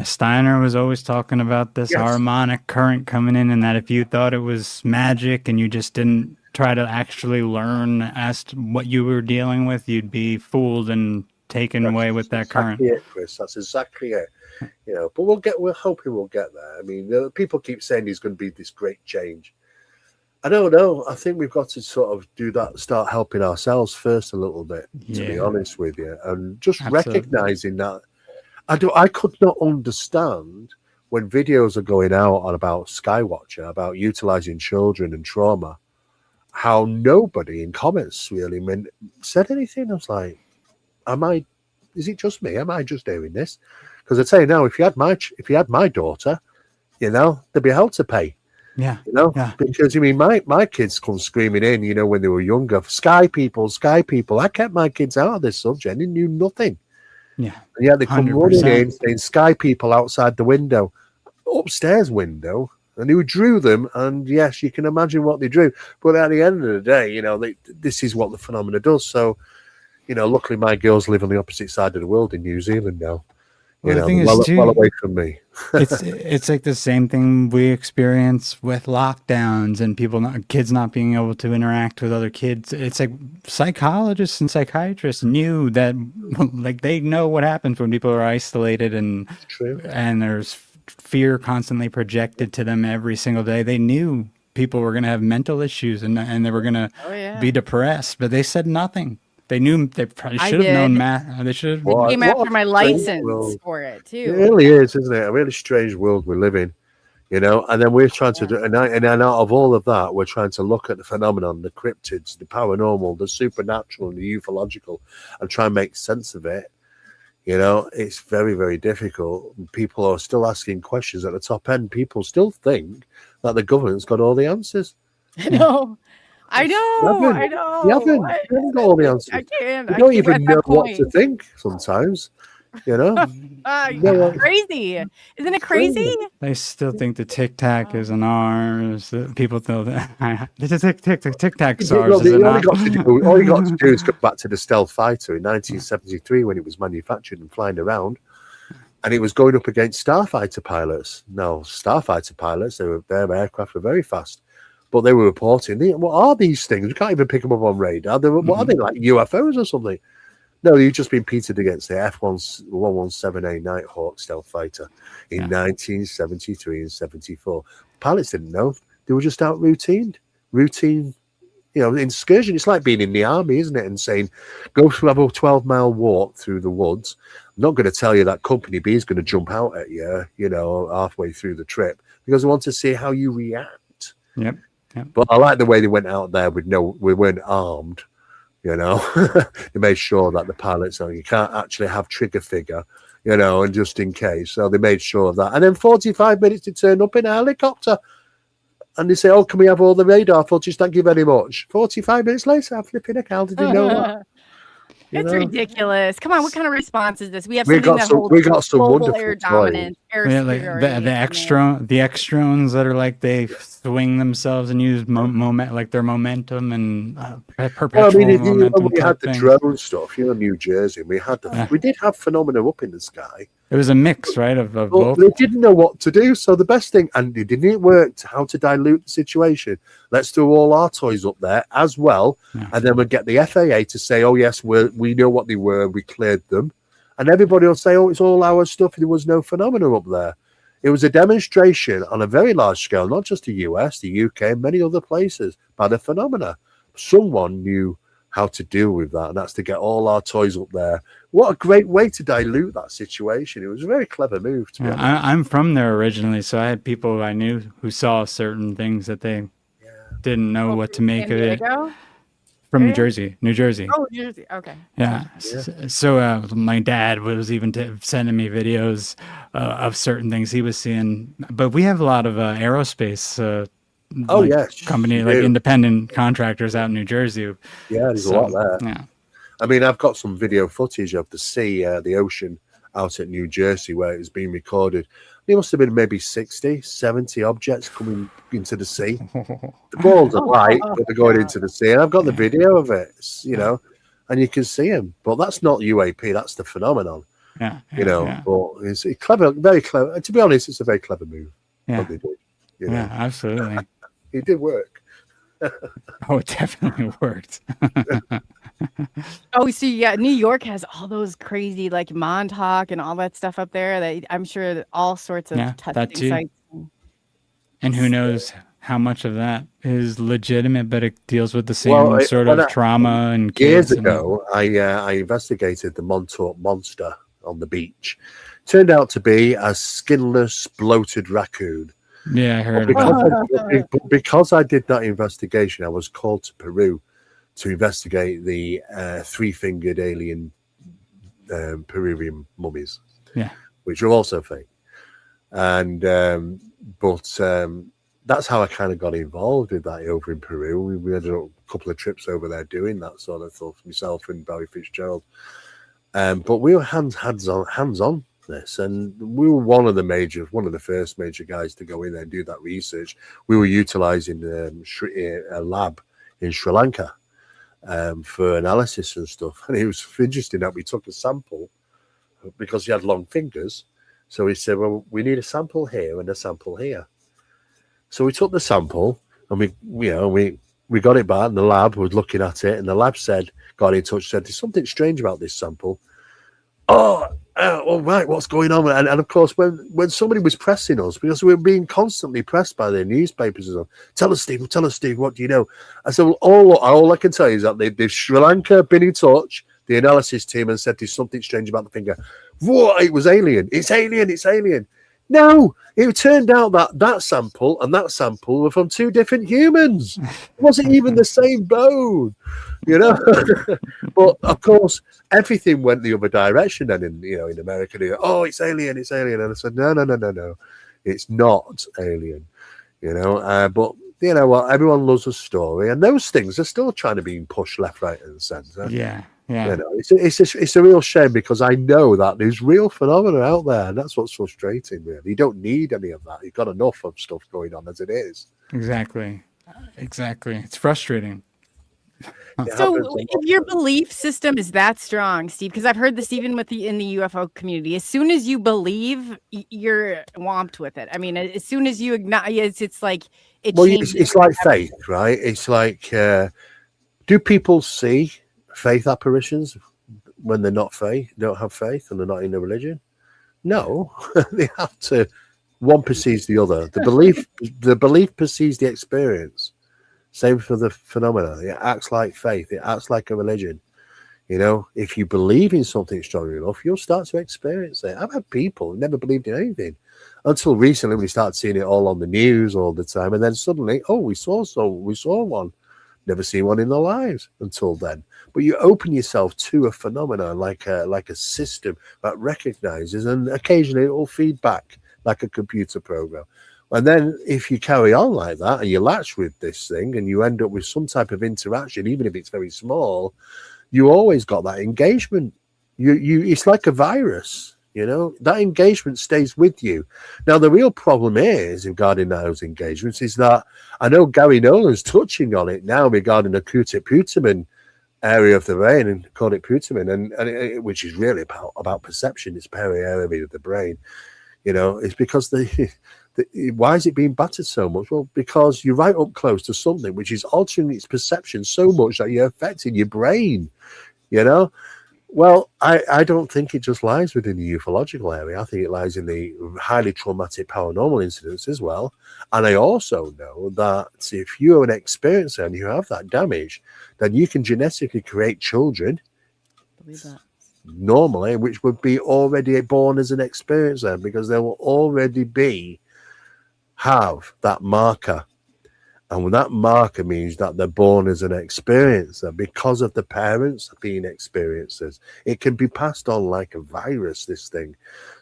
Steiner was always talking about, this harmonic current coming in, and that if you thought it was magic and you just didn't try to actually learn as to what you were dealing with, you'd be fooled and taken away with that current. That's exactly it, Chris. That's exactly it. You know, but we're hoping we'll get there. I mean, people keep saying there's going to be this great change. I don't know. I think we've got to sort of do that, start helping ourselves first a little bit, to be honest with you, and just recognizing that. I could not understand when videos are going out on about Skywatcher, about utilizing children and trauma, how nobody in comments really said anything. I was like, is it just me? Am I just doing this? Because I tell you now, if you had my daughter, you know, there'd be hell to pay. Yeah. You know, because I mean, my kids come screaming in, you know, when they were younger, sky people. I kept my kids out of this subject. They knew nothing. Yeah. And yeah, they come 100%. Running in saying sky people outside the window, upstairs window, and who drew them. And yes, you can imagine what they drew. But at the end of the day, you know, this is what the phenomena does. So, you know, luckily my girls live on the opposite side of the world in New Zealand now. You know, well away from me. it's like the same thing we experience with lockdowns and kids not being able to interact with other kids. It's like psychologists and psychiatrists knew that, like, they know what happens when people are isolated and there's fear constantly projected to them every single day. They knew people were going to have mental issues and they were going to be depressed, but they said nothing. They knew they probably should have known math. They should have came after my license for it too. It really is, isn't it? A really strange world we live in, you know. And then we're trying to do, and out of all of that, we're trying to look at the phenomenon, the cryptids, the paranormal, the supernatural, and the ufological, and try and make sense of it. You know, it's very, very difficult. People are still asking questions at the top end. People still think that the government's got all the answers. I know. I know. You haven't got all the answers. I can't. You don't even know what to think sometimes. You know, crazy. Isn't it crazy? They still think the Tic Tac is an ours. People know that the Tic Tac is ours. All you got to do is go back to the stealth fighter in 1973 when it was manufactured and flying around, and it was going up against starfighter pilots. Now, starfighter pilots, their aircraft were very fast. But they were reporting, what are these things? We can't even pick them up on radar. What are they, like UFOs or something? No, you've just been pitted against the F-117A Nighthawk stealth fighter in 1973 and 74. Pilots didn't know. They were just out routine, you know, excursion. It's like being in the army, isn't it? And saying, go through have a 12-mile walk through the woods. I'm not going to tell you that Company B is going to jump out at you, you know, halfway through the trip, because I want to see how you react. Yep. But I like the way they went out there we weren't armed, you know. They made sure that the pilots, you can't actually have trigger figure, you know, and just in case. So they made sure of that. And then 45 minutes to turn up in a helicopter. And they say, oh, can we have all the radar footage? Thank you very much. 45 minutes later, I'm flipping a cow. Did you know that? It's ridiculous. Come on, what kind of response is this? We got some wonderful air dominance, like the extrons that are like they swing themselves and use like their momentum and perpetual momentum. We had the drone stuff, you know, New Jersey. We did have phenomena up in the sky. It was a mix, right, of both. They didn't know what to do, so the best thing, and it didn't work, how to dilute the situation. Let's throw all our toys up there as well, and then we'll get the FAA to say, oh, yes, we know what they were, we cleared them. And everybody will say, oh, it's all our stuff, there was no phenomena up there. It was a demonstration on a very large scale, not just the US, the UK, and many other places, by the phenomena. Someone knew how to deal with that, and that's to get all our toys up there. What a great way to dilute that situation. It was a very clever move, to be honest. I'm from there originally, so I had people I knew who saw certain things that they didn't know what to make of it. From New Jersey. Oh, New Jersey. Okay. Yeah. So my dad was even sending me videos of certain things he was seeing. But we have a lot of aerospace company, like independent contractors out in New Jersey. Yeah, there's a lot there. Yeah. I mean, I've got some video footage of the sea, the ocean out at New Jersey where it was being recorded. There must have been maybe 60, 70 objects coming into the sea. The balls are light, but they're going into the sea. And I've got the video of it, and you can see them. But that's not UAP. That's the phenomenon. Yeah, but it's clever, very clever. And to be honest, it's a very clever move. Yeah, what they did, yeah, absolutely. It did work. Oh, it definitely worked. Oh, so yeah, New York has all those crazy like Montauk and all that stuff up there. That I'm sure that all sorts of testing sites. And who knows how much of that is legitimate, but it deals with the same sort of trauma and years ago. I investigated the Montauk monster on the beach. Turned out to be a skinless, bloated raccoon. Yeah, I heard because I did that investigation, I was called to Peru to investigate the three-fingered alien Peruvian mummies, which are also fake. And that's how I kind of got involved with that over in Peru. We had a couple of trips over there doing that sort of stuff, myself and Barry Fitzgerald. But we were hands on this, and we were one of the first major guys to go in there and do that research. We were utilizing a lab in Sri Lanka for analysis and stuff. And it was interesting that we took a sample because he had long fingers. So he said, well, we need a sample here and a sample here. So we took the sample and we got it back, and the lab was looking at it, and the lab got in touch, said, there's something strange about this sample. All right, what's going on? And of course, when somebody was pressing us, because we were being constantly pressed by the newspapers and stuff, tell us, Steve, what do you know? I said, well, all I can tell you is that they've Sri Lanka been in touch, the analysis team, and said there's something strange about the finger. What? It was alien. It's alien. No, it turned out that sample and that sample were from two different humans. It wasn't even the same bone, But of course, everything went the other direction. Then in America, they go, it's alien. And I said, no, it's not alien. But you know what? Everyone loves a story, and those things are still trying to be pushed left, right, and centre. Yeah. It's a real shame, because I know that there's real phenomena out there, and that's what's frustrating. Really, you don't need any of that. You've got enough of stuff going on as it is. Exactly. It's frustrating. So, if your belief system is that strong, Steve, because I've heard this even in the UFO community, as soon as you believe, you're whomped with it. I mean, as soon as you acknowledge, it's like it. Well, it's like faith, right? It's like, do people see faith apparitions when they're not don't have faith, and they're not in a religion? No, they have to. One precedes the other. The belief precedes the experience. Same for the phenomena. It acts like faith. It acts like a religion. If you believe in something strong enough, you'll start to experience it. I've had people who never believed in anything until recently, when we started seeing it all on the news all the time, and then suddenly, we saw one. Never seen one in their lives until then. But you open yourself to a phenomena like a system that recognizes, and occasionally it will feed back like a computer program. And then if you carry on like that and you latch with this thing and you end up with some type of interaction, even if it's very small, you always got that engagement. It's like a virus, that engagement stays with you. Now, the real problem is regarding those engagements is that I know Gary Nolan's touching on it now regarding the Putamen area of the brain, and called it Putamen, and which is really about perception. It's area of the brain. It's because why is it being battered so much? Well, because you're right up close to something which is altering its perception so much that you're affecting your brain, Well, I don't think it just lies within the ufological area. I think it lies in the highly traumatic paranormal incidents as well. And I also know that if you're an experiencer and you have that damage, then you can genetically create children. Believe that. Normally, which would be already born as an experiencer, because they will already have that marker. And when that marker means that they're born as an experiencer because of the parents being experiencers, it can be passed on like a virus, this thing.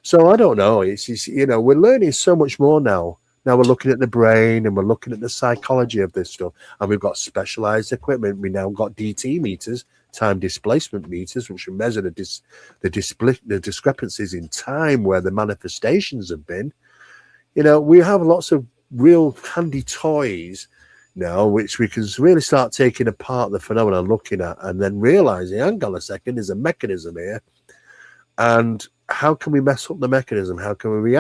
So I don't know. It's we're learning so much more now. Now we're looking at the brain and we're looking at the psychology of this stuff. And we've got specialized equipment. We now got DT meters time displacement meters, which measure the discrepancies in time where the manifestations have been. You know, we have lots of real handy toys now, which we can really start taking apart the phenomena, looking at, and then realizing, hang on a second, there's a mechanism here. And how can we mess up the mechanism? How can we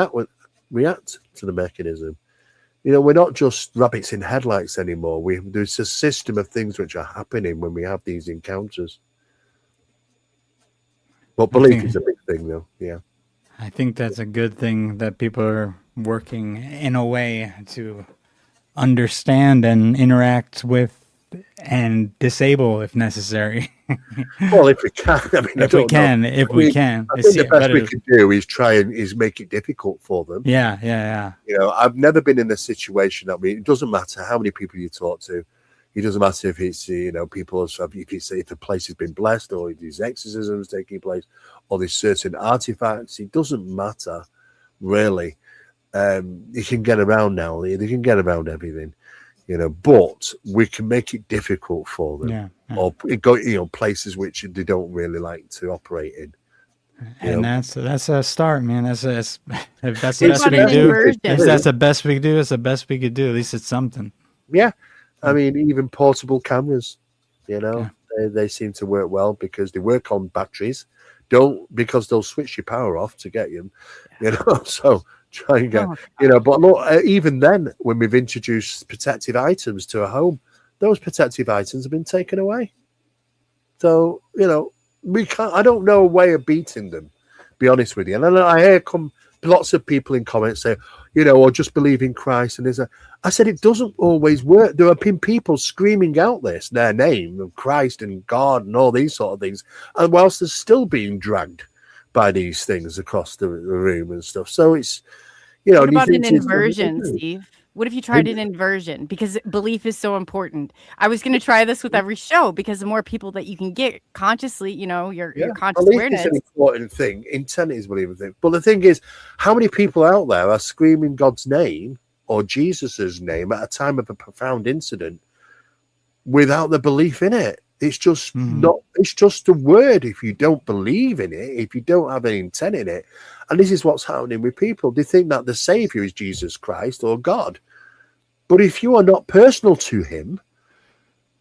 react to the mechanism? You know, we're not just rabbits in headlights anymore. There's a system of things which are happening when we have these encounters. But belief is a big thing, though. Yeah. I think that's a good thing that people are working in a way to understand and interact with and disable if necessary. Well, if we can. I mean, if we can. I think the best we can do is try and make it difficult for them. Yeah. You know, I've never been in a situation that it doesn't matter how many people you talk to. It doesn't matter if it's, you know, people, if the place has been blessed, or if there's exorcisms taking place, or there's certain artifacts. It doesn't matter, really. You can get around now. They can get around everything, you know, but we can make it difficult for them. Yeah. Or go, you know, places which they don't really like to operate in. And that's a start, man. If that's the best It's we can do, inversion. if that's the best we can do, it's the best we could do. At least it's something. Yeah. I mean, even portable cameras, you know, they seem to work well because they work on batteries. Because they'll switch your power off to get you know, so try and get, you know, but look, even then, when we've introduced protective items to a home, those protective items have been taken away. So, you know, I don't know a way of beating them, be honest with you. And I hear lots of people in comments say, you know, or just believe in Christ. And I said, it doesn't always work. There have been people screaming out their name of Christ and God and all these sort of things. And whilst they're still being dragged by these things across the room and stuff. So it's, you know. What about an inversion, Steve? What if you tried an inversion? Because belief is so important. I was going to try this with every show, because the more people that you can get consciously, you know, your conscious belief awareness. Is an important thing. Intent is believing thing. But the thing is, how many people out there are screaming God's name or Jesus's name at a time of a profound incident without the belief in it? It's just not. It's just a word. If you don't believe in it, if you don't have any intent in it, and this is what's happening with people. They think that the Savior is Jesus Christ or God, but if you are not personal to Him,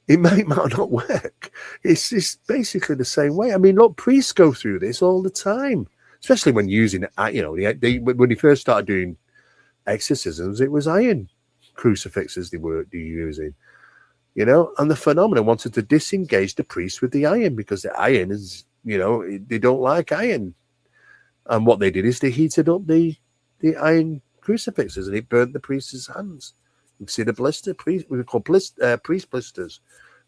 it might not work. It's basically the same way. I mean, look, priests go through this all the time, especially when using, you know, when they first started doing exorcisms, it was iron crucifixes they were using. You know, and the phenomenon wanted to disengage the priest with the iron, because the iron is, you know, they don't like iron. And what they did is they heated up the iron crucifixes, and it burnt the priest's hands. You can see the blister, we call priest blisters.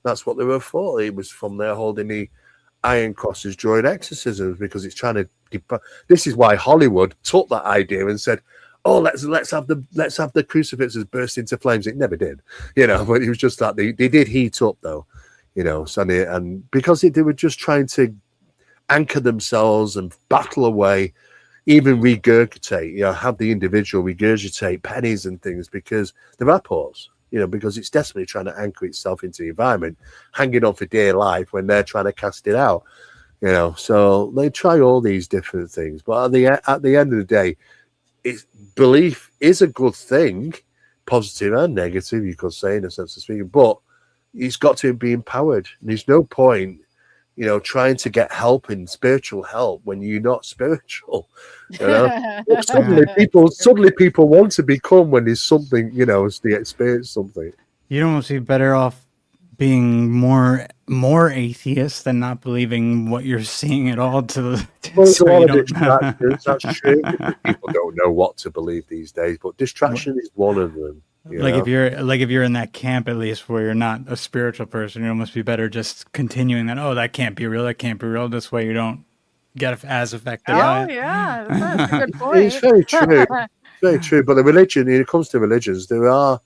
That's what they were for. It was from there holding the iron crosses during exorcisms, because it's trying to. This is why Hollywood took that idea and said, "Oh, let's have the crucifixes burst into flames." It never did, you know. But it was just that they did heat up, though, you know. So and because they were just trying to anchor themselves and battle away, even regurgitate, you know, have the individual regurgitate pennies and things, because the rapports, you know, because it's desperately trying to anchor itself into the environment, hanging on for dear life when they're trying to cast it out, you know. So they try all these different things, but at the end of the day, belief is a good thing, positive and negative, you could say, in a sense of speaking, but it's got to be empowered. And there's no point, you know, trying to get help in spiritual help when you're not spiritual. You know, suddenly people want to become when there's something, you know, as they experience something. You'd almost be better off being more atheist than not believing what you're seeing at all. There's a lot of distractions. That's true. People don't know what to believe these days, but distraction is one of them. If you're in that camp, at least, where you're not a spiritual person, you almost be better just continuing that. Oh, that can't be real. That can't be real. This way, you don't get as affected by it. Yeah, that's a good point. It's very true. Very true. But the religion, when it comes to religions, there are.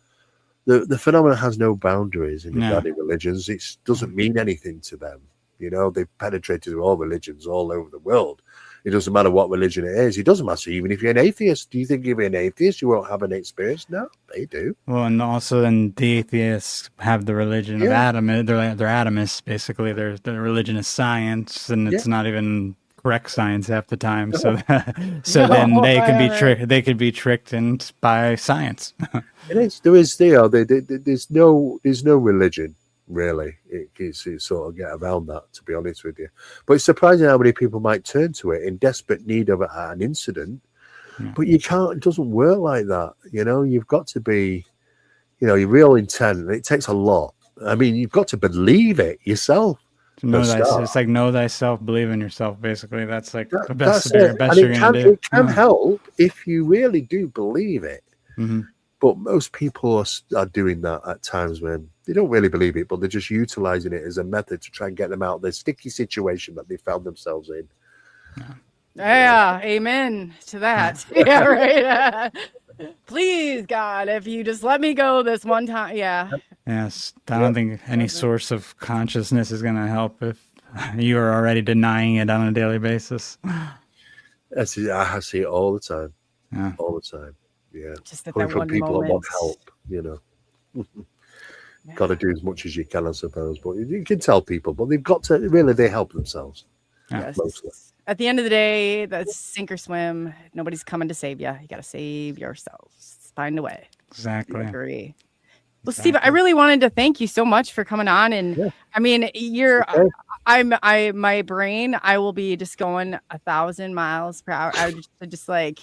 The phenomenon has no boundaries in regarding religions. It doesn't mean anything to them. You know, they've penetrated all religions all over the world. It doesn't matter what religion it is. It doesn't matter even if you're an atheist. Do you think if you're an atheist, you won't have an experience? No, they do. Well, and also then the atheists have the religion of Adam. They're atomists, basically. Their religion is science, and it's not even correct science half the time. So then they can be tricked. They could be tricked by science. It is. There's no religion really. It's sort of get around that, to be honest with you. But it's surprising how many people might turn to it in desperate need of an incident. Yeah. But you can't. It doesn't work like that. You've got to be, your real intent. It takes a lot. I mean, you've got to believe it yourself. It's like know thyself, believe in yourself. Basically, that's like the best you're gonna do. It can help if you really do believe it. Mm-hmm. But most people are doing that at times when they don't really believe it, but they're just utilizing it as a method to try and get them out of the sticky situation that they found themselves in. Yeah, amen to that. Yeah, right. Please, God, if you just let me go this one time. Yeah. Yes, I don't think any source of consciousness is going to help if you are already denying it on a daily basis. I see it all the time. Yeah. All the time. Yeah. Just at coming that from one people moment. that want help, Got to do as much as you can, I suppose. But you can tell people, but they've got to they help themselves. Yes. Mostly. At the end of the day, that's sink or swim. Nobody's coming to save you. You got to save yourselves. Find a way. Exactly. I agree. Well, Steve, I really wanted to thank you so much for coming on. And I mean, my brain, I will be just going 1,000 miles per hour. I just like,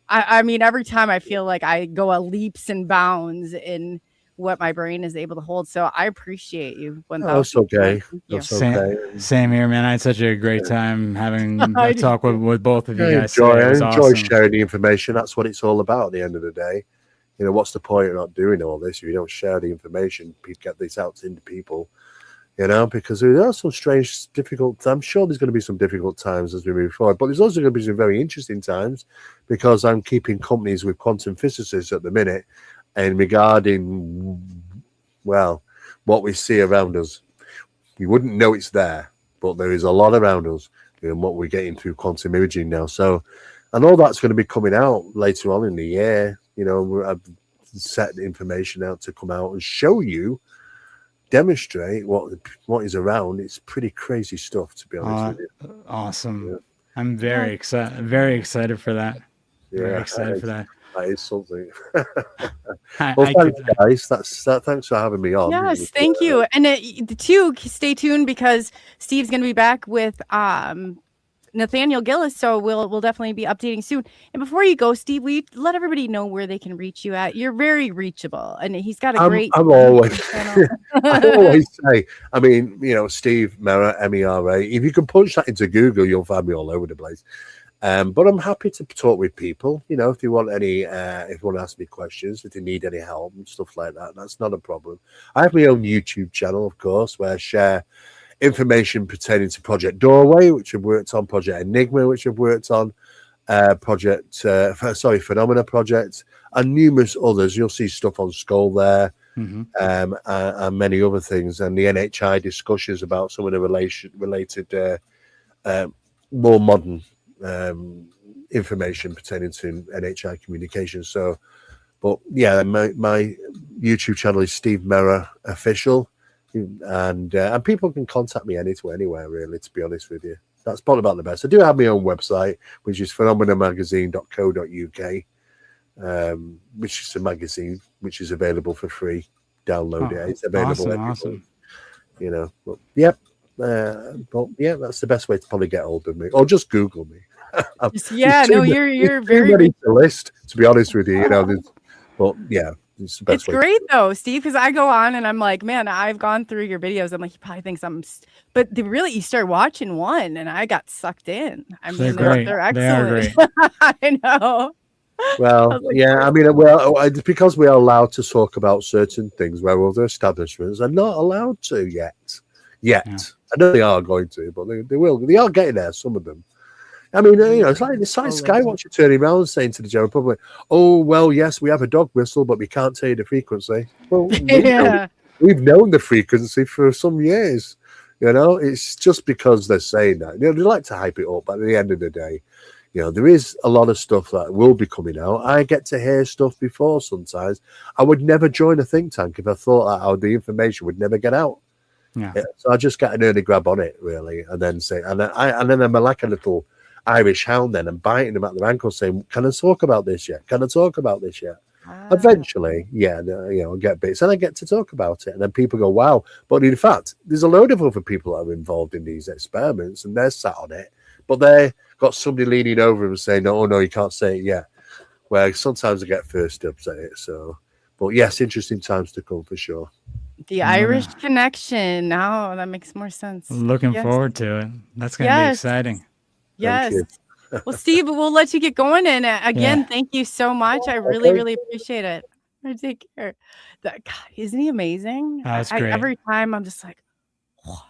I mean, every time I feel like I go at leaps and bounds in what my brain is able to hold. So I appreciate you. 1,000. That's okay. That's okay. Same here, man. I had such a great time having a talk with both of you guys. I enjoy sharing the information. That's what it's all about at the end of the day. What's the point of not doing all this if you don't share the information, get this out into people, because there are some strange, difficult, I'm sure there's going to be some difficult times as we move forward, but there's also going to be some very interesting times because I'm keeping companies with quantum physicists at the minute and regarding, well, what we see around us. You wouldn't know it's there, but there is a lot around us and what we're getting through quantum imaging now. So, and all that's going to be coming out later on in the year. I've set information out to come out and show you, demonstrate what is around. It's pretty crazy stuff, to be honest with you. Awesome. Yeah. I'm very excited. Very excited for that. Very excited for that. That is something. Well, thanks, guys. Thanks for having me on. Yes, thank you. And stay tuned because Steve's going to be back with Nathaniel Gillis, so we'll definitely be updating soon. And before you go, Steve, will you let everybody know where they can reach you at? You're very reachable, and he's got a great. I'm always. I always say, I mean, Steve Mera, Mera. If you can punch that into Google, you'll find me all over the place. But I'm happy to talk with people. If they want if you want to ask me questions, if they need any help and stuff like that, that's not a problem. I have my own YouTube channel, of course, where I share information pertaining to Project Doorway, which I've worked on, Project Enigma, which I've worked on, Phenomena Project, and numerous others. You'll see stuff on Skull there, and many other things, and the NHI discussions about some of the related, more modern information pertaining to NHI communications. So, but yeah, my YouTube channel is Steve Mera Official. And people can contact me anywhere, really, to be honest with you. That's probably about the best. I do have my own website, which is phenomenamagazine.co.uk, which is a magazine which is available for free. Download it. It's available awesome. But that's the best way to probably get hold of me. Or just Google me. You're very ready to list, to be honest with you. But yeah. It's great though, Steve, because I go on and I'm like, man, I've gone through your videos. I'm like, he probably thinks but you start watching one and I got sucked in. I mean, they're excellent. I know. Well, it's because we are allowed to talk about certain things where other establishments are not allowed to yet. Yeah. I know they are going to, but they will. They are getting there, some of them. I mean, it's like Skywatcher turning around and saying to the general public, "Oh, well, yes, we have a dog whistle, but we can't tell you the frequency." Well, we've known the frequency for some years. You know, it's just because they're saying that. You know, they like to hype it up, but at the end of the day, you know, there is a lot of stuff that will be coming out. I get to hear stuff before sometimes. I would never join a think tank if I thought that the information would never get out. Yeah. So I just get an early grab on it, really, and then say, and then I'm like a little Irish hound. Then I'm biting them at their ankles, saying, "Can I talk about this yet? Can I talk about this yet?" Eventually, you know, get bits, and I get to talk about it, and then people go, "Wow!" But in fact, there's a load of other people that are involved in these experiments, and they're sat on it, but they got somebody leaning over them saying, "Oh no, you can't say it yet." Where sometimes I get first dibs at it. So, but yes, interesting times to come for sure. The Irish connection. Oh, that makes more sense. Looking forward to it. That's going to be exciting. Yes. Well, Steve, we'll let you get going. And again, thank you so much. I really, really appreciate it. Take care. God, isn't he amazing? That's great. Every time I'm just like,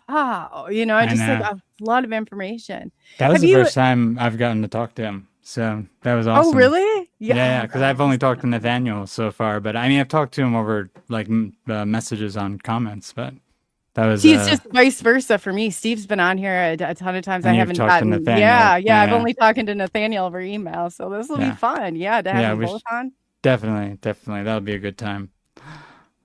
wow. You know, like a lot of information. That was the first time I've gotten to talk to him. So that was awesome. Oh, really? Yeah, because I've only talked to Nathaniel so far, but I mean, I've talked to him over like messages on comments, but that was. See, it's just vice versa for me. Steve's been on here a ton of times. I haven't gotten. Yeah. I've only talking to Nathaniel over email, so this will be fun. Yeah, to have them both on. Definitely. That'll be a good time.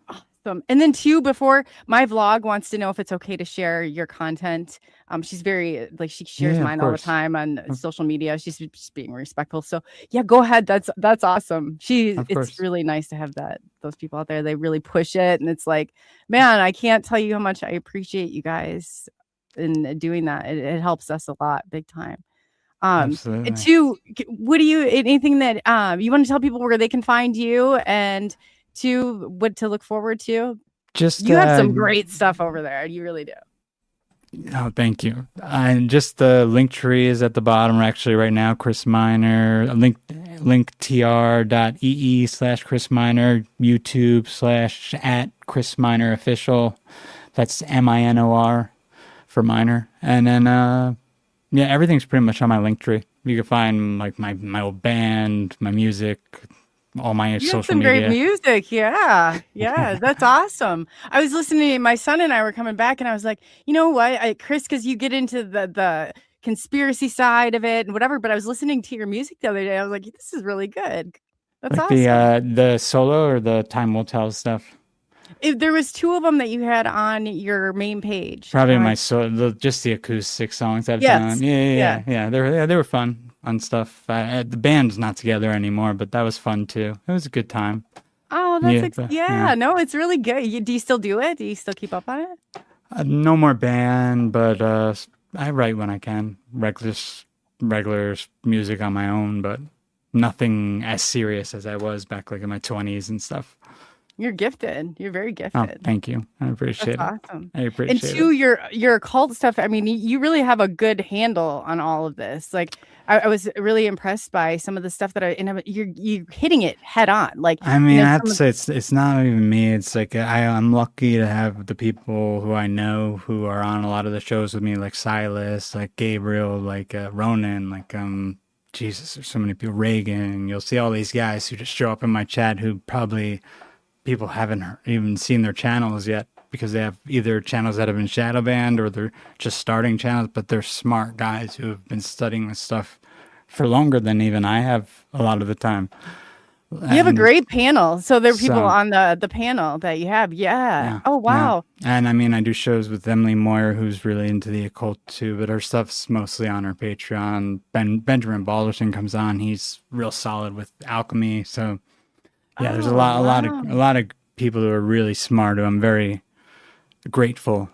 Awesome. And then too, before my vlog wants to know if it's okay to share your content. She's very she shares mine all the time on social media. She's just being respectful. So yeah, go ahead. That's awesome. It's really nice to have those people out there. They really push it, and it's like, man, I can't tell you how much I appreciate you guys in doing that. It helps us a lot, big time. Absolutely. And two, what do you anything that you want to tell people where they can find you, and two, what to look forward to? Just you have some great stuff over there. You really do. Oh, thank you. And just the link tree is at the bottom actually right now. Chris Miner, linktr.ee/Chris Miner, YouTube /@Chris Miner official. That's MINOR for Miner. And then everything's pretty much on my link tree. You can find like my old band, my music, all my social media. Great music. Yeah. That's awesome. I was listening, my son and I were coming back, and I was like, you know what, Chris, because you get into the conspiracy side of it and whatever, but I was listening to your music the other day. I was like, this is really good. That's like awesome. The solo or the Time Will Tell stuff? There was two of them that you had on your main page. Probably just the acoustic songs I've done. Yeah. They were fun on stuff. The band's not together anymore, but that was fun too. It was a good time. Oh, that's no, it's really good. Do you still do it? Do you still keep up on it? No more band, but I write when I can. Regular music on my own, but nothing as serious as I was back like in my 20s and stuff. You're gifted. You're very gifted. Oh, thank you. I appreciate it. Awesome. I appreciate it. And two, your occult stuff. I mean, you really have a good handle on all of this. Like, I was really impressed by some of the stuff that you're hitting it head on. Like, I mean, I have to say it's not even me. It's like I'm lucky to have the people who I know who are on a lot of the shows with me, like Silas, like Gabriel, like Ronan, like Jesus, there's so many people. Reagan. You'll see all these guys who just show up in my chat who probably people haven't even seen their channels yet because they have either channels that have been shadow banned or they're just starting channels, but they're smart guys who have been studying this stuff for longer than even I have a lot of the time. You have a great panel. So there are people on the panel that you have. Yeah. Oh, wow. Yeah. And I mean, I do shows with Emily Moyer, who's really into the occult too, but her stuff's mostly on her Patreon. Benjamin Balderson comes on. He's real solid with alchemy. So yeah, there's a lot of people who are really smart who I'm very grateful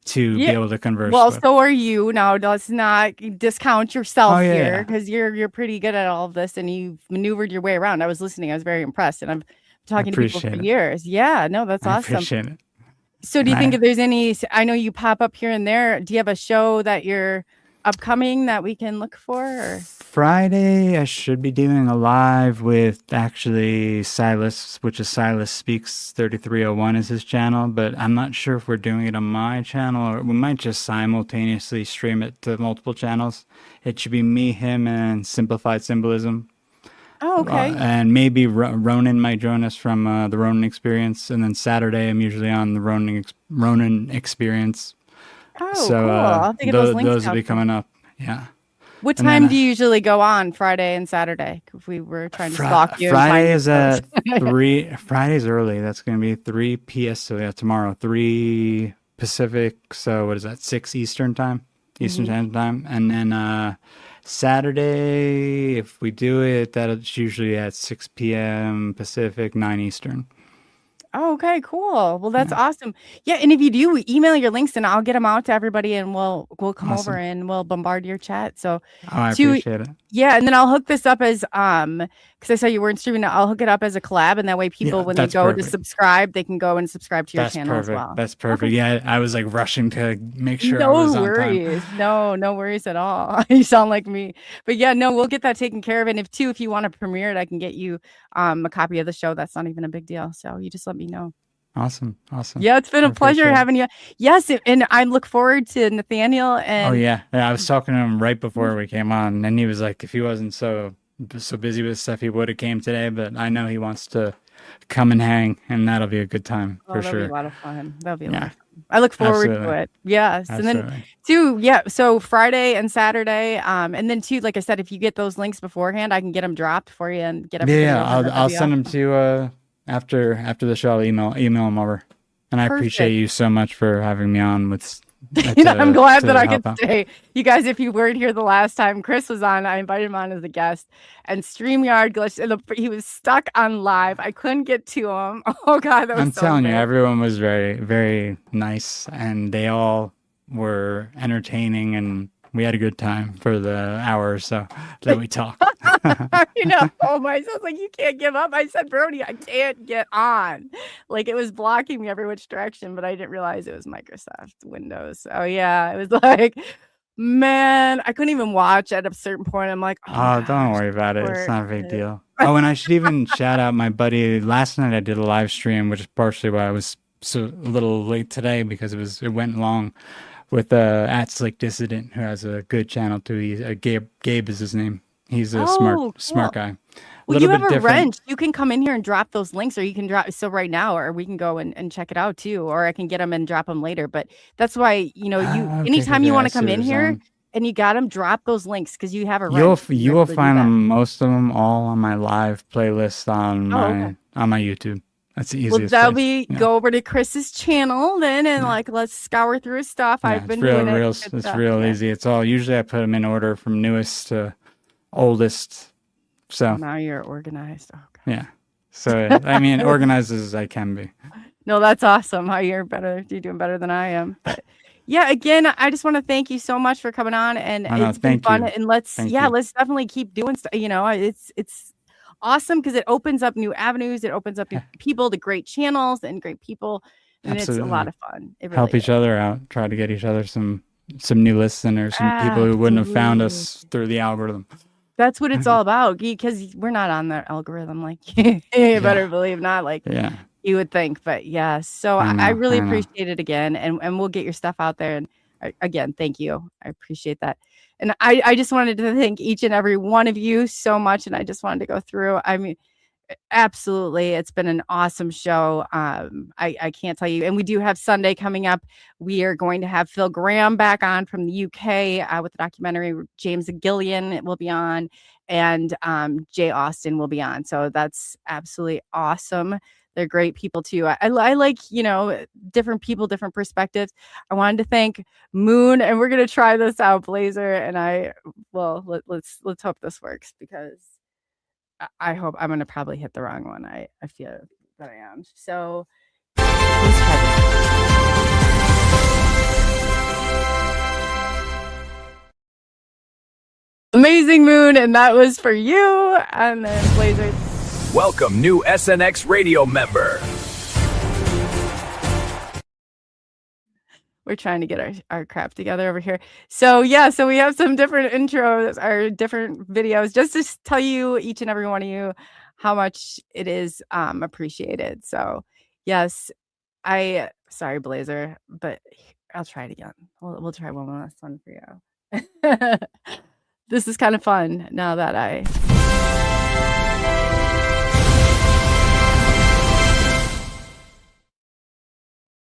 to be able to converse with. So are you. Now, let's not discount yourself here because you're pretty good at all of this and you've maneuvered your way around. I was listening. I was very impressed, and I'm talking to people for years. Yeah, no, that's awesome. I appreciate it. So do you think if there's any, I know you pop up here and there, do you have a show that you're upcoming that we can look for? Or? Friday, I should be doing a live with actually Silas, which is Silas Speaks 3301 is his channel, but I'm not sure if we're doing it on my channel or we might just simultaneously stream it to multiple channels. It should be me, him, and Simplified Symbolism. Oh, okay. And maybe Ronan might join us from the Ronan Experience, and then Saturday I'm usually on the Ronan Experience. Oh, So cool. I'll have to get those links those will down be for you. coming up. Yeah. What And time then, do you usually go on Friday and Saturday? If we were trying to stalk you and find Friday your is shows. at 3. Friday's early. That's going to be 3 PS. So yeah, tomorrow 3 Pacific. So what is that? 6 Eastern time. Eastern Standard Time. And then Saturday, if we do it, that's usually at 6 p.m. Pacific, 9 Eastern. Oh, okay, cool. Well, that's Yeah. awesome. Yeah, and if you do, email your links and I'll get them out to everybody, and we'll come over Awesome. and we'll bombard your chat. So, Oh, I to appreciate it. yeah, and then I'll hook this up as because I saw you weren't streaming. I'll hook it up as a collab, and that way people, Yeah, when they that's go to perfect. subscribe, they can go and subscribe to your That's channel as perfect. well. That's perfect. Yeah, I was like rushing to make sure I No was on time. worries. No worries at all. You sound like me. But yeah, no, we'll get that taken care of. And if you want to premiere it, I can get you a copy of the show. That's not even a big deal. So you just let me know. Awesome. Yeah, it's been a pleasure appreciate it. having you. Yes, and I look forward to Nathaniel and Oh yeah. I was talking to him right before we came on, and he was like, if he wasn't so busy with stuff, he would have came today. But I know he wants to come and hang, and that'll be a good time for that'll sure. be a lot of fun. That'll be a lot of fun. I look forward to it. Yes. Absolutely. And then too, yeah. So Friday and Saturday, and then too, like I said, if you get those links beforehand, I can get them dropped for you and get everything. Yeah, I'll send them to you after the show. I'll email them over. And I appreciate you so much for having me on with. I'm glad that I could stay. You guys, if you weren't here the last time Chris was on, I invited him on as a guest, and StreamYard glitched, and he was stuck on live. I couldn't get to him. Oh God, that was I'm telling you, everyone was very, very nice, and they all were entertaining, and we had a good time for the hour or so that we talked. Oh my, so it's like, you can't give up. I said, Brody, I can't get on. Like, it was blocking me every which direction, but I didn't realize it was Microsoft Windows. So yeah, it was like, man, I couldn't even watch at a certain point. I'm like, oh, don't worry about it. It's not a big deal. Oh, and I should even shout out my buddy. Last night I did a live stream, which is partially why I was a little late today, because it went long, with at Slick Dissident, who has a good channel too. He's Gabe is his name. He's a smart guy. Well, you have a wrench. You can come in here and drop those links, or you can drop right now, or we can go and check it out too, or I can get them and drop them later. But that's why, anytime you want to come in here and you got them, drop those links, because you have a wrench. You will find them, most of them, all on my live playlist on my YouTube. That's the easiest. Well, go over to Chris's channel then, and let's scour through his stuff. I've been doing it. It's real easy. It's all, usually I put them in order from newest to oldest. So now you're organized. Oh, God. Yeah. So I mean, organized as I can be. No, that's awesome. You're doing better than I am. But yeah, again, I just want to thank you so much for coming on, and it's been fun. And let's definitely keep doing stuff. It's awesome because it opens up new avenues. It opens up new people to great channels and great people, and Absolutely. It's a lot of fun. It really help each other out. Try to get each other some new listeners, some people who wouldn't have found us through the algorithm. That's what it's all about, because we're not on the algorithm. Like, you better believe not. Like, you would think, but yeah. So I really appreciate it again, and we'll get your stuff out there. And again, thank you. I appreciate that. And I just wanted to thank each and every one of you so much. And I just wanted to go through. I mean, absolutely, it's been an awesome show. I can't tell you. And we do have Sunday coming up. We are going to have Phil Graham back on from the UK with the documentary. James Gillian will be on, and Jay Austen will be on. So that's absolutely awesome. They're great people too. I like, different people, different perspectives. I wanted to thank Moon, and we're gonna try this out, Blazer. And let's hope this works, because I hope I'm gonna probably hit the wrong one. I feel that I am. So let's try this. Amazing, Moon, and that was for you. And then Blazer. Welcome, new SNX radio member. We're trying to get our crap together over here. So we have some different intros, or different videos, just to tell you, each and every one of you, how much it is appreciated. So yes, sorry, Blazer, but I'll try it again. We'll try one last one for you. This is kind of fun now that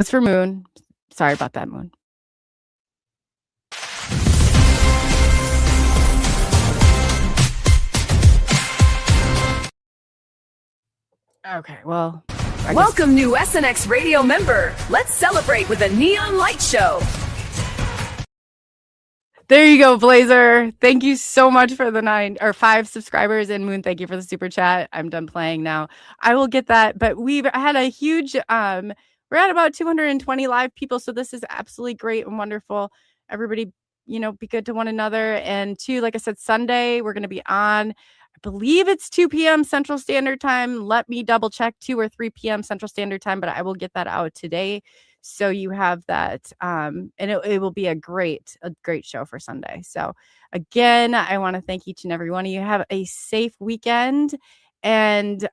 it's for Moon. Sorry about that, Moon. Okay, well. Welcome, new SNX radio member. Let's celebrate with a neon light show. There you go, Blazer. Thank you so much for the 5 subscribers. And Moon, thank you for the super chat. I'm done playing now. I will get that. But we've had a huge, we're at about 220 live people. So this is absolutely great and wonderful. Everybody, be good to one another. And like I said, Sunday, we're going to be on, I believe it's 2 p.m. Central Standard Time. Let me double check 2 or 3 p.m. Central Standard Time, but I will get that out today. So you have that, and it will be a great show for Sunday. So again, I want to thank each and every one of you. Have a safe weekend. And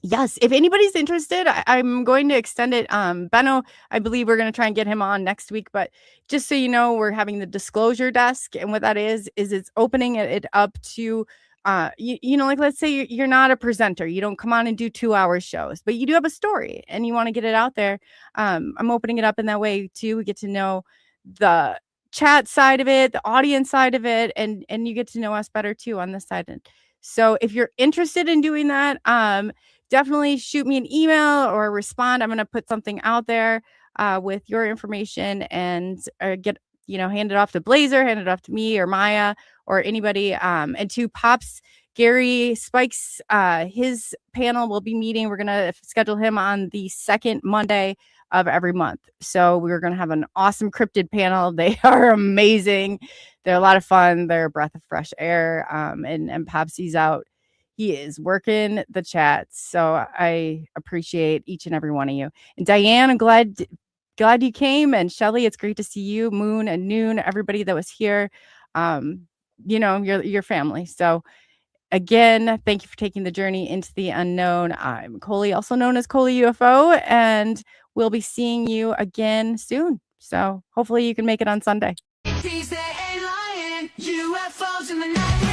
yes, if anybody's interested, I'm going to extend it. Benno, I believe we're going to try and get him on next week. But just so you know, we're having the disclosure desk. And what that is it's opening it up to like let's say you're not a presenter, you don't come on and do 2-hour shows, but you do have a story and you want to get it out there. I'm opening it up in that way too. We get to know the chat side of it, the audience side of it, and you get to know us better too on this side. And so if you're interested in doing that, definitely shoot me an email or respond. I'm going to put something out there with your information and hand it off to Blazer, hand it off to me or Maya or anybody. And to Pops, Gary Spikes, his panel will be meeting. We're going to schedule him on the second Monday of every month. So we're going to have an awesome cryptid panel. They are amazing. They're a lot of fun. They're a breath of fresh air. And Pops, he's out. He is working the chats. So I appreciate each and every one of you. And Diane, I'm glad you came. And Shelly, it's great to see you. Moon and Noon, everybody that was here. Your family. So again, thank you for taking the journey into the unknown. I'm Coley, also known as ColeyUFO, and we'll be seeing you again soon. So hopefully you can make it on Sunday. UFOs in the night.